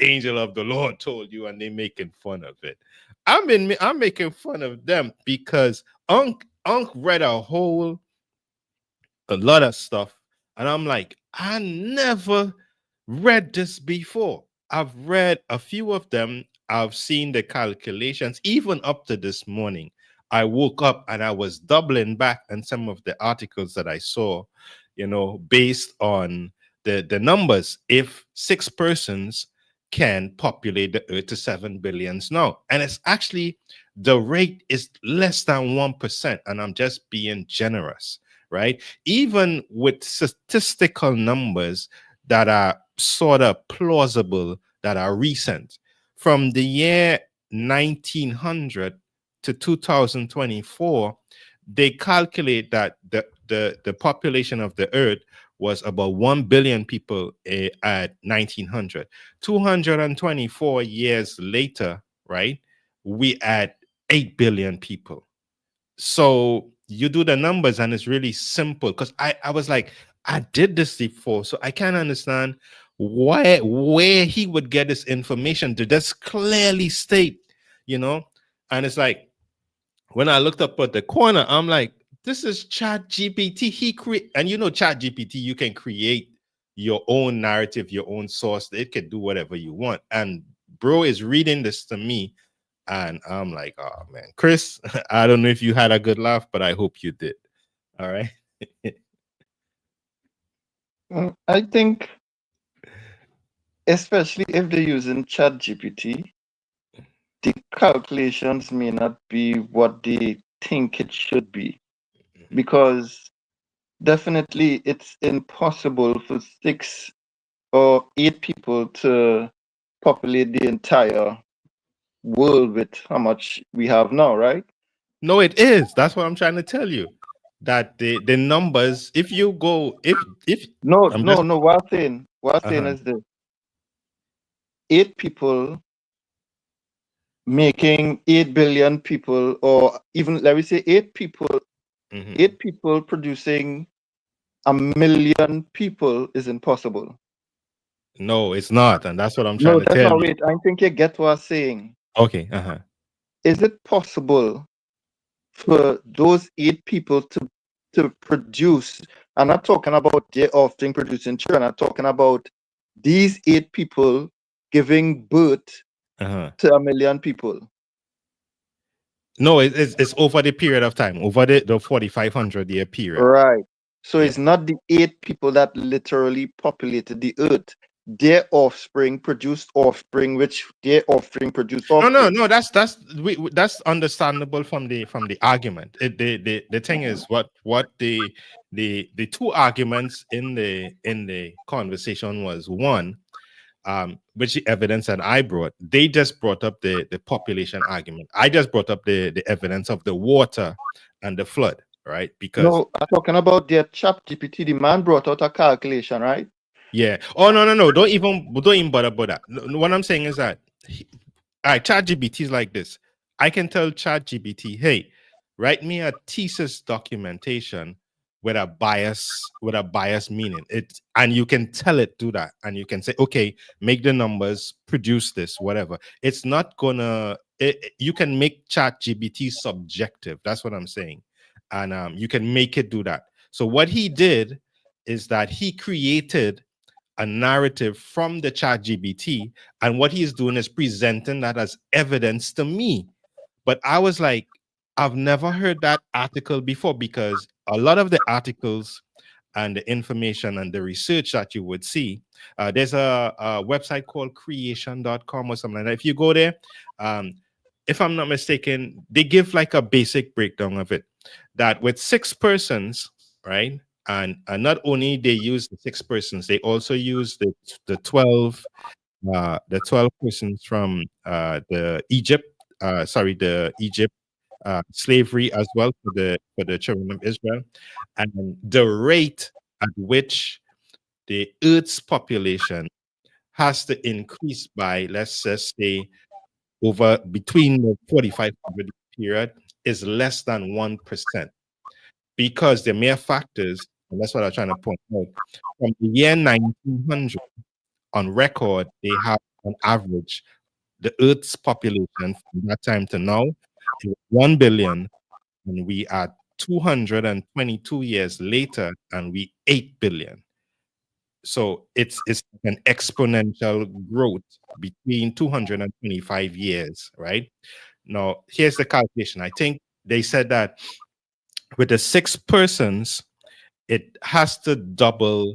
angel of the Lord told you, and they making fun of it. I'm making fun of them because Unc read a lot of stuff, and I'm like, I never read this before. I've read a few of them. I've seen the calculations, even up to this morning. I woke up and I was doubling back on some of the articles that I saw, you know, based on the numbers. If 6 persons can populate the earth to 7 billions now, and it's actually the rate is less than 1%, and I'm just being generous, right? Even with statistical numbers, that are sort of plausible, that are recent. From the year 1900 to 2024, they calculate that the population of the earth was about 1 billion people at 1900. 224 years later, right, we at 8 billion people. So you do the numbers and it's really simple, because I was like, I did this before, so I can't understand where he would get this information to just clearly state, you know. And it's like, when I looked up at the corner, I'm like, this is Chat GPT. He create, and you know, Chat GPT, you can create your own narrative, your own source. It can do whatever you want. And bro is reading this to me, and I'm like, oh man, Chris, I don't know if you had a good laugh, but I hope you did. All right. I think, especially if they're using Chat GPT, the calculations may not be what they think it should be, because definitely it's impossible for 6 or 8 people to populate the entire world with how much we have now, right? No, it is. That's what I'm trying to tell you. That the numbers, if you go, if No, I'm no, just no. What I'm saying is this: 8 people making 8 billion people, or even let me say 8 people, 8 people producing 1,000,000 people is impossible. No, it's not, and that's what I'm trying No, to that's tell not you. it. I think you get what I'm saying. Okay. Is it possible for those 8 people to produce? I'm not talking about their offspring producing children. I'm talking about these 8 people giving birth to 1,000,000 people. No, it's over the period of time, over the 4,500 year period. Right. So Yeah. it's not the 8 people that literally populated the earth. Their offspring produced offspring, which their offspring produced offspring. No. That's understandable from the argument. The thing is, what the two arguments in the conversation was, one, which the evidence that I brought, they just brought up the population argument. I just brought up the evidence of the water and the flood, right? Because No, I'm talking about their Chat GPT. The man brought out a calculation, right? yeah. Oh no. Don't even bother about that. What I'm saying is that, all right, ChatGPT is like this. I can tell ChatGPT, hey, write me a thesis documentation with a bias meaning. And you can tell it do that, and you can say, okay, make the numbers, produce this, whatever. It's not gonna. You can make ChatGPT subjective. That's what I'm saying, and you can make it do that. So what he did is that he created a narrative from the Chat GBT, and what he's doing is presenting that as evidence to me. But I was like, I've never heard that article before, because a lot of the articles and the information and the research that you would see, there's a website called creation.com or something like that. If you go there, if I'm not mistaken, they give like a basic breakdown of it, that with 6 persons, right? And not only they use the 6 persons, they also use the 12 persons from the Egypt slavery as well, for the children of Israel, and the rate at which the Earth's population has to increase by, let's just say, over between the 4,500 period is less than 1%, because the mere factors, and that's what I'm trying to point out. From the year 1900 on record, they have on average the Earth's population from that time to now is 1 billion, and we are 222 years later, and we 8 billion. So it's an exponential growth between 225 years, right? Now, here's the calculation. I think they said that with the 6 persons, it has to double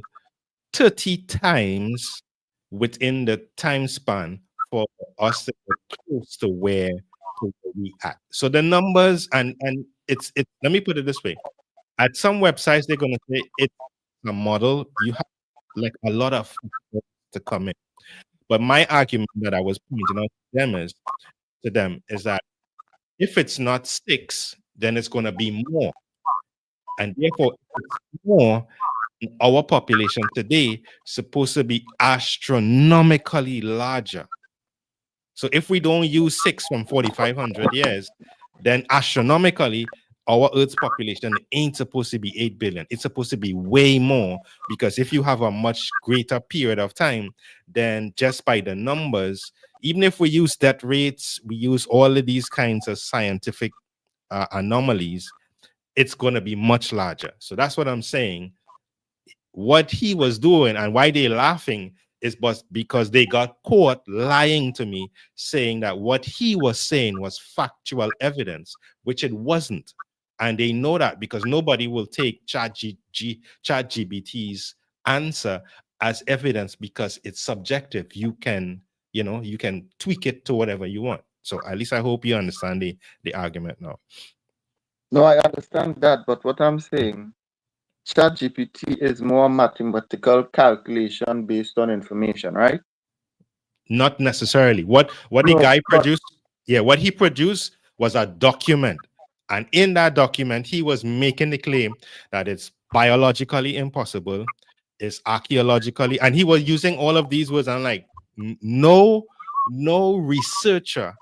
30 times within the time span for us to get close to where we at. So the numbers, and it's let me put it this way. At some websites, they're gonna say it's a model. You have like a lot of factors to come in. But my argument that I was pointing out to them is that if it's not 6, then it's going to be more. And therefore, if it's more, our population today supposed to be astronomically larger. So if we don't use 6 from 4,500 years, then astronomically, our Earth's population ain't supposed to be 8 billion. It's supposed to be way more, because if you have a much greater period of time, then just by the numbers, even if we use death rates, we use all of these kinds of scientific anomalies, it's going to be much larger. So that's what I'm saying. What he was doing and why they're laughing is because they got caught lying to me, saying that what he was saying was factual evidence, which it wasn't. And they know that because nobody will take ChatGPT's answer as evidence because it's subjective. You can tweak it to whatever you want. So at least I hope you understand the argument now. No, I understand that, but what I'm saying, ChatGPT is more mathematical calculation based on information, right? Not necessarily. What the guy produced, what he produced was a document. And in that document, he was making the claim that it's biologically impossible, it's archaeologically, and he was using all of these words. And like, no researcher,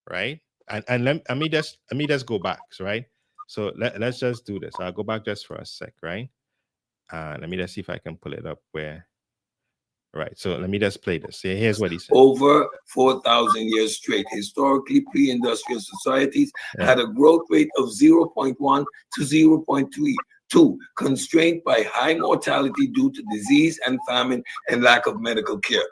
right? And let me just go back, right? So let's just do this. I'll go back just for a sec, right? Let me just see if I can pull it up where. Right, so let me just play this. Here's what he said. Over 4,000 years straight, historically pre-industrial societies had a growth rate of 0.1 to 0.32, constrained by high mortality due to disease and famine and lack of medical care.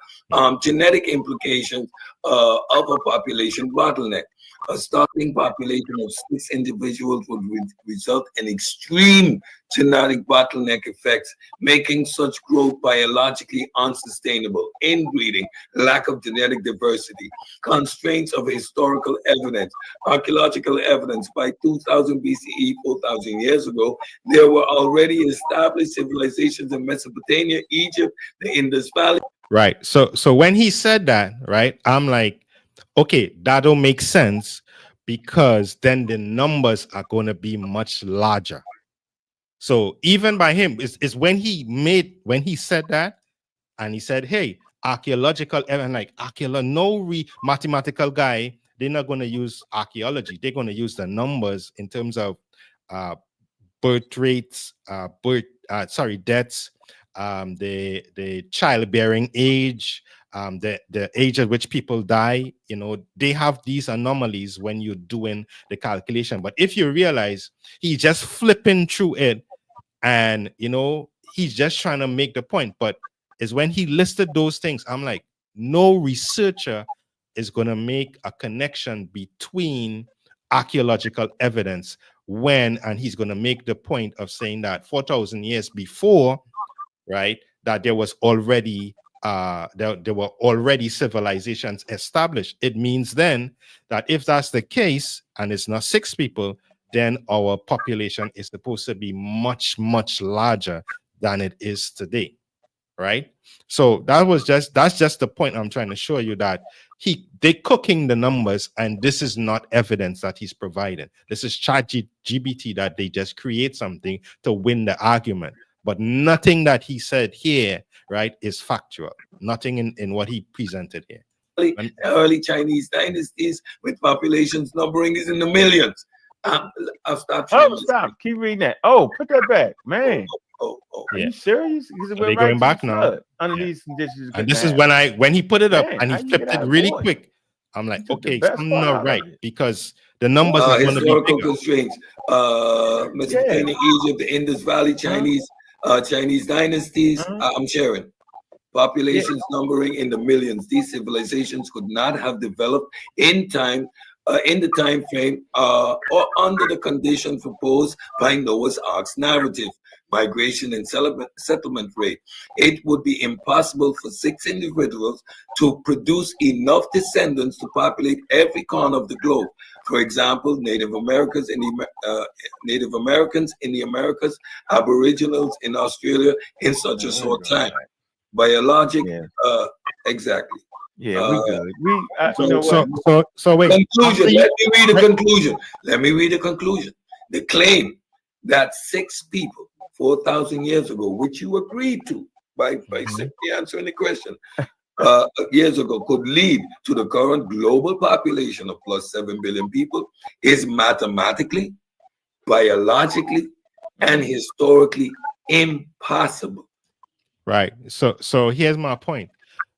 Genetic implications of a population bottleneck. A starting population of 6 individuals would result in extreme genetic bottleneck effects, making such growth biologically unsustainable. Inbreeding, lack of genetic diversity, constraints of historical evidence, archaeological evidence. By 2000 BCE, 4,000 years ago, there were already established civilizations in Mesopotamia, Egypt, the Indus Valley. Right. So when he said that, right, I'm like, okay, that don't make sense, because then the numbers are going to be much larger. So even by him, is when he said that, and he said, hey, archaeological evidence, like mathematical guy, they're not going to use archaeology. They're going to use the numbers in terms of birth rates, deaths, the childbearing age, the age at which people die. They have these anomalies when you're doing the calculation. But if you realize he's just flipping through it, and he's just trying to make the point, but is when he listed those things, I'm like, no researcher is going to make a connection between archaeological evidence and he's going to make the point of saying that 4,000 years before, right, that there was already there were already civilizations established. It means then that if that's the case and it's not 6 people, then our population is supposed to be much, much larger than it is today, right? So that's just the point I'm trying to show you, that they're cooking the numbers, and this is not evidence that he's providing. This is ChatGPT that they just create something to win the argument. But nothing that he said here, right, is factual. Nothing in what he presented here. Early Chinese dynasties with populations numbering is in the millions. I'll stop. Stop. Keep reading that. Oh, put that back, man. Are you serious? They're going back now. Under these conditions. And this is when he put it up and he flipped it really quick. I'm like, okay, something not right, because the numbers are going to be bigger. Constraints. Mesopotamia, Egypt, the Indus Valley, Chinese dynasties. I'm sharing. Populations numbering in the millions. These civilizations could not have developed in the time frame or under the conditions proposed by Noah's Ark's narrative, migration and settlement rate. It would be impossible for 6 individuals to produce enough descendants to populate every corner of the globe. For example, Native Americans in the Americas, Aboriginals in Australia in such a short time. biologic. Yeah. Exactly. Yeah, we good. We, So, you know what? So wait. Conclusion. Let me read the conclusion. Let me read the conclusion. The claim that 6 people 4,000 years ago, which you agreed to by simply answering the question, years ago could lead to the current global population of plus 7 billion people is mathematically, biologically, and historically impossible. Right. So here's my point.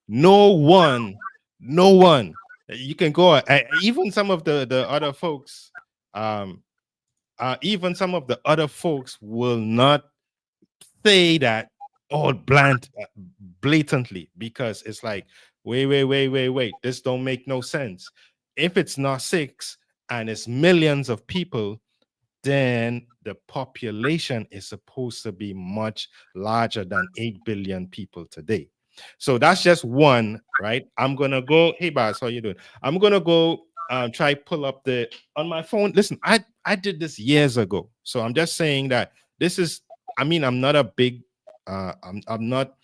No one, you can go, even some of the other folks, even some of the other folks will not say that all blatantly, because it's like, wait, this don't make no sense. If it's not 6 and it's millions of people, then the population is supposed to be much larger than 8 billion people today. So that's just one, right? I'm gonna go. Hey, Baz, how you doing? I'm gonna go try pull up the on my phone. Listen, I did this years ago, so I'm just saying that this is. I mean, I'm not a big. I'm not.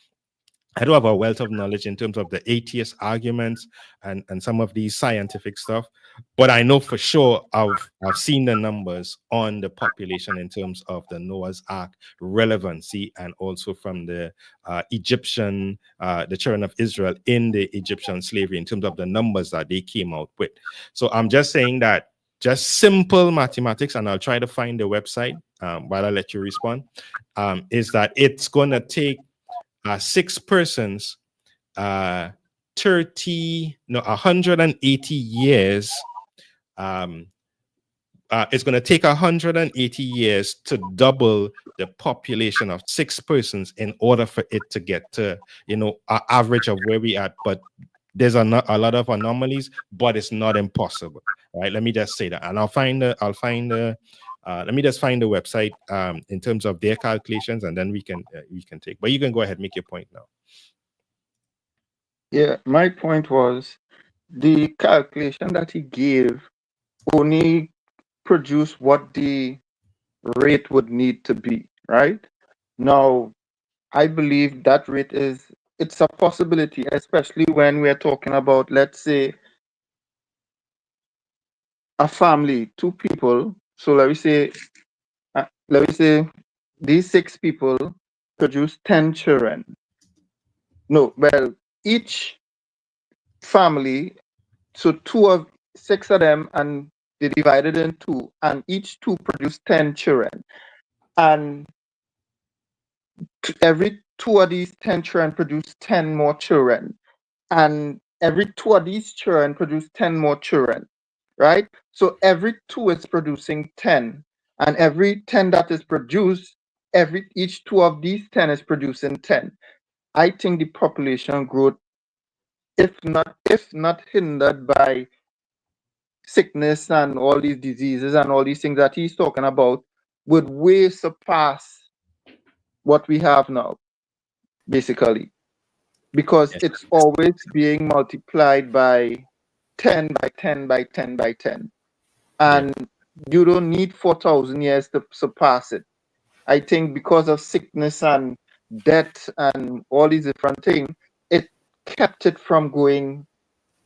I do have a wealth of knowledge in terms of the atheist arguments and some of these scientific stuff, but I know for sure I've seen the numbers on the population in terms of the Noah's Ark relevancy, and also from the Egyptian, the children of Israel in the Egyptian slavery in terms of the numbers that they came out with. So I'm just saying that just simple mathematics, and I'll try to find the website while I let you respond, is that it's going to take 6 persons, 180 years. It's going to take 180 years to double the population of 6 persons in order for it to get to, an average of where we at. But there's a lot of anomalies, but it's not impossible, right? Let me just say that, and let me just find the website in terms of their calculations, and then we can take. But you can go ahead, make your point now. Yeah, my point was the calculation that he gave only produced what the rate would need to be, right? Now, I believe that rate it's a possibility, especially when we're talking about, let's say, a family, 2 people. So let me say these 6 people produce 10 children. No, well, each family, so 6 of them, and they divided in 2, and each 2 produce 10 children. And every 2 of these 10 children produce 10 more children. And every 2 of these children produce 10 more children, right? So every 2 is producing 10. And every 10 that is produced, each 2 of these 10 is producing 10. I think the population growth, if not hindered by sickness and all these diseases and all these things that he's talking about, would way surpass what we have now, basically, because it's always being multiplied by 10 by 10 by 10 by 10, and you don't need 4,000 years to surpass it. I think because of sickness and death and all these different things, it kept it from going,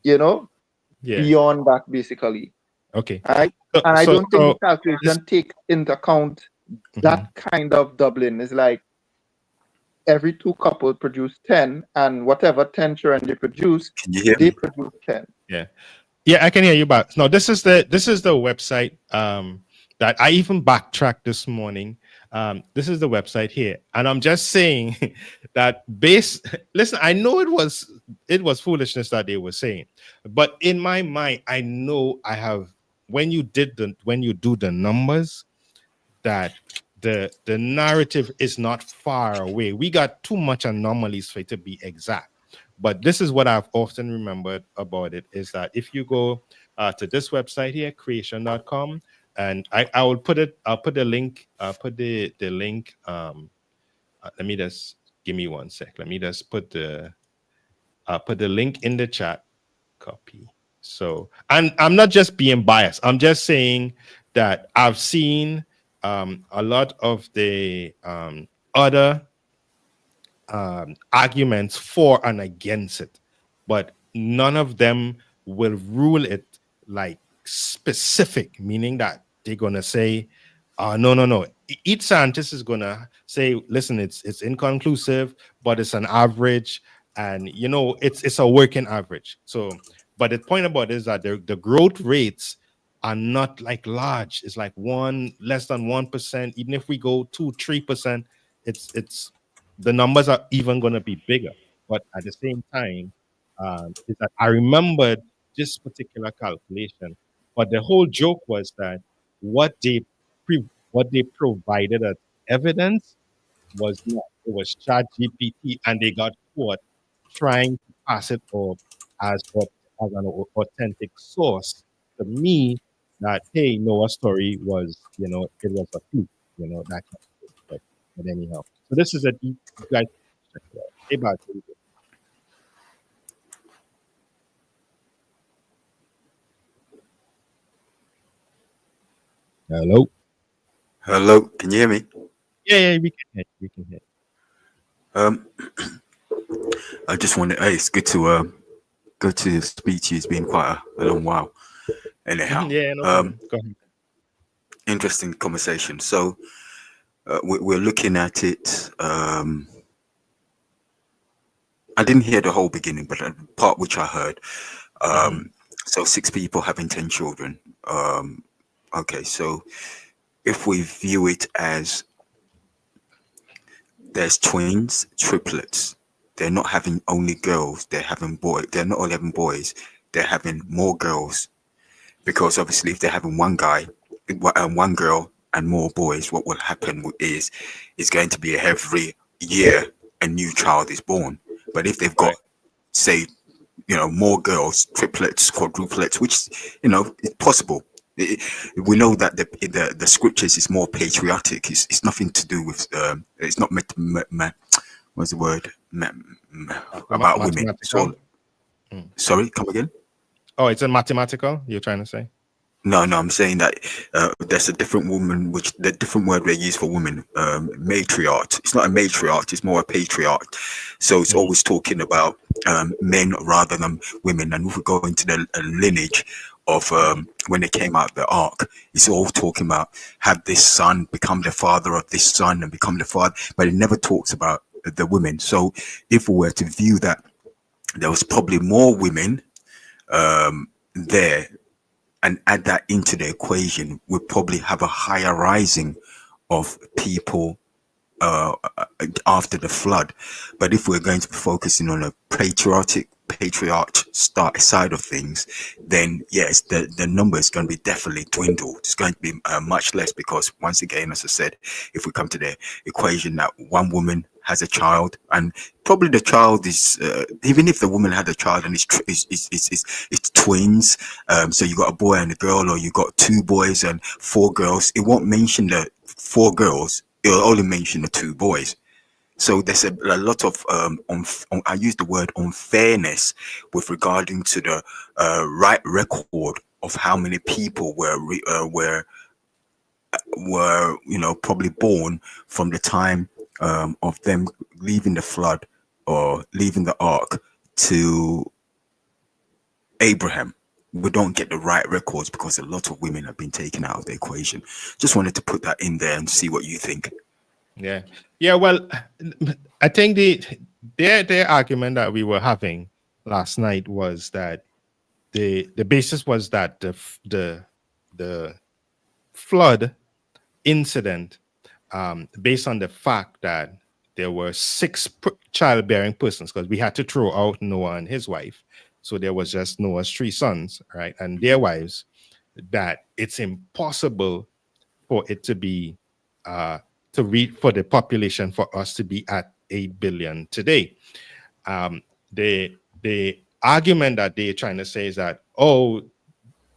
beyond that, basically. Okay. Right? And I don't think the calculation take into account that kind of doubling. It's like every 2 couples produce 10, and whatever 10 children they produce, they produce 10. Yeah, I can hear you back. No, this is the website that I even backtracked this morning. This is the website here, and I'm just saying that listen, I know it was foolishness that they were saying, but in my mind, I know I have, when you do the numbers, that the narrative is not far away. We got too much anomalies for it to be exact. But this is what I've often remembered about it, is that if you go to this website here, creation.com, and I'll put the link, let me just, give me one sec. Let me just put the link in the chat, copy. So, and I'm not just being biased. I'm just saying that I've seen a lot of the other arguments for and against it, but none of them will rule it like specific, meaning that they're gonna say, no. Each scientist is gonna say, listen, it's inconclusive, but it's an average, and it's a working average. So, but the point about it is that the growth rates are not like large. It's like less than 1%. Even if we go 2-3%, it's the numbers are even going to be bigger. But at the same time, is that I remembered this particular calculation, but the whole joke was that what they what they provided as evidence was not. It was Chat GPT, and they got caught trying to pass it off as an authentic source to me. That, hey, Noah's story was, it was a fluke, that kind of thing. But anyhow, so this is a deep, you guys check it out. Hey, bye. Hello. Hello, can you hear me? Yeah, we can hear. We can hear. I just wanted. Hey, it's good to speak to you. It's been quite a long while. Anyhow, Yeah, no problem. Go ahead. Interesting conversation. So we're looking at it. I didn't hear the whole beginning, but the part which I heard. So 6 people having 10 children. Okay, so if we view it as there's twins, triplets, they're not having only girls, they're having boys. They're not all having boys, they're having more girls. Because obviously if they're having one guy, one girl and more boys, what will happen is it's going to be every year a new child is born. But if they've got, say, more girls, triplets, quadruplets, which, it's possible. We know that the scriptures is more patriotic. It's nothing to do with it's not what's the word about women. So sorry, come again. Oh, it's a mathematical, you're trying to say? No, I'm saying that there's a different woman, which the different word they use for women, matriarch. It's not a matriarch, it's more a patriarch. So it's always talking about men rather than women. And if we go into the lineage of when they came out of the ark, it's all talking about have this son become the father of this son and become the father, but it never talks about the women. So if we were to view that, there was probably more women there, and add that into the equation, we'd probably have a higher rising of people after the flood. But if we're going to be focusing on a patriarch side of things, then yes, the number is going to be definitely dwindled. It's going to be much less, because once again, as I said, if we come to the equation that one woman has a child, and probably the child is even if the woman had a child and it's twins, so you got a boy and a girl, or you got 2 boys and 4 girls, it won't mention the 4 girls, it'll only mention the 2 boys. So there's a lot of I use the word unfairness with regarding to the right record of how many people were probably born from the time of them leaving the flood or leaving the ark to Abraham. We don't get the right records because a lot of women have been taken out of the equation. Just wanted to put that in there and see what you think. Yeah. Well, I think their argument that we were having last night was that the basis was that the flood incident, based on the fact that there were 6 childbearing persons, because we had to throw out Noah and his wife, so there was just Noah's 3 sons, right, and their wives, that it's impossible for it to be for the population for us to be at 8 billion today. The argument that they're trying to say is that, oh,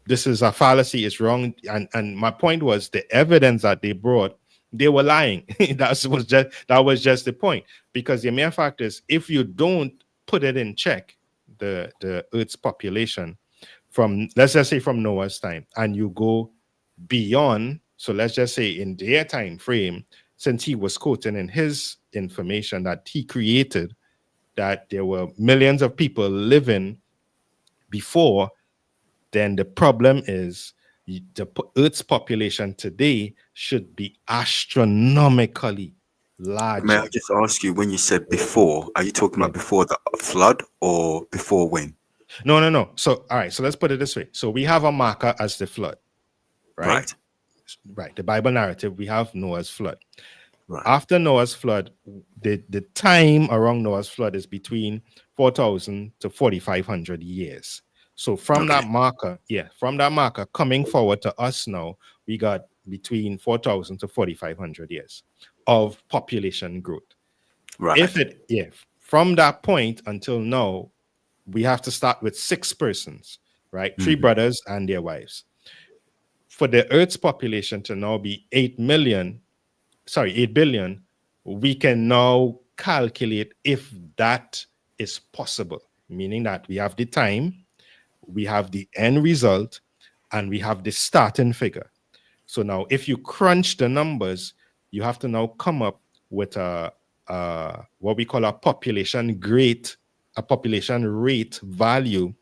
this is a fallacy, it's wrong. And my point was the evidence that they brought, they were lying. that was just the point. Because the mere fact is, if you don't put it in check, the Earth's population from, let's just say from Noah's time, and you go beyond, so let's just say in their time frame, since he was quoting in his information that he created, that there were millions of people living before, then the problem is the Earth's population today should be astronomically larger. May I just ask you, when you said before, are you talking about before the flood or before when? No. So, all right. So let's put it this way. So we have a marker as the flood, right? Right. The Bible narrative, we have Noah's flood. Right. After Noah's flood, the time around Noah's flood is between 4,000 to 4,500 years. So from that marker, from that marker coming forward to us now, we got between 4,000 to 4,500 years of population growth. Right. From that point until now, we have to start with 6 persons, right? 3 brothers and their wives. For the Earth's population to now be 8 billion, we can now calculate if that is possible, meaning that we have the time, we have the end result, and we have the starting figure. So now if you crunch the numbers, you have to now come up with what we call a population rate value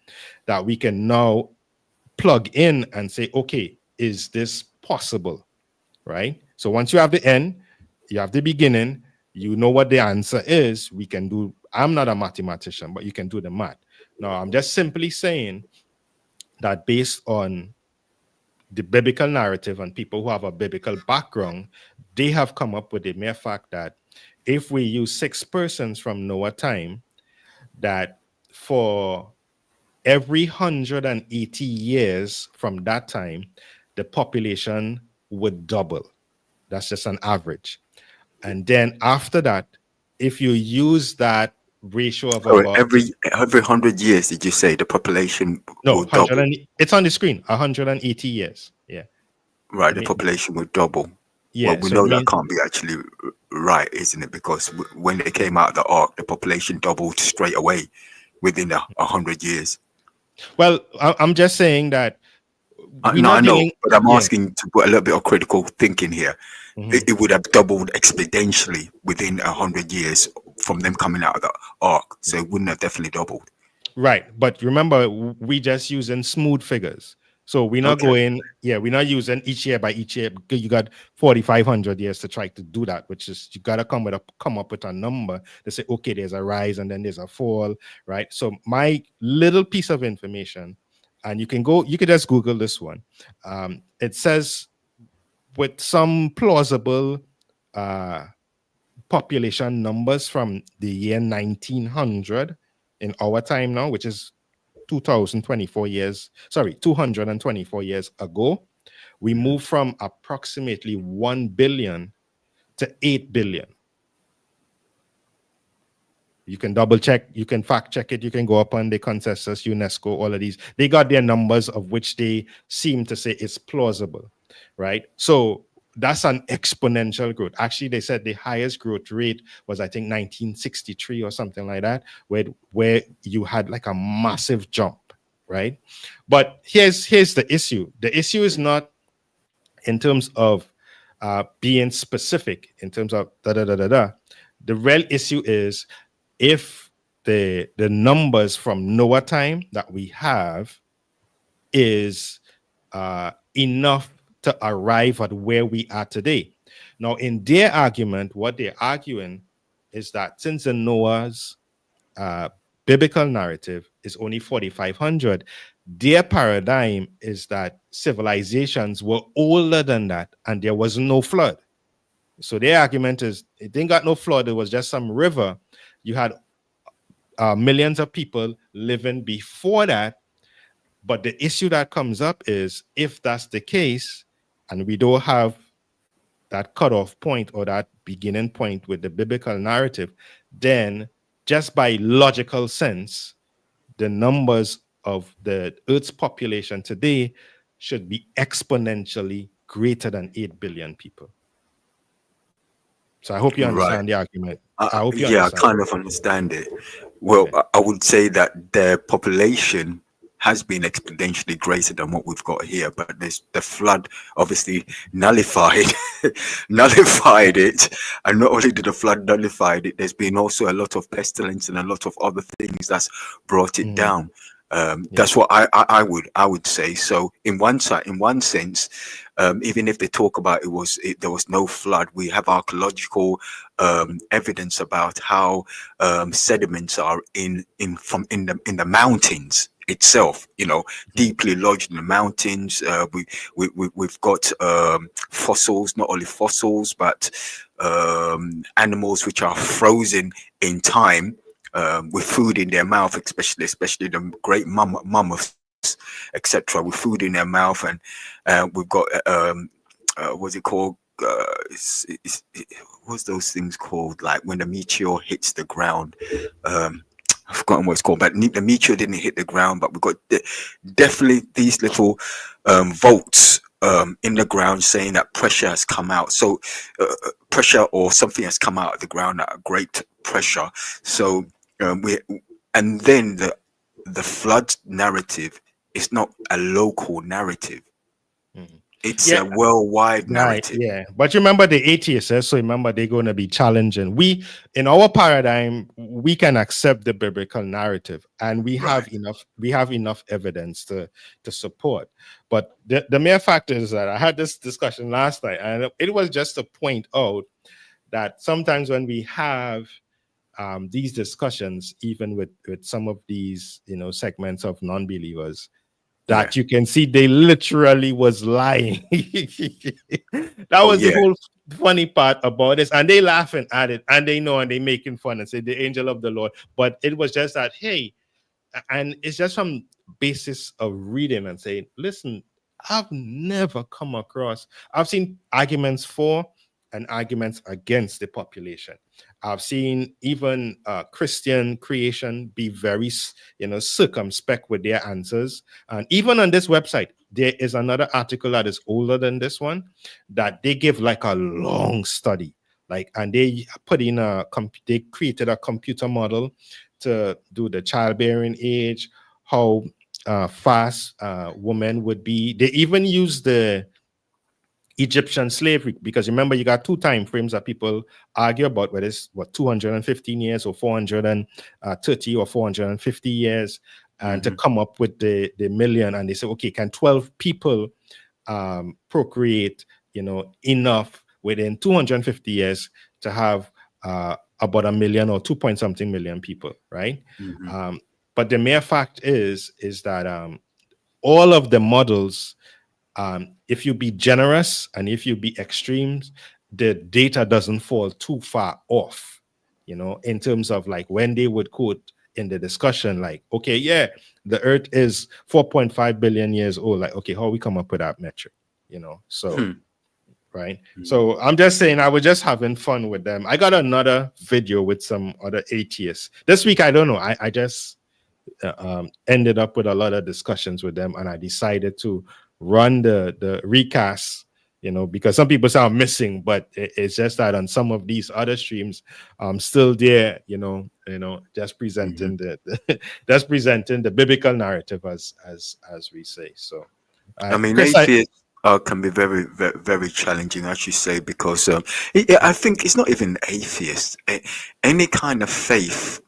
that we can now plug in and say, okay, is this possible, right? So once you have the end, you have the beginning, you know what the answer is, we can do, I'm not a mathematician, but you can do the math. Now, I'm just simply saying that based on the biblical narrative and people who have a biblical background, they have come up with the mere fact that if we use 6 persons from Noah time, that for every 180 years from that time, the population would double. That's just an average. And then after that, if you use that ratio of about every 100 years, did you say the population will double? It's on the screen, 180 years. Yeah. Right, the population will double. Yeah, well, we know that can't be actually right, isn't it? Because when they came out of the ark, the population doubled straight away within 100 years. Well, I'm just saying that. I know, but I'm asking to put a little bit of critical thinking here. It would have doubled exponentially within 100 years from them coming out of the ark. So it wouldn't have definitely doubled. Right. But remember, we just using smooth figures. So we're not we're not using each year by each year. You got 4,500 years to try to do that, which is you got to come up with a number to say, okay, there's a rise and then there's a fall, right? So my little piece of information, and you could just Google this one. It says with some plausible population numbers from the year 1900 in our time now, which is 224 years ago, we moved from approximately 1 billion to 8 billion. You can double check, you can fact check it, you can go up on the consensus, UNESCO, all of these. They got their numbers of which they seem to say it's plausible, right? So that's an exponential growth. Actually, they said the highest growth rate was, I think, 1963 or something like that, where you had like a massive jump, right? But here's the issue. The issue is not in terms of being specific, in terms of The real issue is if the numbers from Noah time that we have is enough to arrive at where we are today. Now, in their argument, what they're arguing is that since the Noah's biblical narrative is only 4,500, their paradigm is that civilizations were older than that and there was no flood. So their argument is it didn't got no flood, it was just some river. You had millions of people living before that. But the issue that comes up is if that's the case, and we don't have that cutoff point or that beginning point with the biblical narrative, then just by logical sense, the numbers of the Earth's population today should be exponentially greater than 8 billion people. So I hope you understand the argument. I kind of understand it. Well, I would say that their population has been exponentially greater than what we've got here. But there's the flood obviously nullified nullified it. And not only did the flood nullify it, there's been also a lot of pestilence and a lot of other things that's brought it down. That's what I would say. So in one sense, even if they talk about there was no flood, we have archaeological evidence about how sediments are in the mountains itself, you know, deeply lodged in the mountains. We've got fossils, not only fossils, but animals which are frozen in time, with food in their mouth, especially the great mammoths, etc., with food in their mouth. And we've got what's it called? What's those things called? Like when the meteor hits the ground. I've forgotten what it's called, but the meteor didn't hit the ground, but we've got definitely these little volts in the ground saying that pressure has come out. So pressure or something has come out of the ground at a great pressure. So and then the flood narrative is not a local narrative. It's a worldwide narrative. Yeah, but remember the atheists, so remember they're going to be challenging. We, in our paradigm, we can accept the biblical narrative, and we have enough evidence to support. But the mere fact is that I had this discussion last night, and it was just to point out that sometimes when we have these discussions, even with some of these, you know, segments of non-believers, that you can see they literally was lying. That was the whole funny part about this, and they laughing at it, and they know, and they making fun and say the angel of the Lord. But it was just that, hey, and it's just from basis of reading and saying, listen, I've never come across, I've seen arguments for and arguments against the population. I've seen even Christian creation be very, you know, circumspect with their answers. And even on this website, there is another article that is older than this one that they give like a long study. Like, and they put in they created a computer model to do the childbearing age, how fast women would be. They even use the Egyptian slavery, because remember, you got two time frames that people argue about, whether it's 215 years or 430 or 450 years, and to come up with the million. And they say, okay, can 12 people procreate, you know, enough within 250 years to have about a million or 2 point something million people, right? But the mere fact is that all of the models, if you be generous and if you be extremes, the data doesn't fall too far off, you know, in terms of like when they would quote in the discussion, like, okay, yeah, the earth is 4.5 billion years old. Like, okay, how we come up with that metric, you know? So, right. So I'm just saying, I was just having fun with them. I got another video with some other atheists this week. I don't know. I just ended up with a lot of discussions with them, and I decided to run the recast, you know, because some people say I'm missing, but it's just that on some of these other streams, I'm still there, you know, just presenting just presenting the biblical narrative as we say. So I mean, Chris, atheists can be very, very, very challenging, as you say, because I think it's not even atheists. Any kind of faith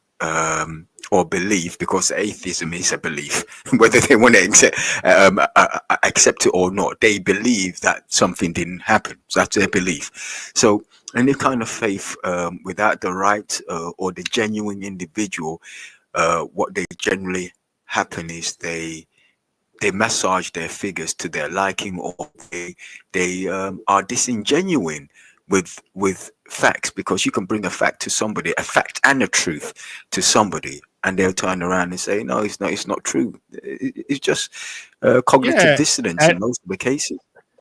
or belief, because atheism is a belief, whether they want to accept it or not, they believe that something didn't happen. So that's their belief. So any kind of faith without the right or the genuine individual, what they generally happen is they massage their figures to their liking, or they are disingenuine with facts, because you can bring a fact to somebody, a fact and a truth to somebody, and they'll turn around and say, no, it's not true. It's just cognitive dissonance in most of the cases.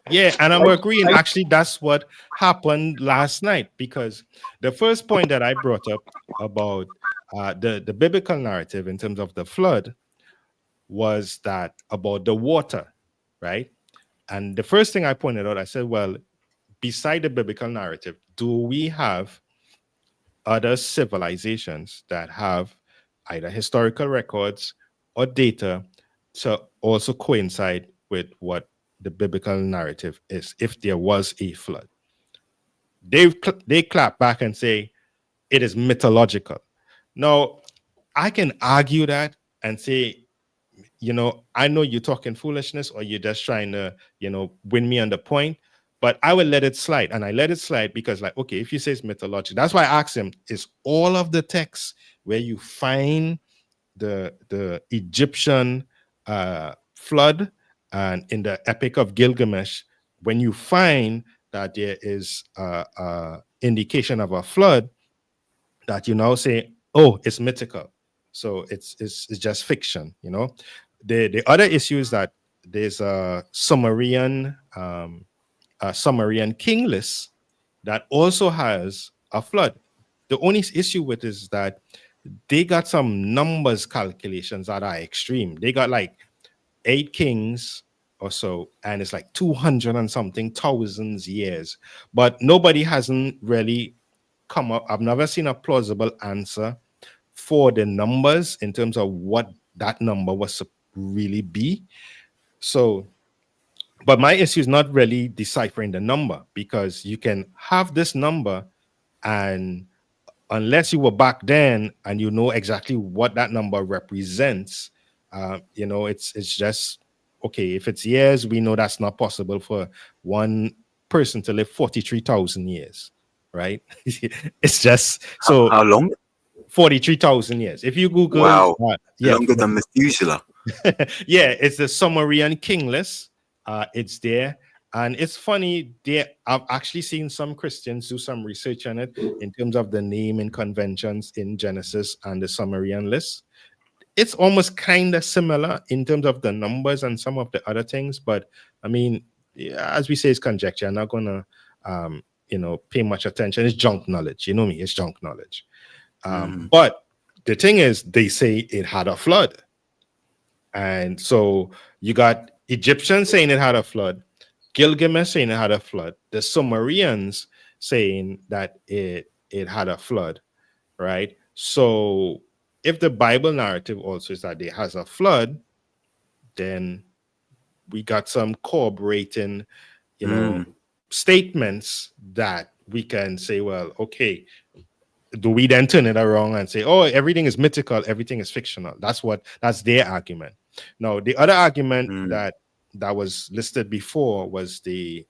Yeah, and I'm agreeing. Actually, that's what happened last night, because the first point that I brought up about the biblical narrative in terms of the flood was that about the water, right? And the first thing I pointed out, I said, well, beside the biblical narrative, do we have other civilizations that have either historical records or data to also coincide with what the biblical narrative is, if there was a flood. They clap back and say it is mythological. Now, I can argue that and say, I know you're talking foolishness, or you're just trying to, win me on the point, but I will let it slide. And I let it slide because, like, okay, if you say it's mythological, that's why I asked him, is all of the texts where you find the Egyptian flood and in the Epic of Gilgamesh, when you find that there is a indication of a flood, that you now say, oh, it's mythical, so it's just fiction. The other issue is that there's a Sumerian king list that also has a flood. The only issue with it is that they got some numbers calculations that are extreme. They got like 8 kings or so, and it's like 200 and something thousands years, but nobody hasn't really come up. I've never seen a plausible answer for the numbers in terms of what that number was to really be. So, but my issue is not really deciphering the number, because you can have this number, and unless you were back then and you know exactly what that number represents, it's just, okay, if it's years, we know that's not possible for one person to live 43,000 years, right? It's just so. How long? 43,000 years. If you Google, wow, longer than Methuselah. Yeah, it's the Sumerian king list. It's there. And it's funny, I've actually seen some Christians do some research on it in terms of the naming conventions in Genesis and the Sumerian list. It's almost kind of similar in terms of the numbers and some of the other things. But I mean, as we say, it's conjecture. I'm not going to, pay much attention. It's junk knowledge. You know me, it's junk knowledge. But the thing is, they say it had a flood. And so you got Egyptians saying it had a flood, Gilgamesh saying it had a flood, the Sumerians saying that it had a flood, right? So if the Bible narrative also is that it has a flood, then we got some corroborating, statements that we can say, well, okay, do we then turn it around and say, oh, everything is mythical, everything is fictional? That's their argument. Now, the other argument that was listed before was the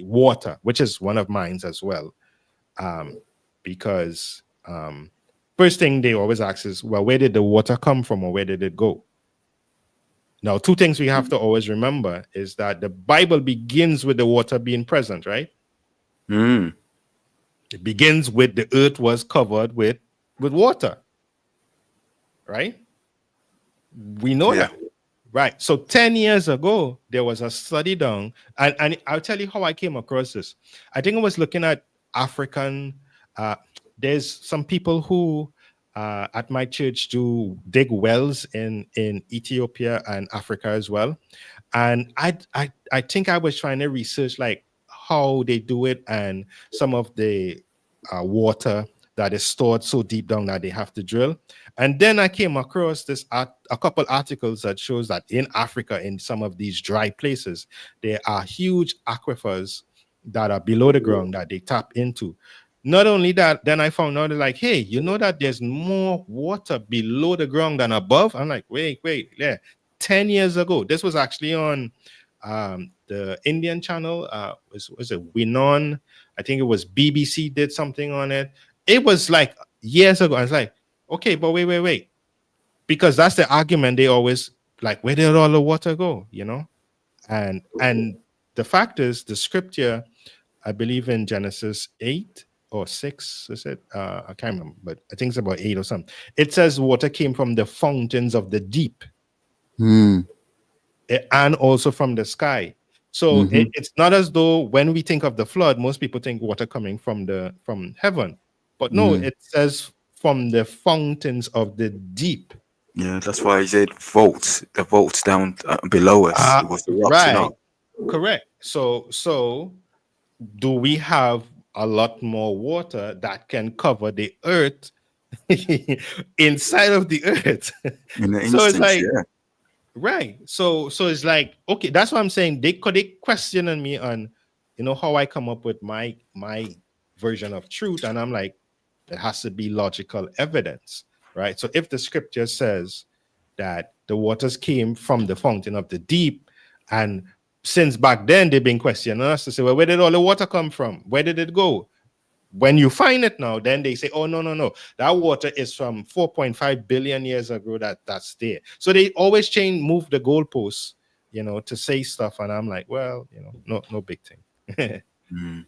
water, which is one of mine as well. Because first thing they always ask is, well, where did the water come from, or where did it go? Now, two things we have to always remember is that the Bible begins with the water being present, right? It begins with the earth was covered with water, right? We know that, right? So 10 years ago, there was a study done, and I'll tell you how I came across this. I think I was looking at African, there's some people who at my church do dig wells in Ethiopia and Africa as well. And I think I was trying to research like how they do it and some of the water that is stored so deep down that they have to drill. And then I came across a couple articles that shows that in Africa, in some of these dry places, there are huge aquifers that are below the ground that they tap into. Not only that, then I found out like, hey, you know that there's more water below the ground than above? I'm like, wait, yeah. 10 years ago, this was actually on the Indian channel, was it Winon? I think it was BBC did something on it. It was like years ago. I was like, okay, but wait. Because that's the argument they always like, where did all the water go? And the fact is, the scripture, I believe in Genesis 8 or 6, is it? I can't remember, but I think it's about 8 or something. It says water came from the fountains of the deep. And also from the sky. So it's not as though when we think of the flood, most people think water coming from heaven. But no, it says from the fountains of the deep. Yeah, that's why he said vaults. The vaults down below us. It was the rocks, right. Correct. So do we have a lot more water that can cover the earth inside of the earth? In the So it's instance, like, yeah. Right. So it's like, okay, that's what I'm saying. They questioning me on, how I come up with my version of truth. And I'm like, there has to be logical evidence, right? So if the scripture says that the waters came from the fountain of the deep, and since back then they've been questioning us to say, well, where did all the water come from? Where did it go? When you find it now, then they say, oh, no, that water is from 4.5 billion years ago that's there. So they always move the goalposts, to say stuff. And I'm like, well, no big thing. Mm.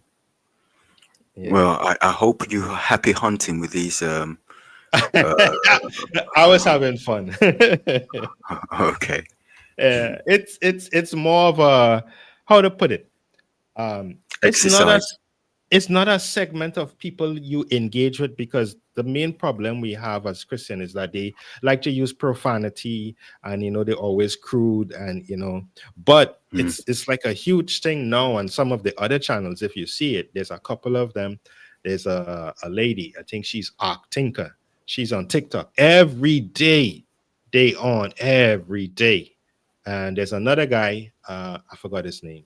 Yeah. Well, I hope you are happy hunting with these. I was having fun. Okay. It's more of a, how to put it. Exercise. It's not a segment of people you engage with, because the main problem we have as Christians is that they like to use profanity, and they're always crude, and but it's like a huge thing now on some of the other channels. If you see it, there's a couple of them. There's a lady, I think she's Arc Tinker. She's on TikTok every day, every day. And there's another guy, I forgot his name.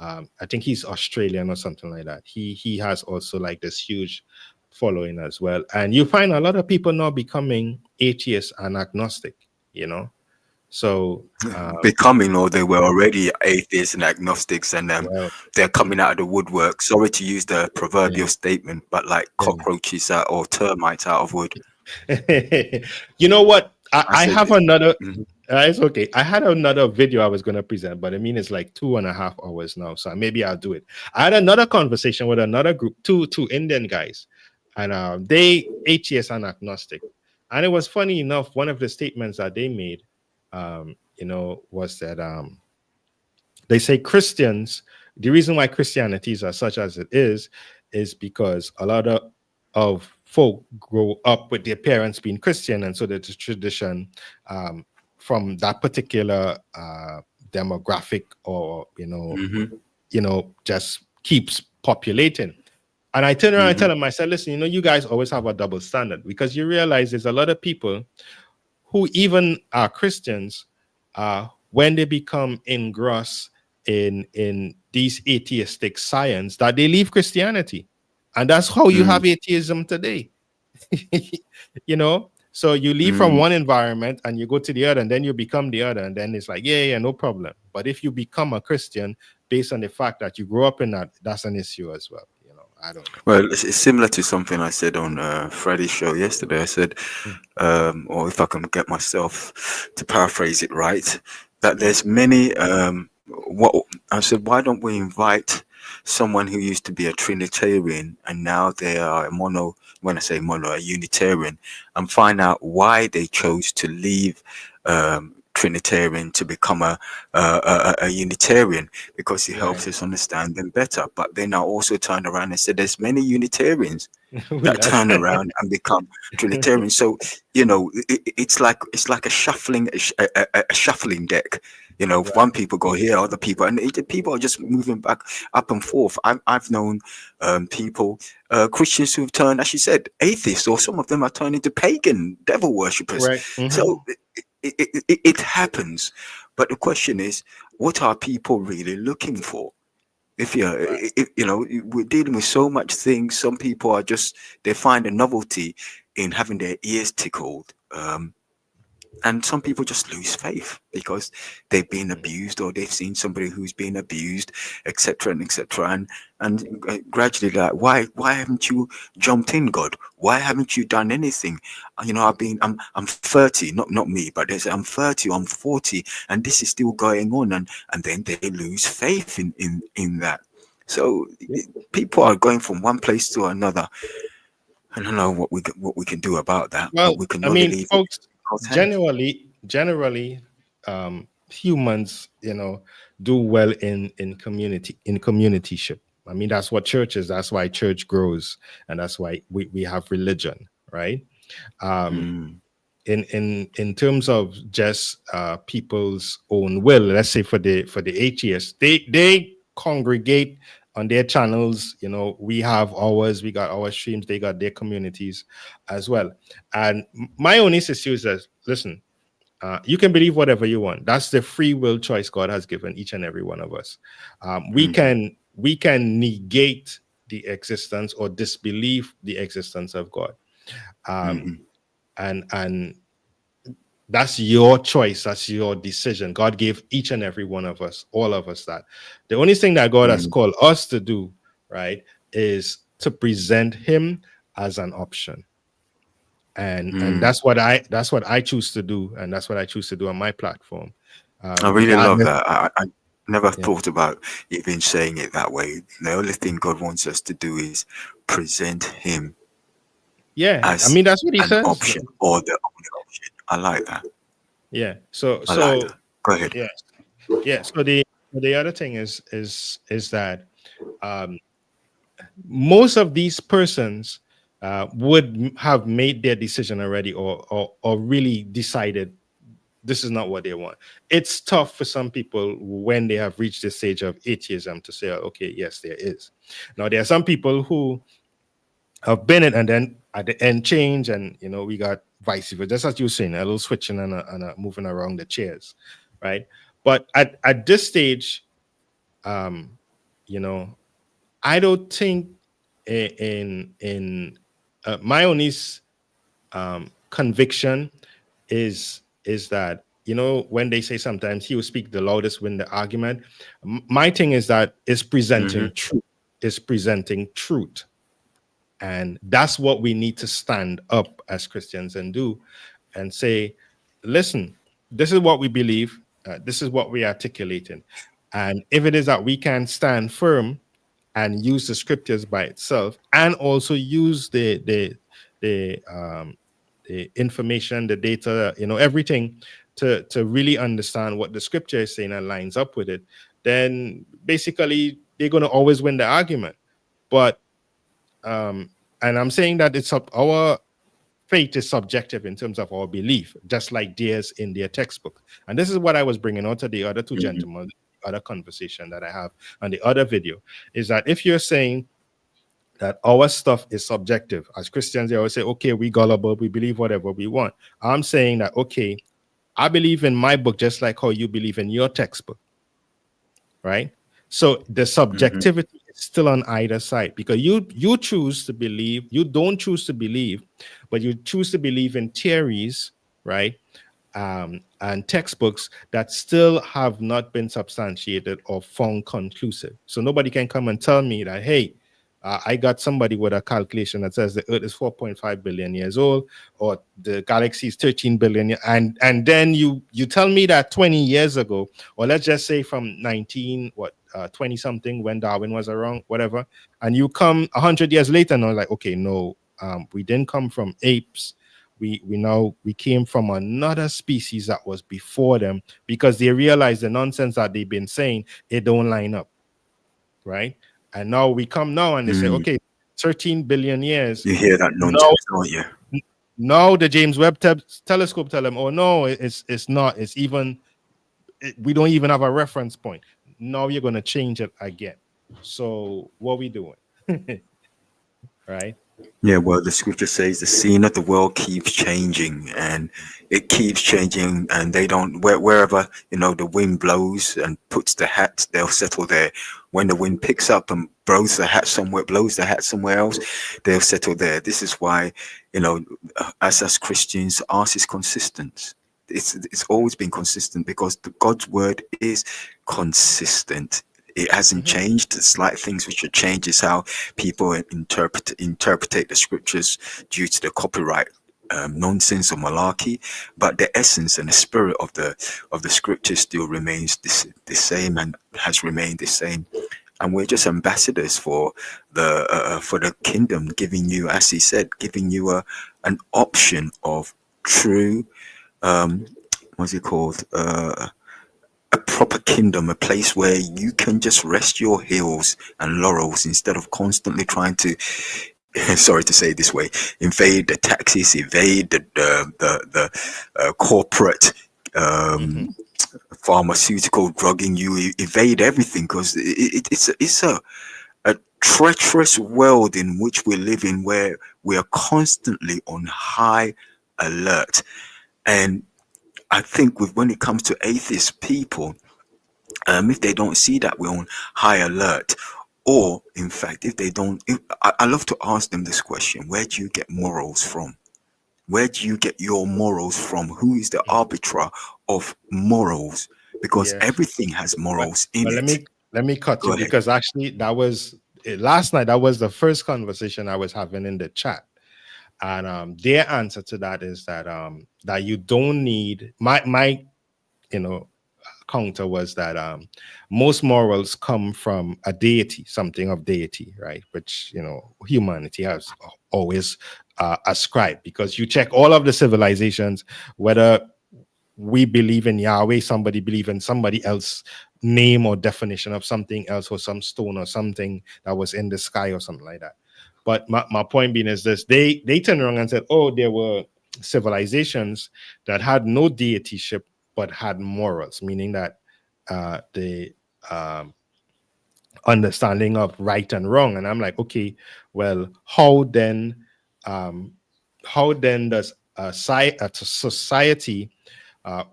I think he's Australian or something like that. He has also like this huge following as well. And you find a lot of people now becoming atheist and agnostic, So becoming, or they were already atheists and agnostics, and well, they're coming out of the woodwork. Sorry to use the proverbial yeah. statement, but like cockroaches or termites out of wood. You know what? I said have this. another. Mhm. It's okay. I had another video I was going to present, but I mean, it's like 2.5 hours now, so maybe I'll do it. I had another conversation with another group, two Indian guys, and they atheist and agnostic. And it was funny enough, one of the statements that they made, was that they say Christians, the reason why Christianity is as such as it is because a lot of folk grow up with their parents being Christian, and so there's a tradition from that particular demographic, or just keeps populating. And I turn around and tell them, I said, listen, you guys always have a double standard, because you realize there's a lot of people who even are Christians, when they become engrossed in these atheistic science, that they leave Christianity. And that's how you have atheism today. So you leave from one environment and you go to the other, and then you become the other, and then it's like, yeah, no problem. But if you become a Christian based on the fact that you grew up in that, that's an issue as well. I don't know. Well, it's similar to something I said on Friday's show yesterday. I said, or if I can get myself to paraphrase it right, that there's many. What I said, why don't we invite someone who used to be a Trinitarian and now they are a mono? When I say mono, a Unitarian, and find out why they chose to leave Trinitarian to become a Unitarian, because it helps us understand them better. But then I also turned around and said there's many Unitarians that turn around and become Trinitarian. So it's like a shuffling deck. Right. One people go here, other people, and people are just moving back up and forth. I've known people, Christians who've turned, as you said, atheists, or some of them are turned into pagan devil worshippers. Right. So it happens, but the question is, what are people really looking for? If we're dealing with so much things, some people are just, they find a novelty in having their ears tickled, and some people just lose faith because they've been abused, or they've seen somebody who's been abused, etc. and etc. And gradually, like, why haven't you jumped in, God? Why haven't you done anything? I'm 30, not me, but I'm 30, I'm 40, and this is still going on, and then they lose faith in that. So people are going from one place to another. I don't know what we can do about that, Well, but we can I only mean, leave folks, it in God's hands. generally, humans, do well in communityship. I mean, that's what church is. That's why church grows, and that's why we have religion, right? In terms of just people's own will, let's say for the atheists, they congregate on their channels. We have ours, we got our streams, they got their communities as well. And my only issue is that, listen, You can believe whatever you want. That's the free will choice God has given each and every one of us. We can negate the existence or disbelieve the existence of God, and that's your choice. That's your decision. God gave each and every one of us, all of us, that. The only thing that God has called us to do, right, is to present Him as an option. And that's what I choose to do, and that's what I choose to do on my platform. I really love that. I never thought about even saying it that way. The only thing God wants us to do is present Him. As I mean, that's what He an says. option, or the only option. I like that. Yeah. So I like that. Go ahead. Yeah. So the other thing is that most of these persons would have made their decision already, or really decided this is not what they want. It's tough for some people when they have reached the stage of atheism to say, okay, yes, there is. Now, there are some people who have been it and then at the end change, and we got vice versa, just as you were saying, a little switching and a moving around the chairs, right? But at this stage, I don't think in my only conviction is that when they say sometimes he will speak the loudest win the argument. My thing is that it's presenting truth. It's presenting truth. And that's what we need to stand up as Christians and do, and say, listen, this is what we believe. This is what we're articulating. And if it is that we can stand firm and use the scriptures by itself, and also use the information, the data, everything to really understand what the scripture is saying and lines up with it, then basically they're going to always win the argument. But and I'm saying that our faith is subjective in terms of our belief, just like theirs in their textbook. And this is what I was bringing out to the other two gentlemen, the other conversation that I have on the other video, is that if you're saying that our stuff is subjective, as Christians, they always say, okay, we gullible, we believe whatever we want. I'm saying that, okay, I believe in my book just like how you believe in your textbook, right? So the subjectivity is still on either side, because you choose to believe, you don't choose to believe, but you choose to believe in theories, right? And textbooks that still have not been substantiated or found conclusive. So nobody can come and tell me that, hey, I got somebody with a calculation that says the Earth is 4.5 billion years old, or the galaxy is 13 billion, and then you tell me that 20 years ago, or let's just say from 20 something, when Darwin was around, whatever, and you come 100 years later and are like, okay, no, we didn't come from apes. We came from another species that was before them, because they realized the nonsense that they've been saying, it don't line up, right? And now we come now and they say, okay, 13 billion years. You hear that nonsense, don't you? Now the James Webb telescope tell them, oh no, it's not. It's even, we don't even have a reference point. Now you're going to change it again. So what are we doing? Right? Yeah, well, the scripture says the scene of the world keeps changing, and it keeps changing, and they don't, wherever, the wind blows and puts the hat, they'll settle there. When the wind picks up and blows the hat somewhere else, they'll settle there. This is why, as Christians, ours is consistent. It's always been consistent, because God's word is consistent. It hasn't changed. The slight things which have changed is how people interpret the scriptures due to the copyright nonsense or malarkey. But the essence and the spirit of the scripture still remains the same, and has remained the same. And we're just ambassadors for the kingdom, giving you, as he said, giving you an option of true, what's it called? A proper kingdom, a place where you can just rest your heels and laurels, instead of constantly trying to, sorry to say it this way, invade the taxes, evade the corporate pharmaceutical drugging. You evade everything, because it's a treacherous world in which we live in, where we are constantly on high alert. And I think when it comes to atheist people, if they don't see that we're on high alert, or in fact, if they don't, I love to ask them this question: where do you get morals from? Where do you get your morals from? Who is the arbiter of morals? Because Yeah. everything has morals in But it. let me cut Go you, ahead. because actually that was last night. That was the first conversation I was having in the chat, and their answer to that is that that you don't need my you know counter was that most morals come from a deity, something of deity, right? Which humanity has always ascribed, because you check all of the civilizations, whether we believe in Yahweh, somebody believe in somebody else name or definition of something else, or some stone or something that was in the sky or something like that. But my point being is this: they turned around and said, oh, there were civilizations that had no deityship but had morals, meaning that the understanding of right and wrong. And I'm like, okay, well, how then does a society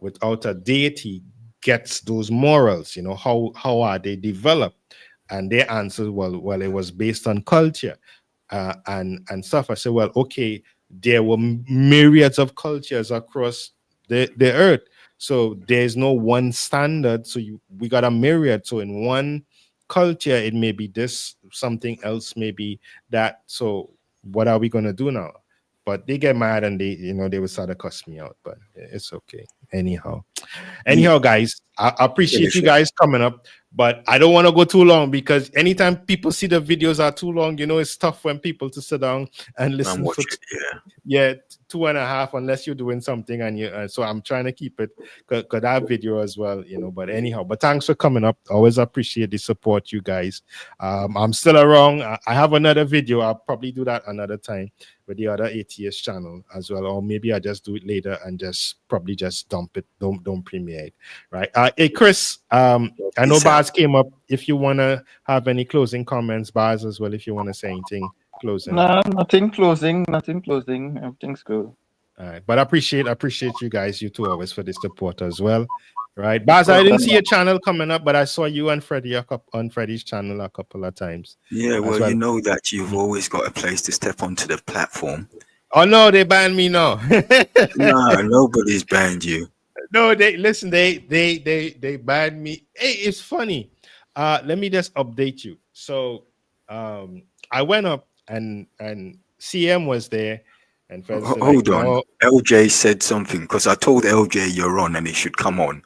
without a deity gets those morals? How are they developed? And their answer, well, it was based on culture and stuff. I said, well, okay, there were myriads of cultures across the earth, so there's no one standard. So we got a myriad. So in one culture, it may be this, something else may be that. So what are we gonna do now? But they get mad and they will start to cuss me out, but it's okay. Anyhow, guys, I appreciate you guys coming up, but I don't want to go too long, because anytime people see the videos are too long, it's tough when people to sit down and listen watch for it, yeah. 2.5, unless you're doing something. And so I'm trying to keep it, because I have video as well, but anyhow, but thanks for coming up. Always appreciate the support, you guys. I'm still around. I have another video. I'll probably do that another time with the other Atheist channel as well, or maybe I just do it later and probably just dump it, don't premiere it, right? Hey Chris, I know Baz came up. If you want to have any closing comments, Baz, as well, if you want to say anything closing. No, nothing closing. Everything's good. All right, but I appreciate you guys, you two, always, for the support as well, right? Baz, I didn't see your channel coming up, but I saw you and Freddie on Freddie's channel a couple of times. Yeah, well, you know that you've always got a place to step onto the platform. Oh no, they banned me now. No, nobody's banned you. No, they banned me. Hey, it's funny. Let me just update you. So I went up and CM was there, and Hold on. LJ said something, because I told LJ you're on and he should come on.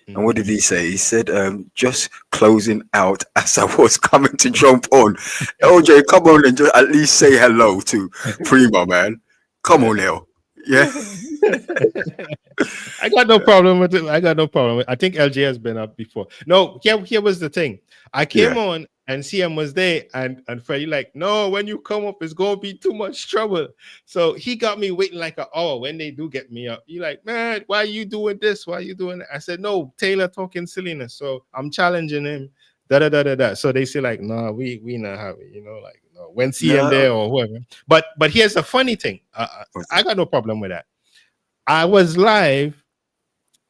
And what did he say? He said, just closing out as I was coming to jump on. LJ, come on and just at least say hello to Prima, man. Come on, L. Yeah. I got no problem with it. I think LJ has been up before. No, here was the thing. I came on and CM was there, and Freddie like, no, when you come up, it's gonna be too much trouble. So he got me waiting like an hour. When they do get me up, he like, man, why are you doing this? Why are you doing that? I said, no, Taylor talking silliness. So I'm challenging him. So they say like, no, we not have it, like when CM there or whoever. But here's the funny thing. I got no problem with that. I was live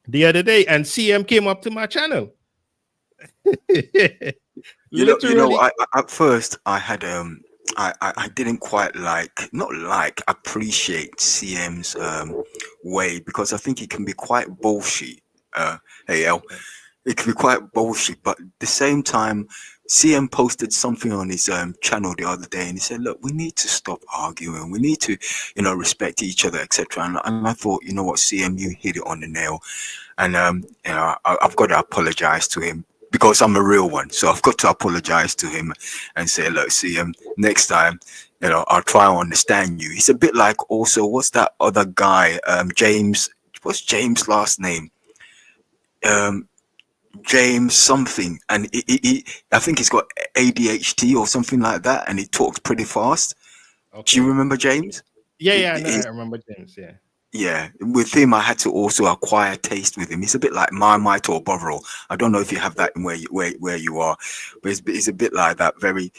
the other day and CM came up to my channel. I at first I had I didn't quite appreciate CM's way, because I think it can be quite bullshit. Hey L, it can be quite bullshit, but at the same time, CM posted something on his channel the other day, and he said, look, we need to stop arguing, we need to respect each other, etc. And I thought, you know what, CM, you hit it on the nail. And I've got to apologize to him, because I'm a real one. So I've got to apologize to him and say, look, CM, next time, I'll try and understand you. He's a bit like, also, what's that other guy, James, what's James' last name? James something, and I think he's got ADHD or something like that, and he talks pretty fast. Okay. Do you remember James? Yeah, I remember James. Yeah, with him, I had to also acquire taste with him. He's a bit like Marmite or Bovril. I don't know if you have that where you are, but it's a bit like that. Very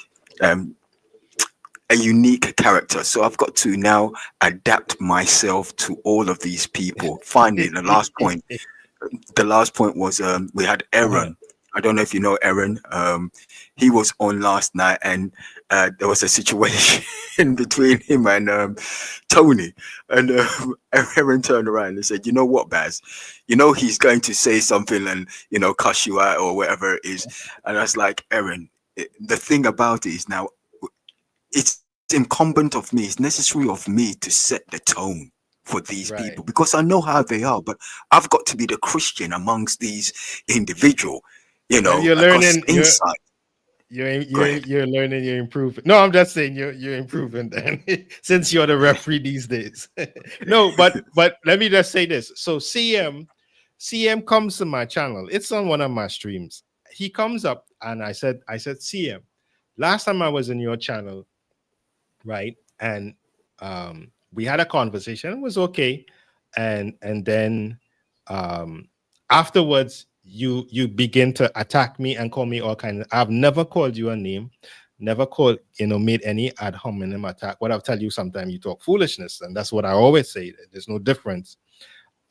a unique character. So I've got to now adapt myself to all of these people. Finally, the last point was we had Aaron. I don't know if you know Aaron. He was on last night, and there was a situation between him and Tony. And Aaron turned around and said, "You know what, Baz? You know he's going to say something and cuss you out or whatever it is." And I was like, Aaron, the thing about it is now it's incumbent of me. It's necessary of me to set the tone for these people because I know how they are. But I've got to be the Christian amongst these individuals. You're learning. Inside. You're learning. You're improving. No, I'm just saying you're improving. Then, since you're the referee these days. No, but let me just say this. So CM comes to my channel. It's on one of my streams. He comes up and I said, CM, last time I was in your channel, right? And we had a conversation. It was okay, and then afterwards. You begin to attack me and call me all kinds. I've never called you a name, never made any ad hominem attack. What I'll tell you, sometimes you talk foolishness, and that's what I always say. There's no difference.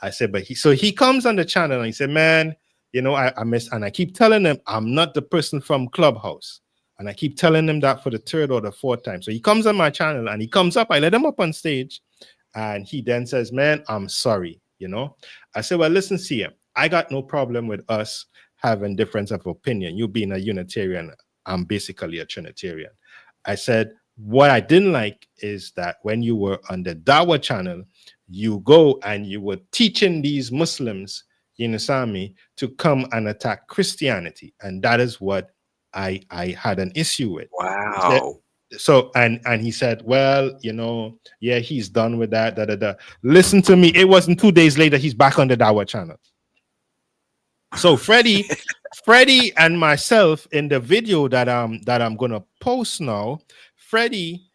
I said, but he comes on the channel and he said, man, I miss, and I keep telling him I'm not the person from Clubhouse, and I keep telling him that for the third or the fourth time. So he comes on my channel and he comes up. I let him up on stage, and he then says, man, I'm sorry. I said, well, listen, CM. I got no problem with us having difference of opinion. You being a Unitarian, I'm basically a Trinitarian. I said, what I didn't like is that when you were on the Dawa channel, you go and you were teaching these Muslims, me, to come and attack Christianity. And that is what I had an issue with. Wow. So, and he said, well, yeah, he's done with that. Listen to me. It wasn't 2 days later, he's back on the Dawa channel. So Freddie and myself in the video that I'm gonna post now, Freddie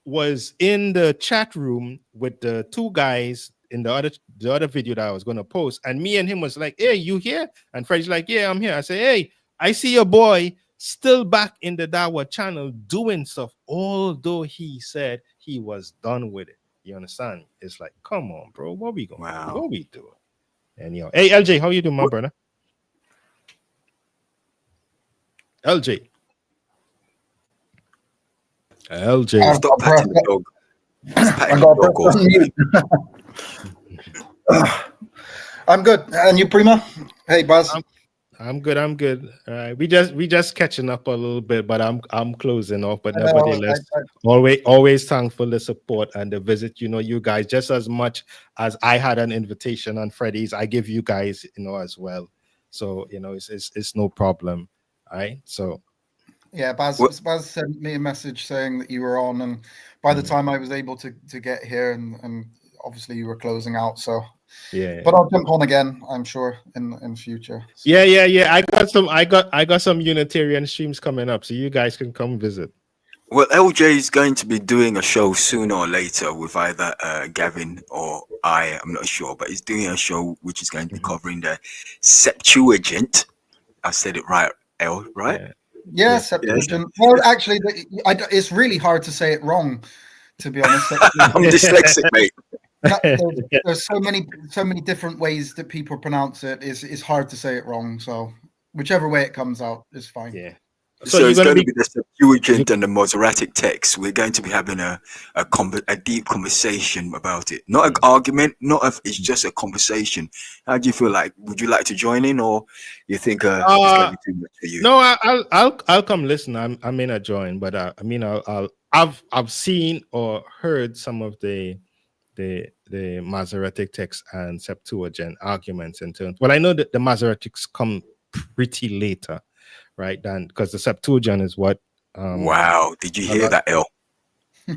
was in the chat room with the two guys in the other video that I was gonna post, and me and him was like, hey, you here? And Freddie's like, yeah, I'm here. I say, hey, I see your boy still back in the Dawa channel doing stuff, although he said he was done with it. You understand? It's like, come on, bro, what we doing? And hey LJ, how you doing, my brother? LJ. Stop patting the dog. I'm good. And you, Prima? Hey, Buzz. I'm good. We just catching up a little bit, but I'm closing off. But nevertheless, always thankful for the support and the visit. You guys, just as much as I had an invitation on Freddy's, I give you guys, as well. So it's no problem. All right. So yeah, Baz sent me a message saying that you were on, and by the time I was able to get here, and obviously you were closing out. So yeah, but I'll jump on again, I'm sure, in future. So. Yeah. I got some Unitarian streams coming up, so you guys can come visit. Well, LJ is going to be doing a show sooner or later with either Gavin or I'm not sure, but he's doing a show which is going to be covering the Septuagint. I said it right, El, right? Yeah, Septuagint. Well, actually, it's really hard to say it wrong, to be honest. I'm dyslexic, mate. There's so many different ways that people pronounce it. It's hard to say it wrong. So whichever way it comes out is fine. Yeah. So it's going to be the Septuagint and the Masoretic text. We're going to be having a deep conversation about it. Not an argument, it's just a conversation. How do you feel like? Would you like to join in, or you think it's going to be too much for you? No, I'll come listen. I may not join, but I've seen or heard some of the Masoretic text and Septuagint arguments in terms. Well, I know that the Masoretics come pretty later. Right, Dan, because the Septuagint is what. Wow, did you hear that, El?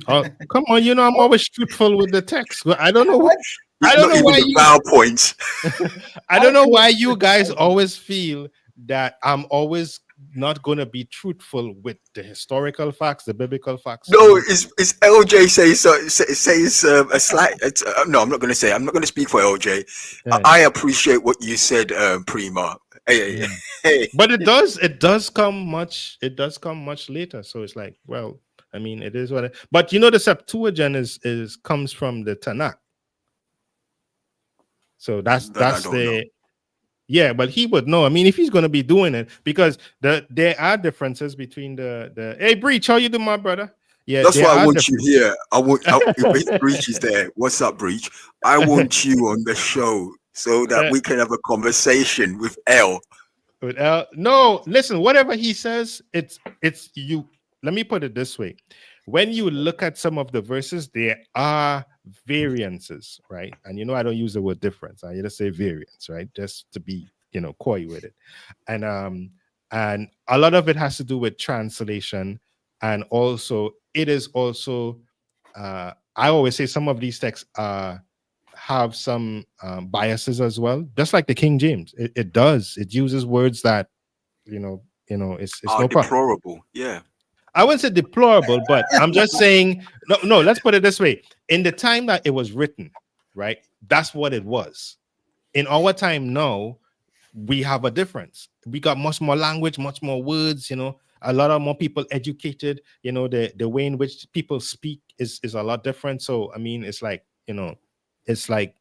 Oh, come on, I'm always truthful with the text. I don't know. I don't know why you. Points. I don't know why you guys always feel that I'm always not going to be truthful with the historical facts, the biblical facts. No, it's LJ says a slight. No, I'm not going to say. I'm not going to speak for LJ. Yeah. I appreciate what you said, Prima. Hey. But it does come much later. So it's like, well, I mean, it is what it, but you know, the Septuagint is comes from the Tanakh. So that's I don't know. the, yeah, but he would know. I mean, if he's going to be doing it, because there are differences between the hey, Breach, how you doing, my brother? Yeah, That's there why I are want you here. If Breach is there, what's up, Breach? I want you on the show so that we can have a conversation with L. No, listen, whatever he says, it's you. Let me put it this way. When you look at some of the verses, there are variances, right? And you know, I don't use the word difference. I just say variance, right? Just to be, you know, coy with it. And a lot of it has to do with translation, and also it is also I always say some of these texts have some biases as well, just like the King James. It does. It uses words that you know, it's no problem. Deplorable. Yeah. I wouldn't say deplorable, but I'm just saying, no, let's put it this way. In the time that it was written, right, that's what it was. In our time now, we have a difference. We got much more language, much more words, you know, a lot of more people educated, you know, the way in which people speak is a lot different. So, I mean, it's like, you know, it's like,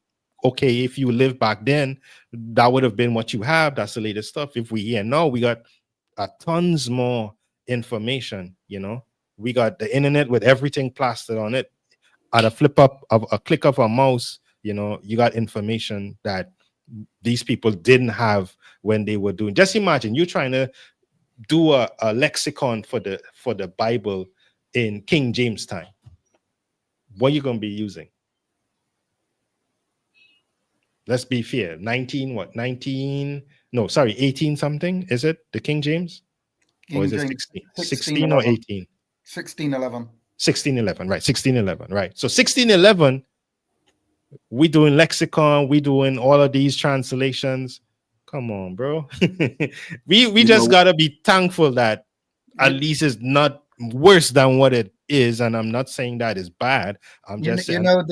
okay, if you live back then, that would have been what you have. That's the latest stuff. If we here now, we got tons more information, you know. We got the internet with everything plastered on it. At a flip up of a click of a mouse, you know, you got information that these people didn't have when they were doing. Just imagine you trying to do a lexicon for the Bible in King James time. What are you going to be using? Let's be fair. 18 something, is it the King James? Or is it 16? 16 or 18? 1611. 1611, right? 1611, right? So 1611, we doing lexicon, we doing all of these translations. Come on, bro. we just gotta be thankful that at least it's not worse than what it is. And I'm not saying that is bad. I'm just saying, you know,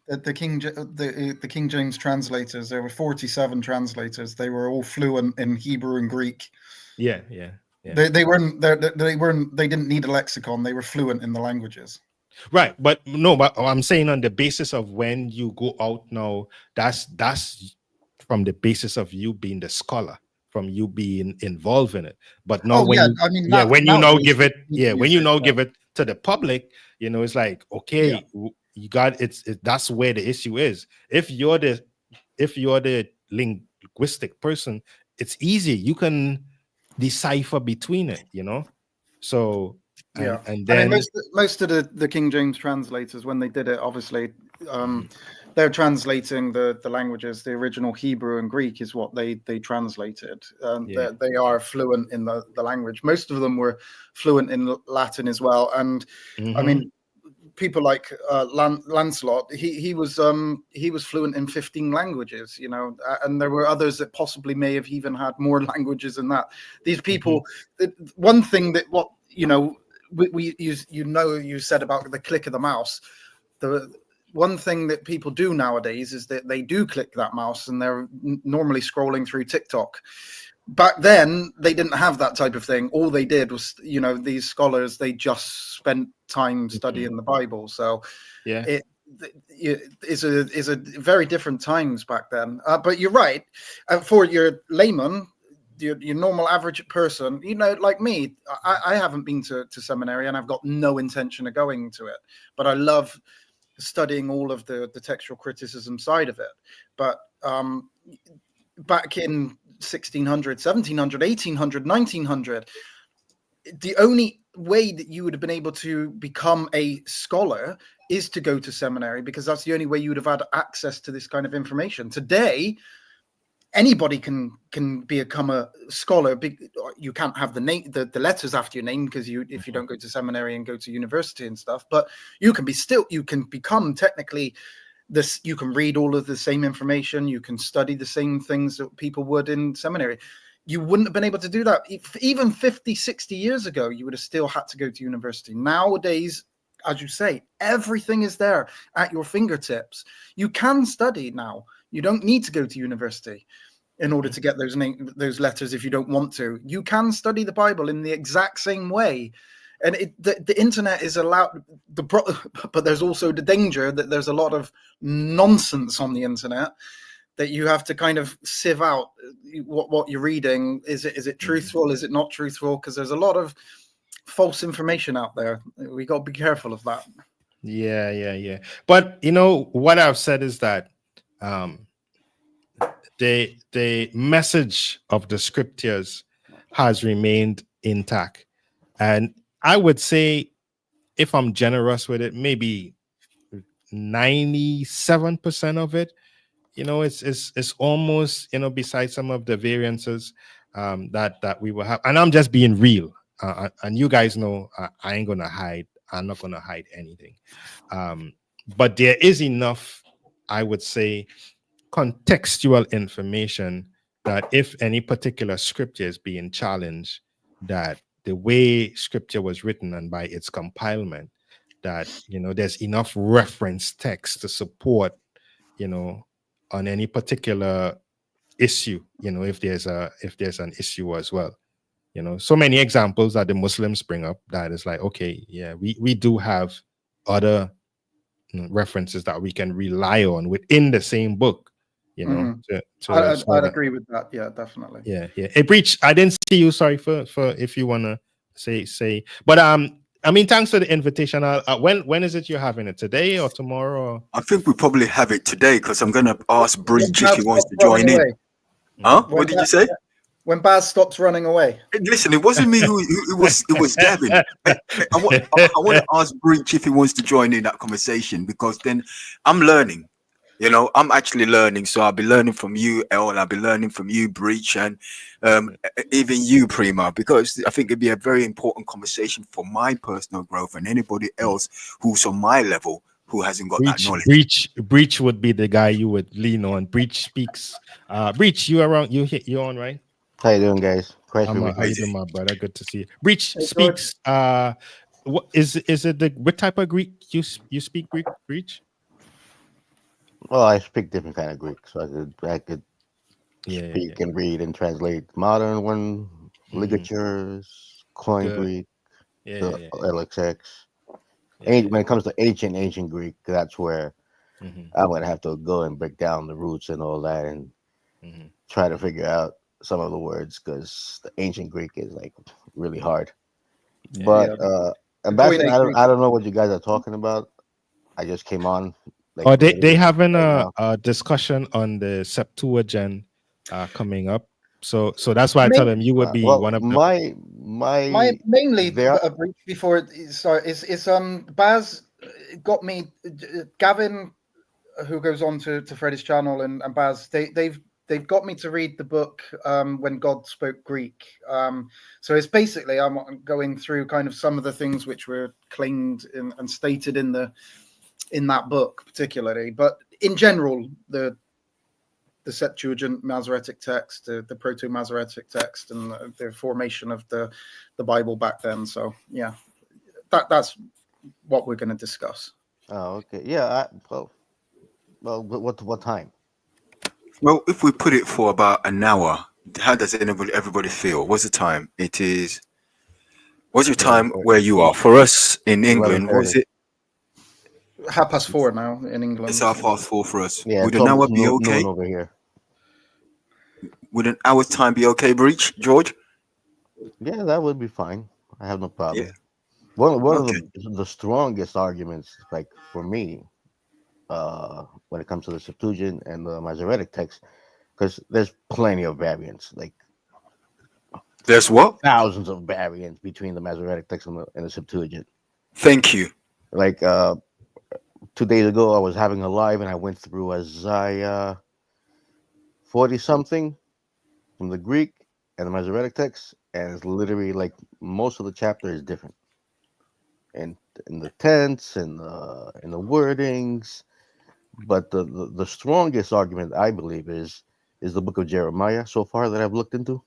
the King James translators, there were 47 translators. They were all fluent in Hebrew and Greek. Yeah. They didn't need a lexicon. They were fluent in the languages. Right, but I'm saying on the basis of when you go out now, that's from the basis of you being the scholar, from you being involved in it. But now when you give it to the public, you know, it's like, okay, you got that's where the issue is. If you're the linguistic person, it's easy. You can decipher between it, you know. So and then most of the King James translators, when they did it, obviously they're translating the languages. The original Hebrew and Greek is what they translated. They are fluent in the language. Most of them were fluent in Latin as well. And I mean, people like Lancelot, he was fluent in 15 languages, you know, and there were others that possibly may have even had more languages than that. These people, one thing that you said about the click of the mouse. The one thing that people do nowadays is that they do click that mouse and they're normally scrolling through TikTok. Back then, they didn't have that type of thing. All they did was, you know, these scholars, they just spent time studying the Bible. So it is a very different times back then. But you're right. For your layman, your normal average person, you know, like me, I haven't been to seminary and I've got no intention of going to it. But I love studying all of the textual criticism side of it. But back in 1600, 1700, 1800, 1900, the only way that you would have been able to become a scholar is to go to seminary, because that's the only way you would have had access to this kind of information. Today, anybody can become a scholar. You can't have the letters after your name, because if you don't go to seminary and go to university and stuff, but you can become technically this. You can read all of the same information. You can study the same things that people would in seminary. You wouldn't have been able to do that. Even 50, 60 years ago, you would have still had to go to university. Nowadays, as you say, everything is there at your fingertips. You can study now. You don't need to go to university in order to get those letters if you don't want to. You can study the Bible in the exact same way. And the internet is allowed but there's also the danger that there's a lot of nonsense on the internet that you have to kind of sieve out what you're reading. Is it truthful? Is it not truthful? Because there's a lot of false information out there. We got to be careful of that. Yeah. But you know what I've said is that the message of the scriptures has remained intact, and I would say, if I'm generous with it, maybe 97% of it, you know, it's almost, you know, besides some of the variances that we will have, and I'm just being real, and you guys know I ain't gonna hide. I'm not gonna hide anything, but there is enough, I would say, contextual information that if any particular scripture is being challenged, that the way scripture was written and by its compilement, that, you know, there's enough reference text to support, you know, on any particular issue, you know, if there's an issue as well. You know, so many examples that the Muslims bring up that is like, okay, yeah, we do have other references that we can rely on within the same book, you know. I'd agree with that. Yeah, definitely. Yeah. Hey, Breach, I didn't see you. Sorry for if you want to say, but I mean, thanks for the invitation. When is it you're having it, today or tomorrow? Or? I think we probably have it today, because I'm going to ask Breach if he wants to join in. Huh? What did you say? When Baz stops running away. Listen, it wasn't me who it was Gavin. I want to ask Breach if he wants to join in that conversation, because then I'm learning. You know, I'm actually learning. So I'll be learning from you, El, I'll be learning from you, Breach, and even you, Prima, because I think it'd be a very important conversation for my personal growth and anybody else who's on my level who hasn't got that knowledge. Breach would be the guy you would lean on. Breach speaks. Breach, you around? You on, right? How you doing, guys? How you doing, my brother? Good to see you. Breach speaks. What is it? What type of Greek you speak? Greek, Breach? Well, I speak different kind of Greek, so I could speak and read and translate modern one, ligatures, Koine Greek, the LXX. When it comes to ancient Greek, that's where I'm gonna have to go and break down the roots and all that, and try to figure out some of the words, because the ancient Greek is like really hard. But Ambassador, I don't know what you guys are talking about. I just came on. Like, they having a discussion on the Septuagint coming up. So that's why I tell them you would be one of them. My mainly before sorry is Baz got me, Gavin, who goes on to Freddie's channel, and Baz, they've got me to read the book When God Spoke Greek. So it's basically I'm going through kind of some of the things which were claimed and stated in that book particularly, but in general the Septuagint Masoretic text, the Proto-Masoretic text, and the formation of the Bible back then. So yeah, that's what we're going to discuss. Oh, okay. Yeah. Well, what time? Well, if we put it for about an hour, how does everybody feel? What's the time? What's your time where you are? For us in England, was it? 4:30 now in England. It's 4:30 for us. Yeah, would an hour be okay? Over here. Would an hour's time be okay, Breach, George? Yeah, that would be fine. I have no problem. Yeah. One of the strongest arguments, like for me, when it comes to the Septuagint and the Masoretic text, because there's plenty of variants. Like there's what? Thousands of variants between the Masoretic text and the Septuagint. Thank you. Like 2 days ago, I was having a live and I went through Isaiah 40 something from the Greek and the Masoretic text, and it's literally like most of the chapter is different, and in the tense and in the wordings. But the strongest argument, I believe, is the book of Jeremiah so far that I've looked into,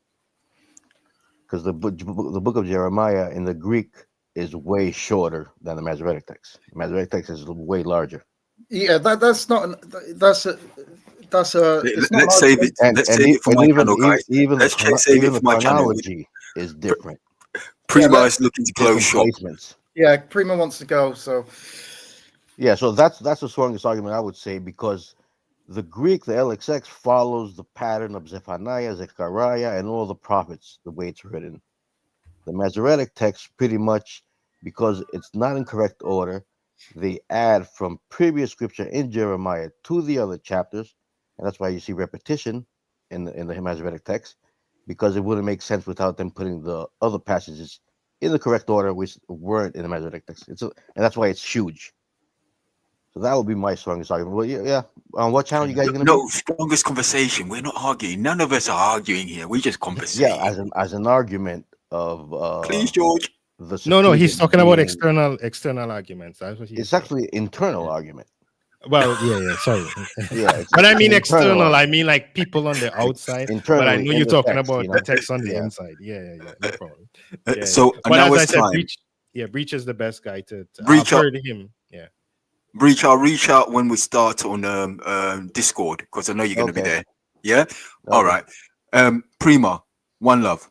because the book of Jeremiah in the Greek is way shorter than the Masoretic text. The Masoretic text is way larger. Yeah, let's save it. Let's save it for my channel, guys. Even the chronology is different. Prima is looking to close shop. Yeah, Prima wants to go, so yeah, so that's the strongest argument I would say, because the Greek, the LXX, follows the pattern of Zephaniah, Zechariah, and all the prophets, the way it's written. The Masoretic text, pretty much, because it's not in correct order, they add from previous scripture in Jeremiah to the other chapters, and that's why you see repetition in the Masoretic text, because it wouldn't make sense without them putting the other passages in the correct order, which weren't in the Masoretic text. And that's why it's huge. So that would be my strongest argument. Well, yeah. On what channel you guys gonna be? Strongest conversation. We're not arguing. None of us are arguing here. We just conversating. Yeah, as an argument of please, George. No, he's talking about external arguments. That's what he's It's actually internal argument. Well, yeah, sorry. Yeah, but I mean external. I mean like people on the outside. But I know you're talking text, about the text on the inside. Yeah. No problem. So, but as I said, Breach is the best guy to I've heard him. Yeah. Breach, I'll reach out when we start on Discord, because I know you're going to be there. Yeah. Okay. All right. Prima, one love.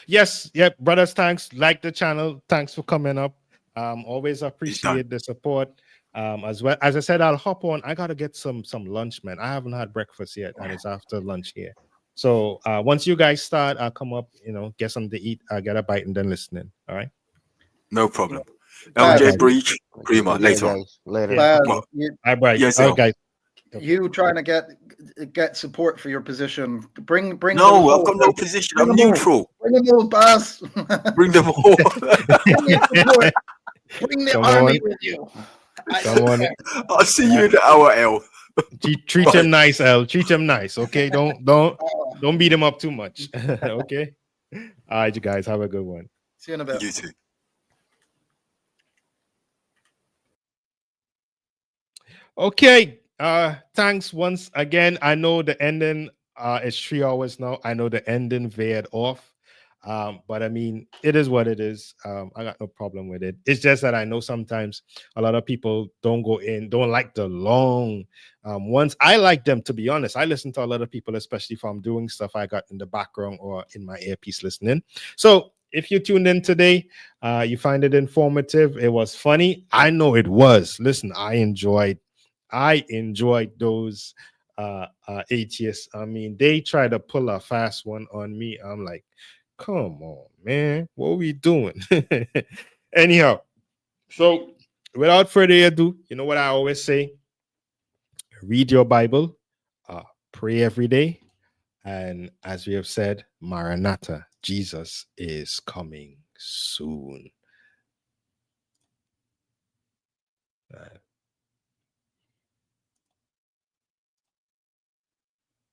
Yes. Yep. Brothers, thanks. Like the channel. Thanks for coming up. Always appreciate the support. As well as I said, I'll hop on. I gotta get some lunch, man. I haven't had breakfast yet, and it's after lunch here. So once you guys start, I'll come up, get something to eat. I'll get a bite and then listening. All right. No problem. LJ Breach, Prima, later. Later. Bye, bye. Yes, guys. You trying to get support for your position? Bring. No, I've got no position. I'm neutral. Bring them all, Baz. Bring them all. Bring the army with you. I'll see you in the hour, L. Treat him nice, L. Treat him nice, okay? Don't beat him up too much. Okay. All right, you guys have a good one. See you in a bit. You too. Okay. Thanks once again. I know the ending is 3 hours now. I know the ending veered off. But I mean, it is what it is. I got no problem with it. It's just that I know sometimes a lot of people don't like the long ones. I like them, to be honest. I listen to a lot of people, especially if I'm doing stuff I got in the background or in my earpiece listening. So if you tuned in today, you find it informative, it was funny. I know it was. Listen, I enjoyed those atheists. I mean, they try to pull a fast one on me. I'm like, come on, man, what are we doing? Anyhow, so without further ado, you know what I always say: read your Bible, pray every day, and as we have said, Maranatha, Jesus is coming soon.